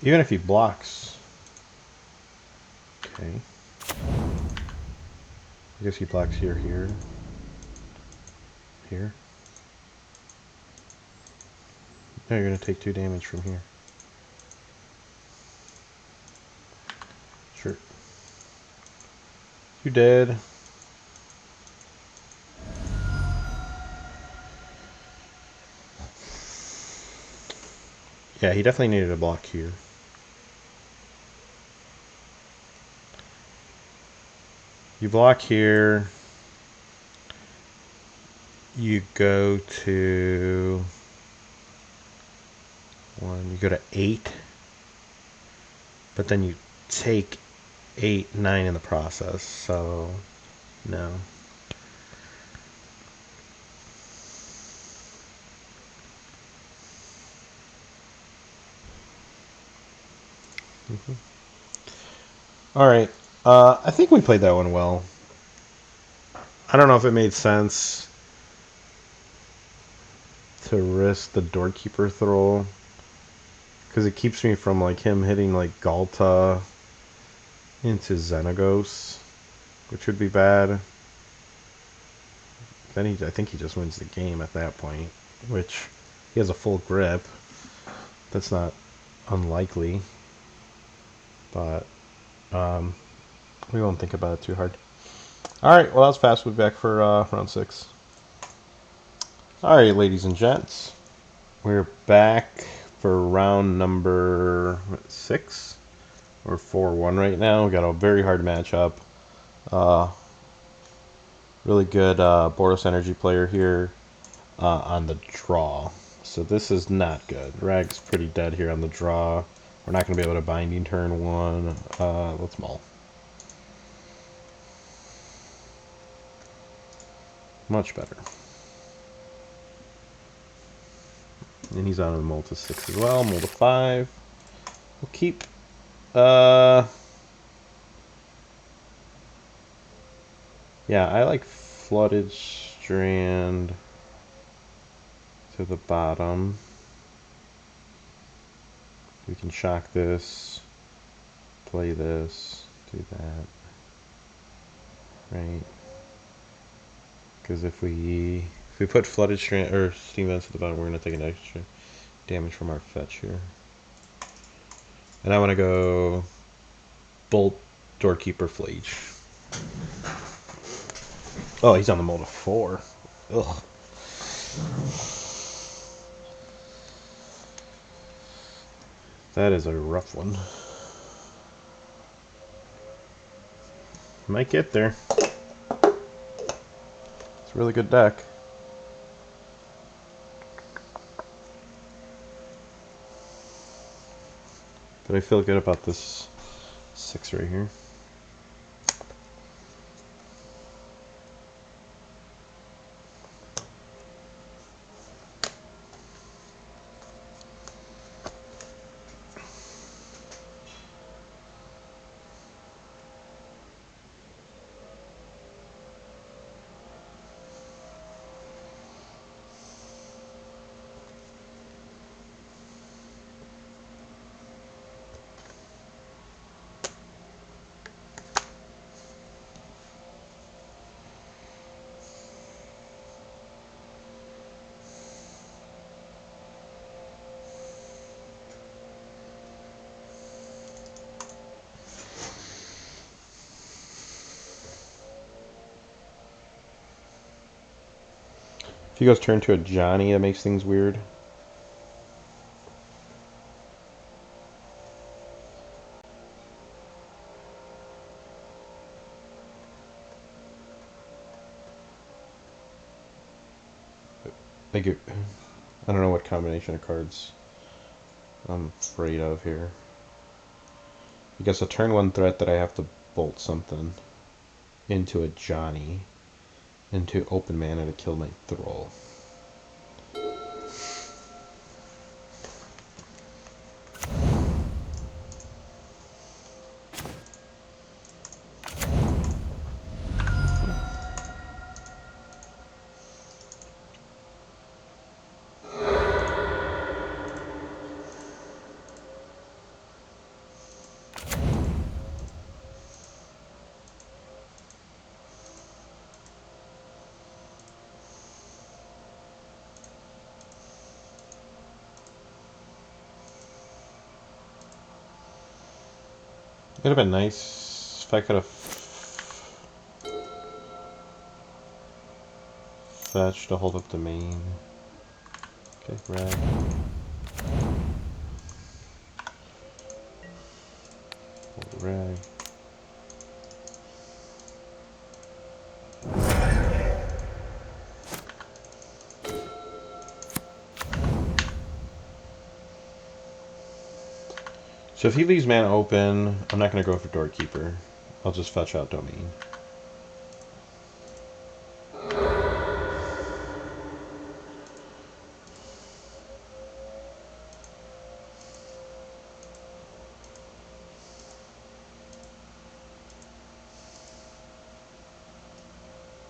Even if he blocks. Okay. I guess he blocks here, here. Here. No, you're going to take 2 damage from here. You did. Yeah, he definitely needed a block here. You block here. You go to 1. You go to 8. But then you take 8, 9 in the process. So, no. All right. I think we played that one well. I don't know if it made sense to risk the Doorkeeper throw, because it keeps me from like him hitting like Galta into Xenagos, which would be bad. Then I think he just wins the game at that point, which he has a full grip. That's not unlikely, but we won't think about it too hard. All right, well, that was fast. We'll be back for round 6. All right, ladies and gents, we're back for round number 6. We're 4-1 right now. We got a very hard matchup. Really good Boros Energy player here on the draw. So this is not good. Rag's pretty dead here on the draw. We're not going to be able to binding turn 1. Let's mull. Much better. And he's on a mull to 6 as well. Mull to 5. We'll keep... yeah, I like Flooded Strand to the bottom. We can shock this, play this, do that, right? Because if we put Flooded Strand or Steam Vents at the bottom, we're gonna take an extra damage from our fetch here. And I want to go Bolt Doorkeeper Flage. Oh, he's on the mold of 4. Ugh. That is a rough one. Might get there. It's a really good deck. But I feel good about this 6 right here. If he goes turn to Ajani, that makes things weird. I don't know what combination of cards I'm afraid of here. Because a turn 1 threat that I have to bolt something into a Johnny, into open mana to kill my Thrall. It would have been nice if I could have fetch to hold up the main. Okay, rag. Hold the rag. So if he leaves mana open, I'm not going to go for Doorkeeper. I'll just fetch out Domain.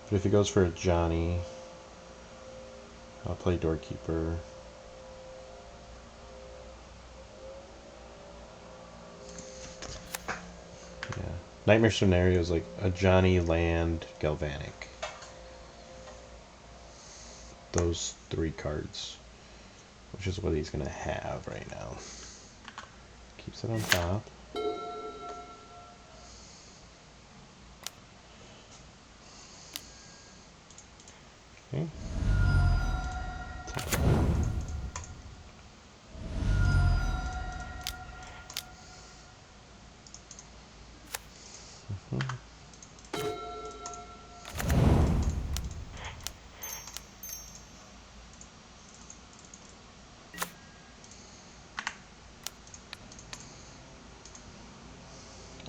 But if he goes for Ajani, I'll play Doorkeeper. Yeah. Nightmare scenarios like Ajani, Land, Galvanic. Those 3 cards, which is what he's going to have right now. Keeps it on top. Okay.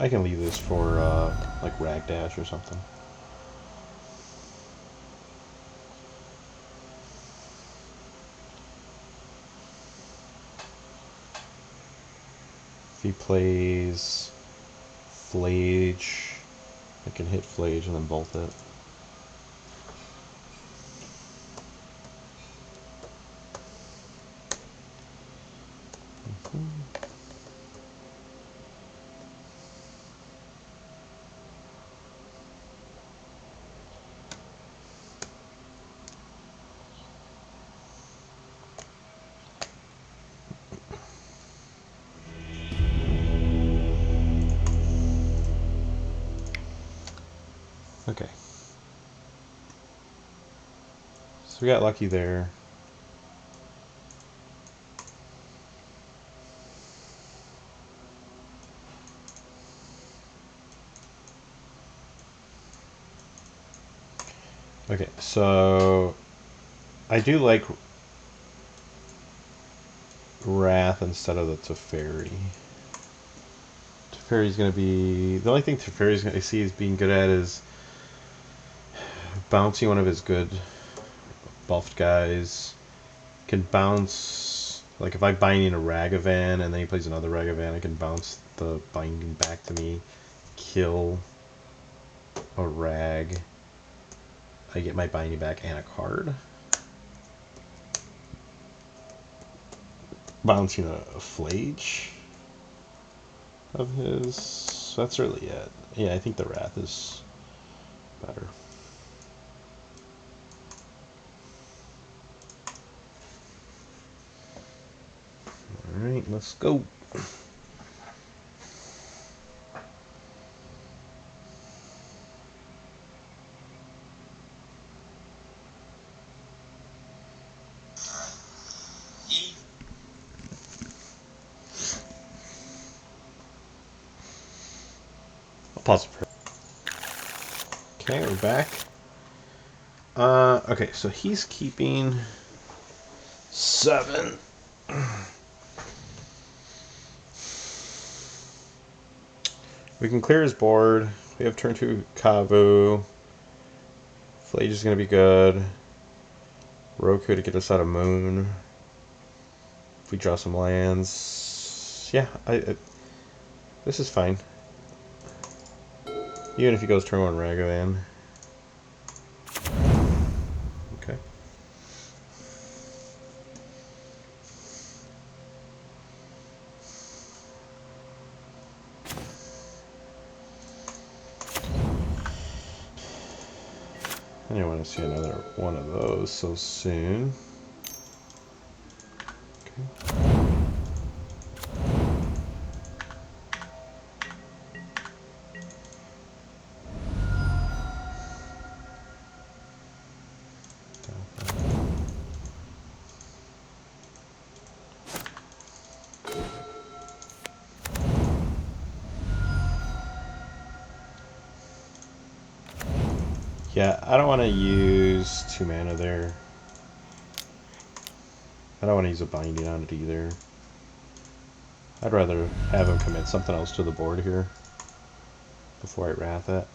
I can leave this for like Rag Dash or something. If he plays Flage, I can hit Flage and then bolt it. Okay. So we got lucky there. Okay, so I do like Wrath instead of the Teferi. Teferi's going to be... The only thing Teferi's going to see is being good at is bouncing one of his good buffed guys. Can bounce... Like if I bind in a Ragavan and then he plays another Ragavan, I can bounce the binding back to me, kill a Rag. I get my binding back and a card. Bouncing a Flage of his. That's really it. Yeah, I think the Wrath is better. Alright, let's go. I'll pause it for. Okay, we're back. Okay, so he's keeping 7. We can clear his board. We have turn 2 Kavu. Flage is going to be good. Roku to get us out of Moon. If we draw some lands. Yeah, this is fine. Even if he goes turn 1 Ragavan. Okay. I didn't want to see another one of those so soon. Okay. Yeah, I don't want to use 2 mana there. I don't want to use a binding on it either. I'd rather have him commit something else to the board here before I wrath it.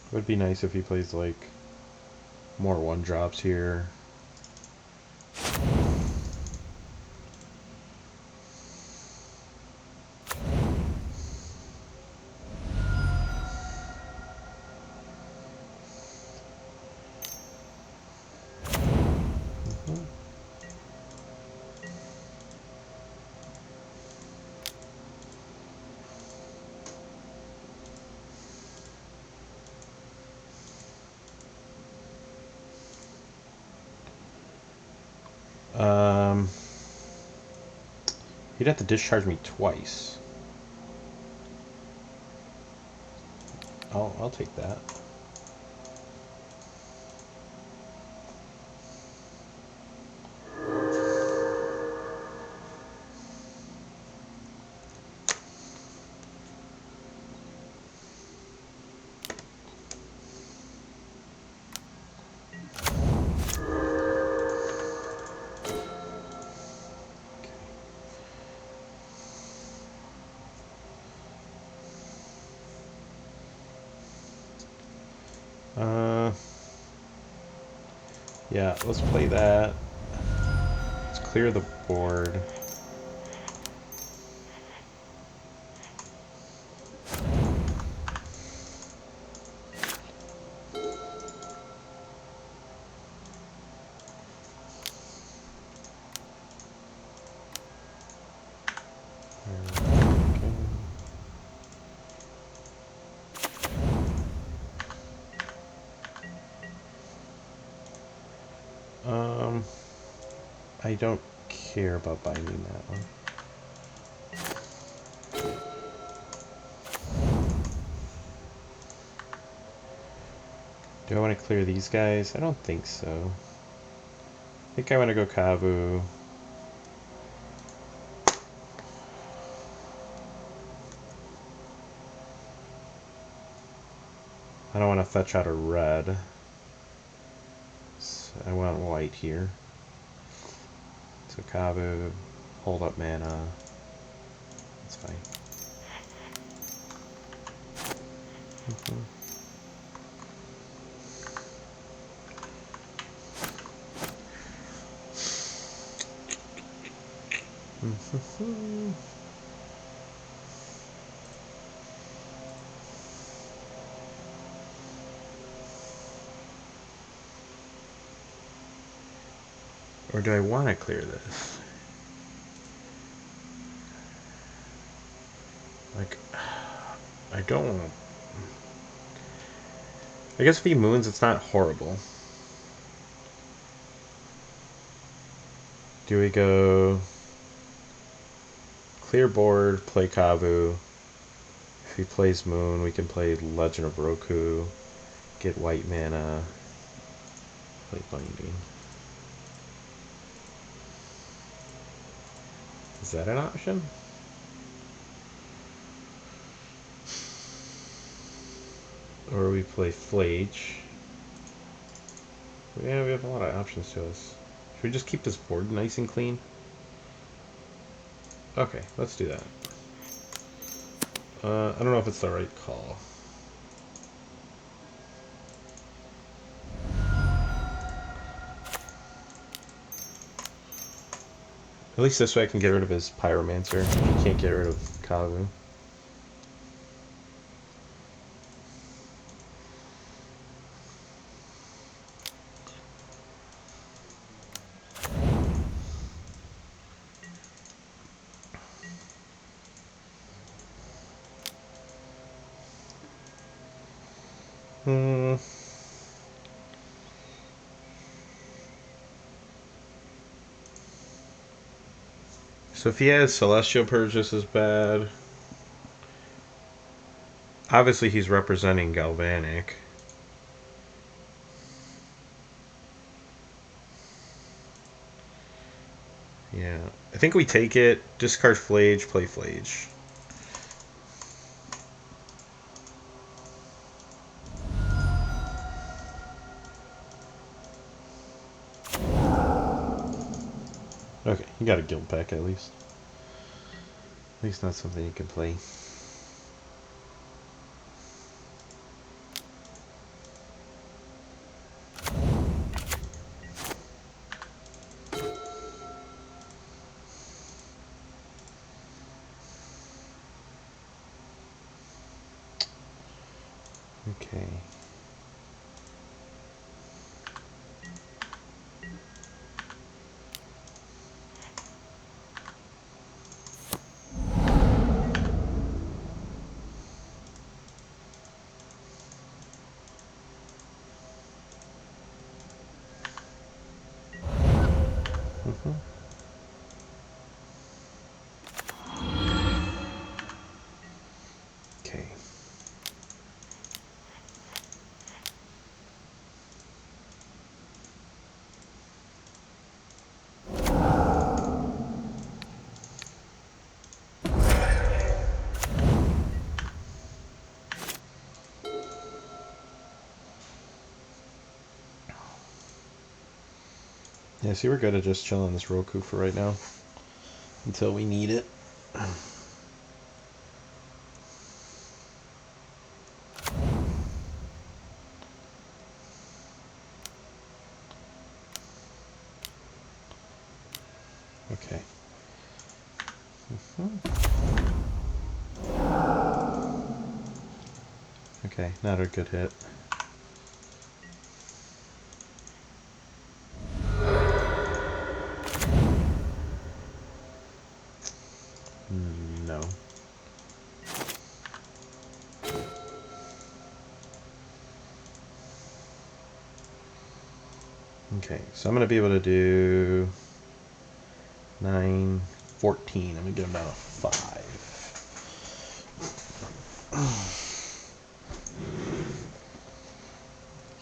It would be nice if he plays like more 1-drops here. He'd have to discharge me twice. I'll take that. Yeah, let's play that. Let's clear the board. I don't care about binding that one. Do I want to clear these guys? I don't think so. I think I want to go Kavu. I don't want to fetch out a red. So I want white here. So Kavu, hold up mana. That's fine. Or do I want to clear this? Like, I don't want to. I guess if he moons, it's not horrible. Do we go clear board, play Kavu? If he plays Moon, we can play Legend of Roku, get white mana, play Binding. Is that an option? Or we play Flage. Yeah, we have a lot of options to us. Should we just keep this board nice and clean? Okay, let's do that. I don't know if it's the right call. At least this way I can get rid of his Pyromancer. I can't get rid of Kavu. So if he has Celestial Purge, this is bad. Obviously he's representing Galvanic. Yeah. I think we take it, discard Flage, play Flage. Okay, you got a guild pack at least. At least not something you can play. Okay. Okay. Yeah, see, we're good at just chilling this Roku for right now. Until we need it. Okay. Okay, not a good hit. No. Okay, so I'm going to be able to do 9, 14. I'm going to get him down to 5.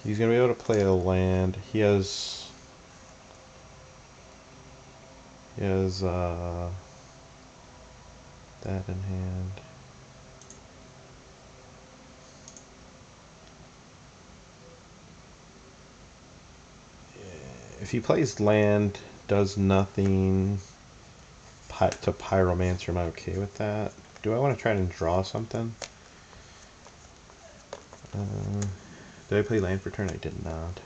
He's going to be able to play a land. He has that in hand. If he plays land, does nothing to Pyromancer, am I okay with that? Do I want to try and draw something? Did I play land for turn? I did not.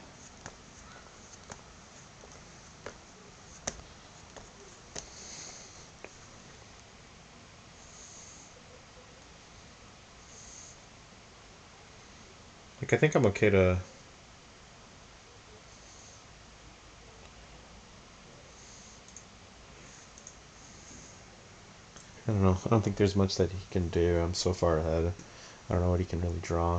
Like, I think I'm okay to... I don't know. I don't think there's much that he can do. I'm so far ahead. I don't know what he can really draw.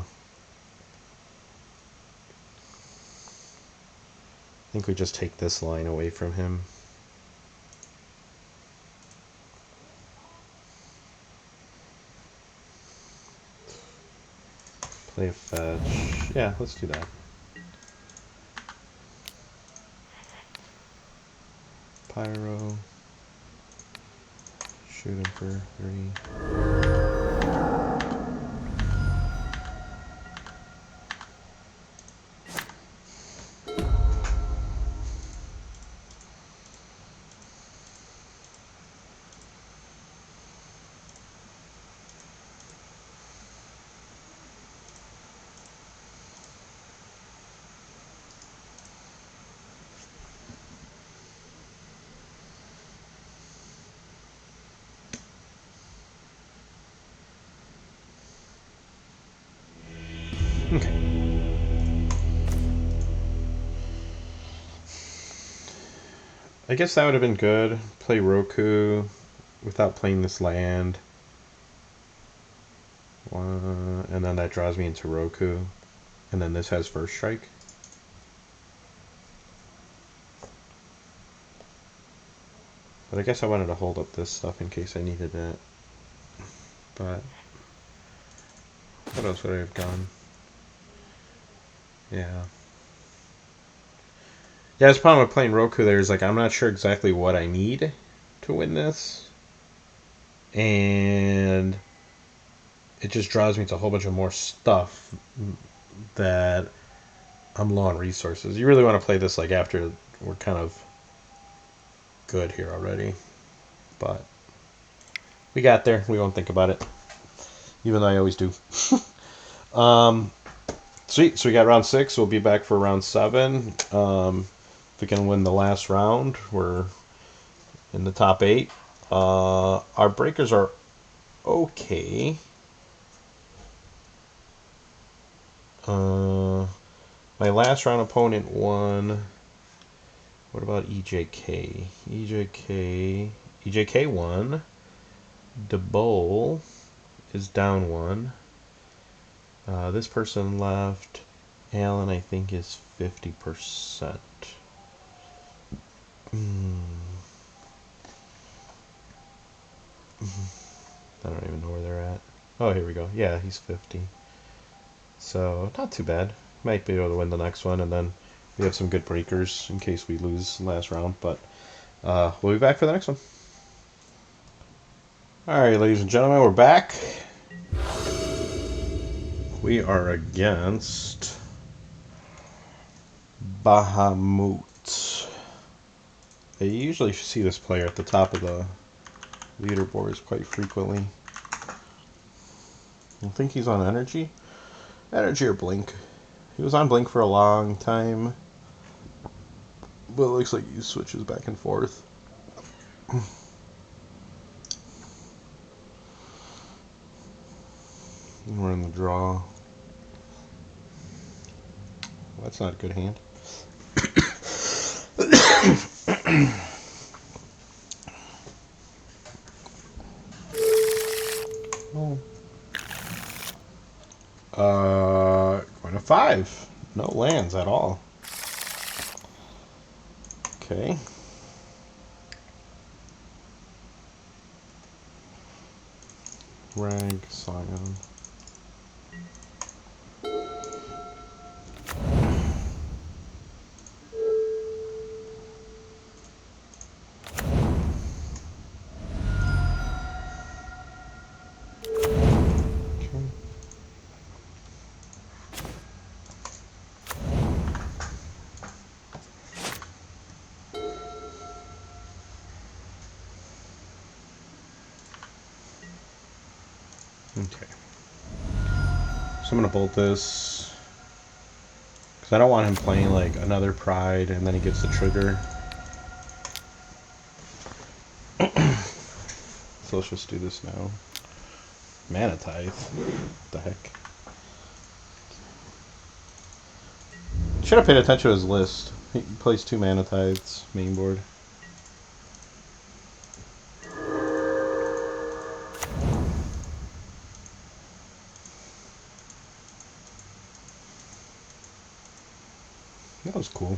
I think we just take this line away from him. Play a fetch. Yeah, let's do that. Pyro. Shoot him for 3. Okay. I guess that would have been good. Play Roku without playing this land. And then that draws me into Roku. And then this has first strike. But I guess I wanted to hold up this stuff in case I needed it. But what else would I have gone? Yeah. Yeah, that's the problem with playing Roku there is like I'm not sure exactly what I need to win this. And it just draws me to a whole bunch of more stuff that I'm low on resources. You really want to play this like after we're kind of good here already. But we got there. We won't think about it. Even though I always do. Sweet. So we got round 6. We'll be back for round 7. If we can win the last round, we're in the top 8. Our breakers are okay. My last round opponent won. What about EJK? EJK won. DeBowl is down 1. This person left. Alan, I think, is 50%. I don't even know where they're at. Oh, here we go. Yeah, he's 50. So, not too bad. Might be able to win the next one, and then we have some good breakers in case we lose last round. But we'll be back for the next one. Alright, ladies and gentlemen, we're back. We are against Bahamut. I usually see this player at the top of the leaderboards quite frequently. I think he's on Energy. Energy or Blink. He was on Blink for a long time. But it looks like he switches back and forth. We're in the draw. Well, that's not a good hand. Going to 5. No lands at all. Okay. Rag, Scion. Okay. So I'm going to bolt this. Because I don't want him playing like another Pride and then he gets the trigger. So let's just do this now. Mana Tithe. What the heck? Should have paid attention to his list. He plays 2 Mana Tithes, main board. That was cool.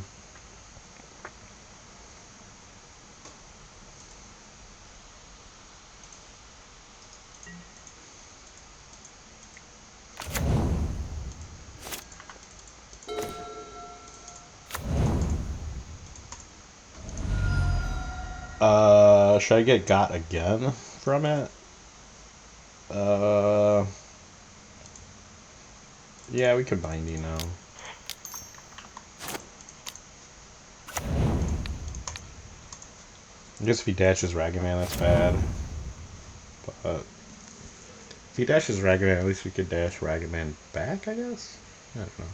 Should I get got again from it? Yeah, we could binding now. I guess if he dashes Ragavan, that's bad. But if he dashes Ragavan, at least we could dash Ragavan back, I guess? I don't know.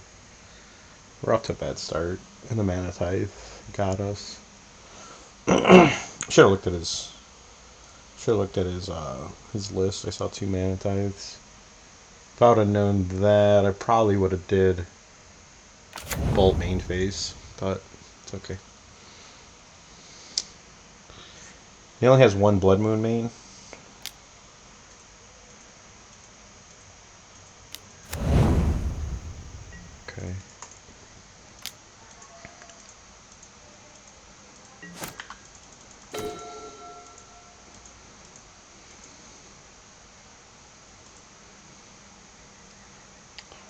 We're off to a bad start. And the Mana Tithe got us. Should have looked at his. Should have looked at his list. I saw 2 Mana Tithes. If I would have known that, I probably would have did Bolt main phase, but it's okay. He only has 1 Blood Moon main. Okay.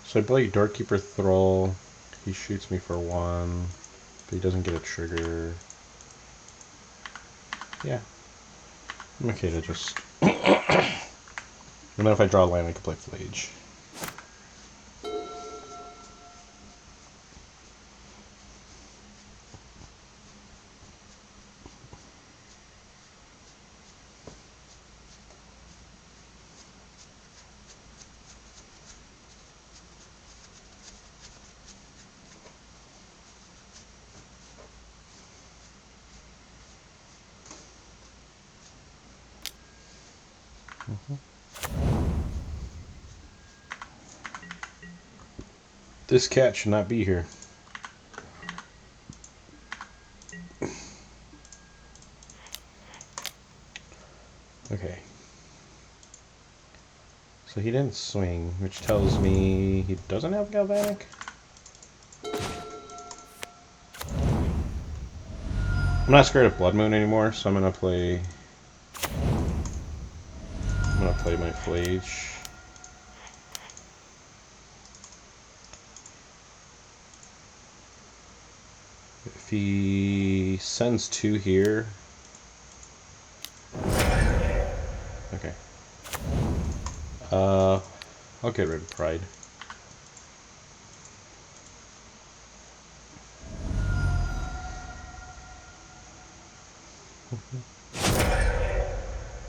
So I play Doorkeeper Thrall. He shoots me for 1. But he doesn't get a trigger. Yeah. I'm okay to just... And then if I draw a land, I can play Flage. This cat should not be here. Okay. So he didn't swing, which tells me he doesn't have Galvanic. I'm not scared of Blood Moon anymore, so I'm gonna play my Flage. If he sends 2 here... Okay. I'll get rid of Pride.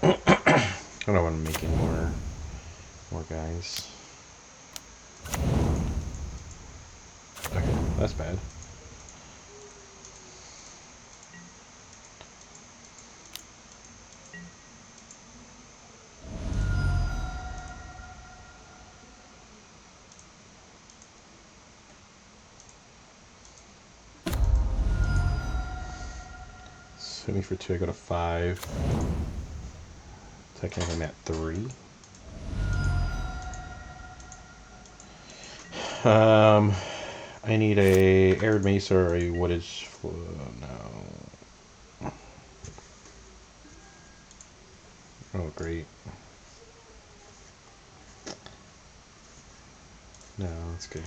I don't want to make any more guys. Okay, that's bad. Hit me for 2, I go to 5. Technically I'm at 3. I need a Arid Mesa or a Wooded... No. Oh, great. No, that's good.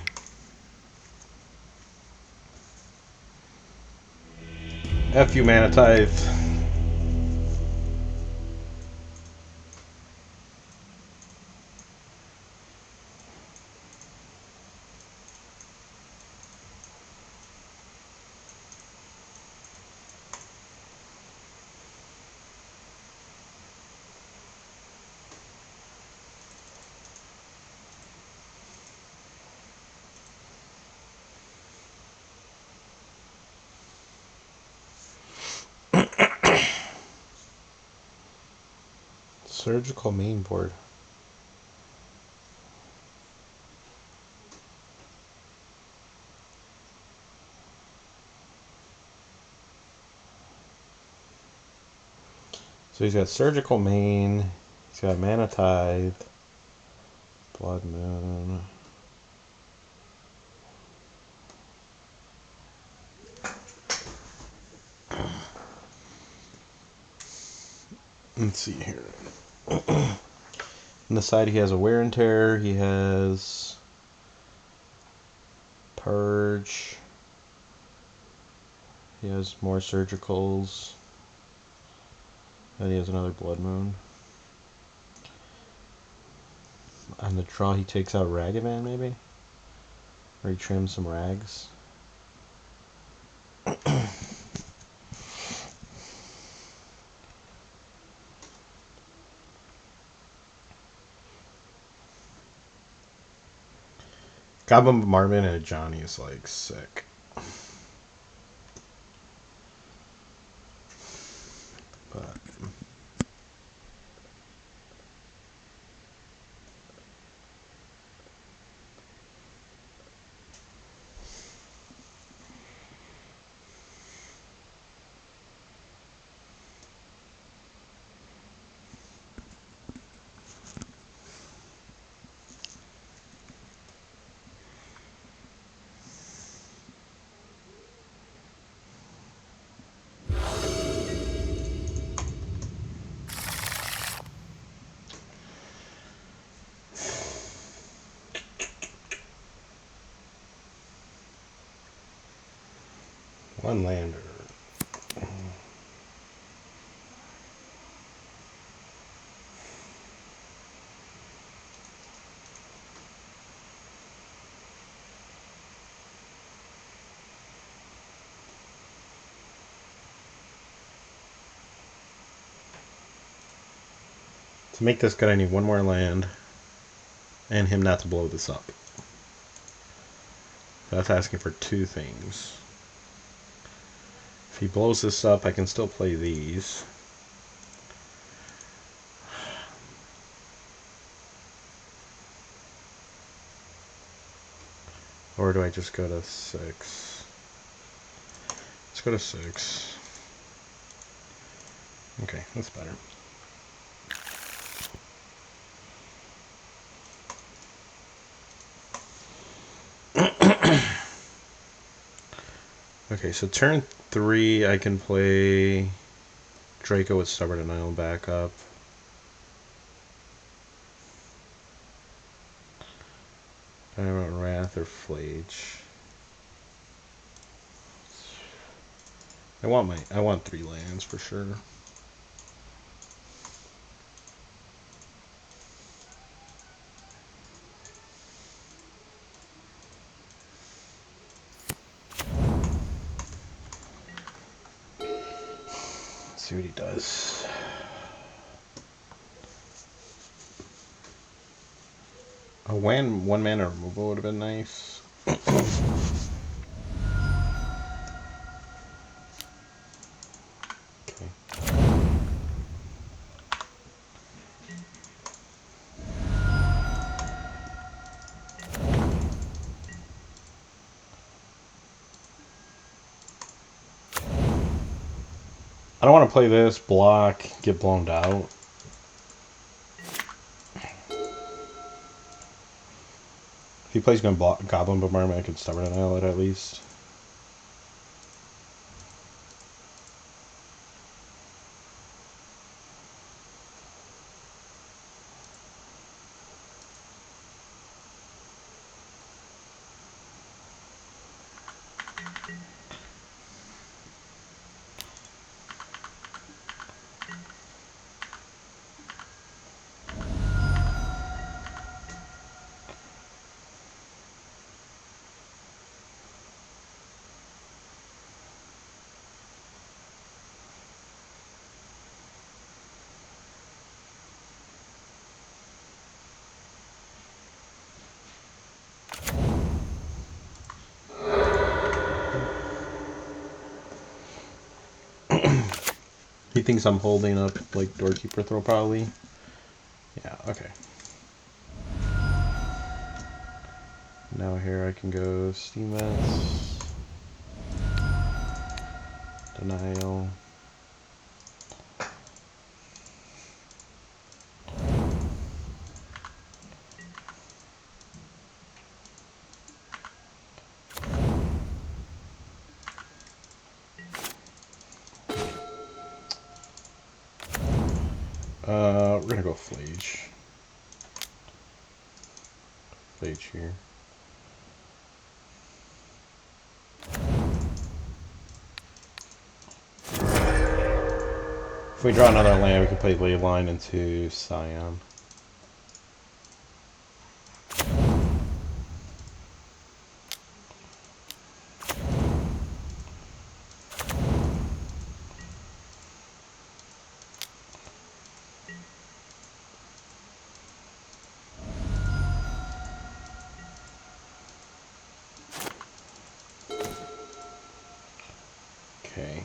F you, Mana Tithe. Surgical main board. So he's got Surgical Main, he's got Mana Tithe, Blood Moon. Let's see here. On the side he has a Wear and Tear, he has Purge, he has more Surgicals, and he has another Blood Moon. On the draw he takes out Ragavan maybe? Or he trims some Rags. Goblin Bombardment and Ajani is like sick. But One lander. To make this good, I need one more land and him not to blow this up. That's asking for two things. If he blows this up, I can still play these. Or do I just go to 6? Let's go to 6. Okay, that's better. Okay, so turn 3, I can play Draco with Stubborn Denial back up. I want Wrath or Flage. I want 3 lands for sure. Let's see what he does. A one mana removal would have been nice. Okay. I don't want to play this, block, get blown out. If he plays Goblin Bombardment, I can Stubborn Denial it at least. He thinks I'm holding up like Doorkeeper Throw probably. Yeah, okay. Now here I can go Steam Vents, Denial. We're gonna go Flage. Flage here. If we draw another land, we can play Leyline into Scion. Okay.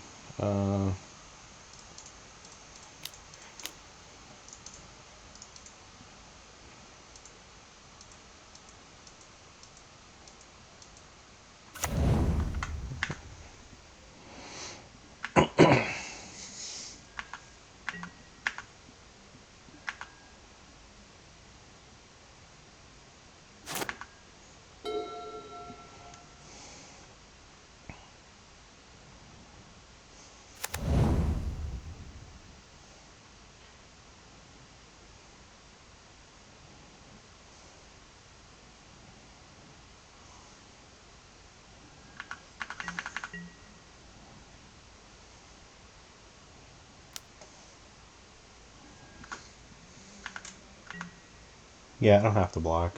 Yeah, I don't have to block.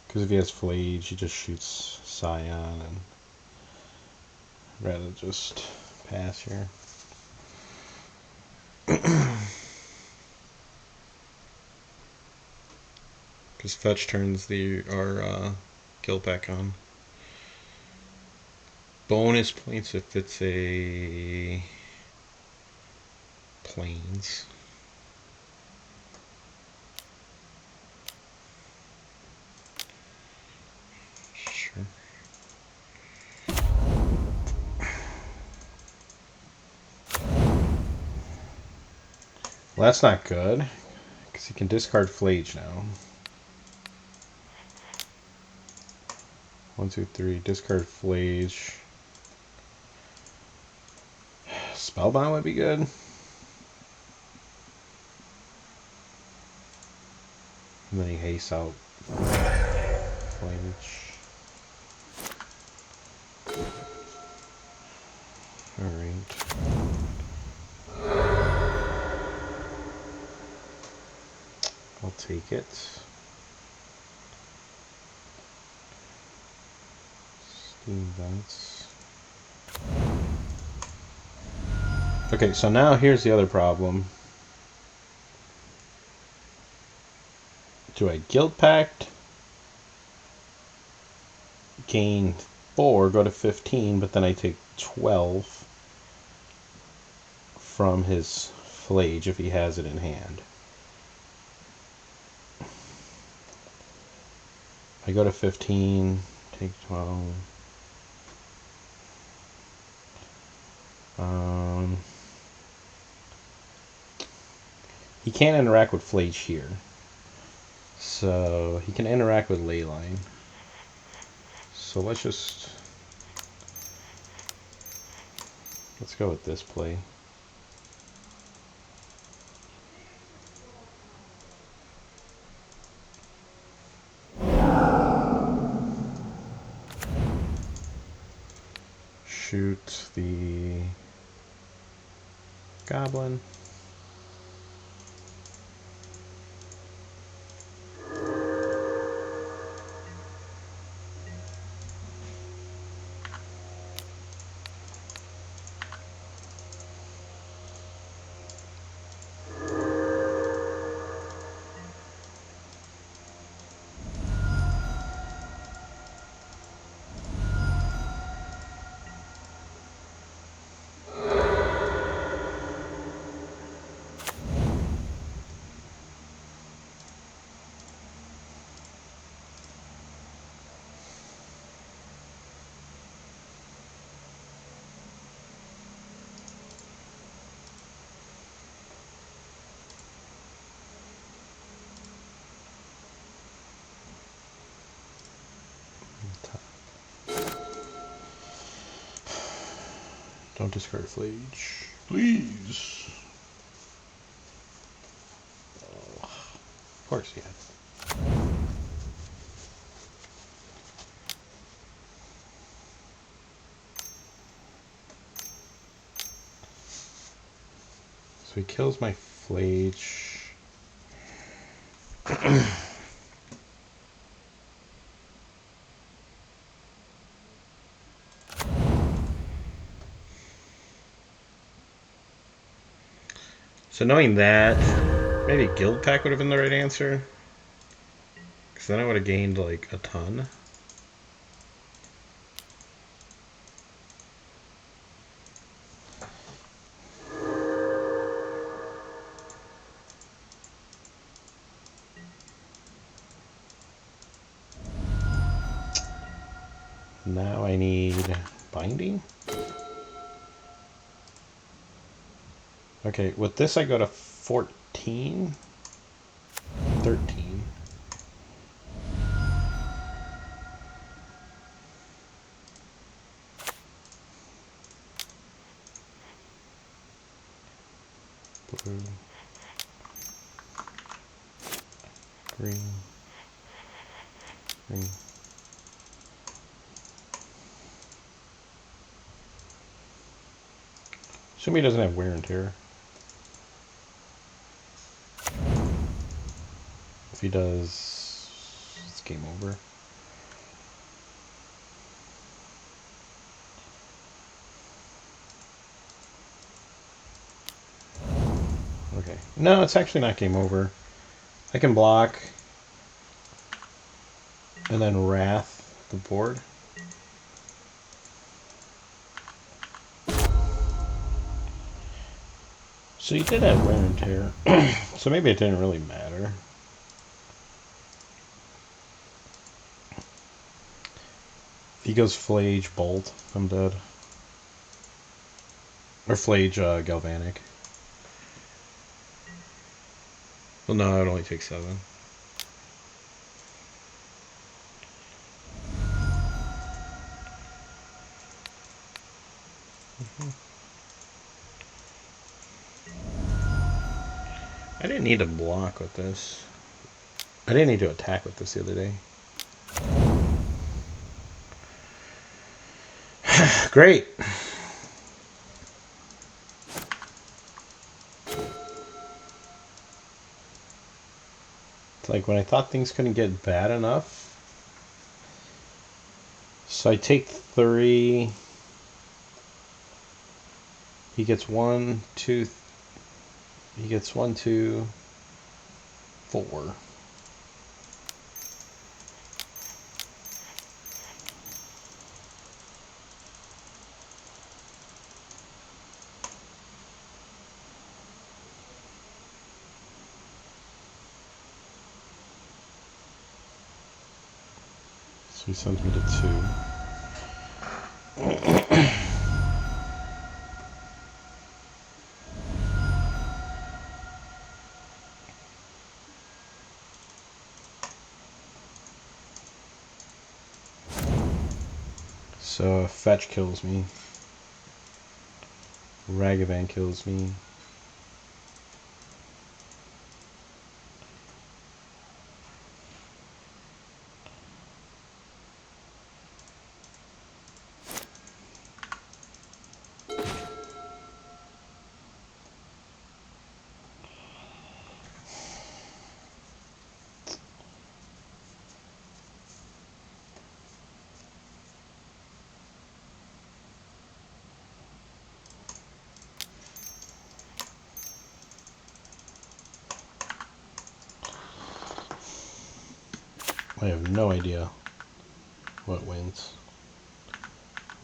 Because if he has Flage, he just shoots Scion, and I'd rather just pass here. Because Fetch turns our guild back on. Bonus points if it's a Plains. Sure. Well, that's not good, because he can discard Flage now. 1, 2, 3, discard Flage. Spellbound would be good. And then he hastes out Flage. Alright. I'll take it. Steam Vents. Okay, so now here's the other problem. Do I Guild Pact? Gain 4, go to 15, but then I take 12 from his Flage if he has it in hand. I go to 15, take 12. He can't interact with Flage here. So he can interact with Leyline. So let's go with this play. Shoot the Goblin. Don't discard Flage, please. Oh, of course, yeah. So he kills my Flage. So knowing that, maybe Guild Pack would have been the right answer. Because then I would have gained like a ton. Now I need Binding. Okay, with this I go to 14, 13. Blue, green, green. Assume he doesn't have wear and tear. If he does, it's game over. Okay. No, it's actually not game over. I can block and then wrath the board. So you did have wear and tear. So maybe it didn't really matter. If he goes Flage Bolt, I'm dead. Or Flage Galvanic. Well, no, it only takes 7. I didn't need to block with this. I didn't need to attack with this the other day. Great. It's like when I thought things couldn't get bad enough. So I take 3. He gets 1, 2. He gets 1, 2, 4. So he sends me to 2. So Fetch kills me. Ragavan kills me. I have no idea what wins.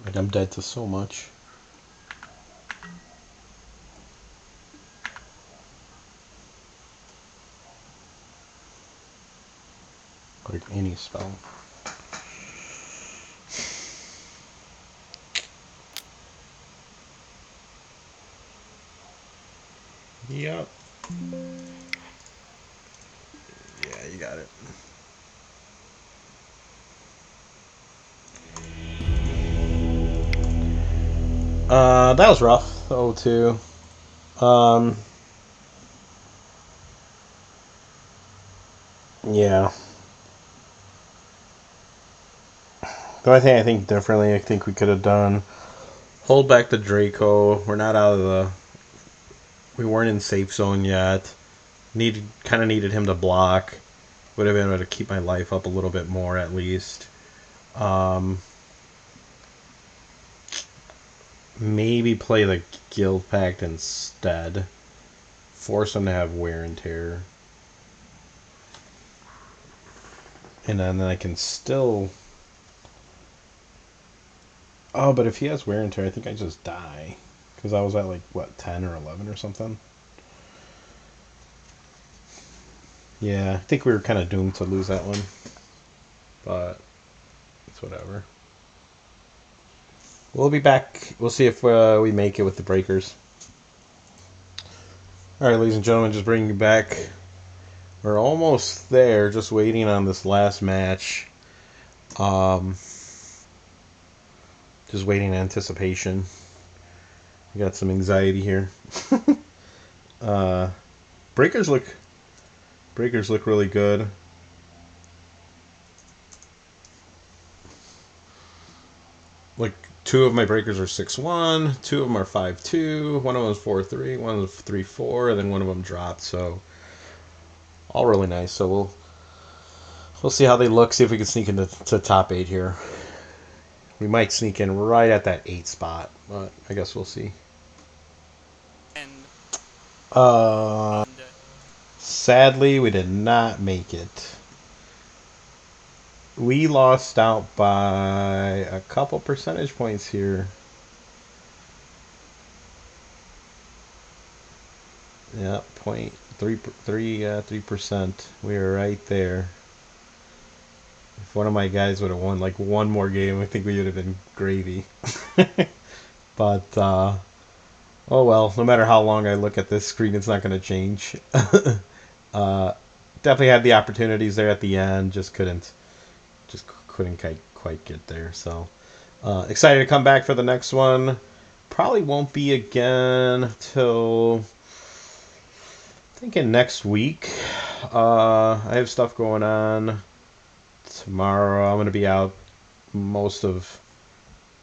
Like, I'm dead to so much. Like any spell. Yep. Yeah, you got it. That was rough. 0-2. Yeah. The only thing I think differently, I think we could have done, hold back the Draco. We're not out of the. We weren't in safe zone yet. Kind of needed him to block. Would have been able to keep my life up a little bit more at least. Maybe play the Guild Pact instead. Force him to have wear and tear. And then I can still. Oh, but if he has wear and tear, I think I just die. Because I was at like, what, 10 or 11 or something? Yeah, I think we were kind of doomed to lose that one. But it's whatever. We'll be back. We'll see if we make it with the breakers. Alright, ladies and gentlemen, just bringing you back. We're almost there, just waiting on this last match. Just waiting in anticipation. I got some anxiety here. Breakers look really good. Like, 2 of my breakers are 6-1, 2 of them are 5-2, one of them is 4-3, one is 3-4, and then one of them dropped. So all really nice. So we'll see how they look. See if we can sneak into top 8 here. We might sneak in right at that 8 spot, but I guess we'll see. Sadly, we did not make it. We lost out by a couple percentage points here. Yeah, 3%. We were right there. If one of my guys would have won like one more game, I think we would have been gravy. But oh well. No matter how long I look at this screen, it's not going to change. Definitely had the opportunities there at the end, just couldn't quite get there. So excited to come back for the next one. Probably won't be again till thinking next week. I have stuff going on tomorrow. I'm going to be out most of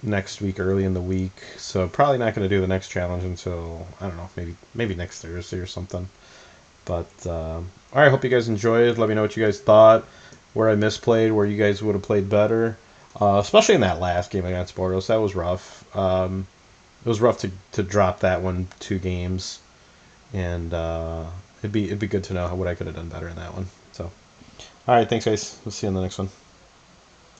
next week, early in the week, so probably not going to do the next challenge until, I don't know, maybe next Thursday or something. But all right, hope you guys enjoyed. Let me know what you guys thought, where I misplayed, where you guys would have played better, especially in that last game against Boros. That was rough. It was rough to drop that one 2 games, and it'd be good to know what I could have done better in that one. So all right, thanks guys, we'll see you in the next one.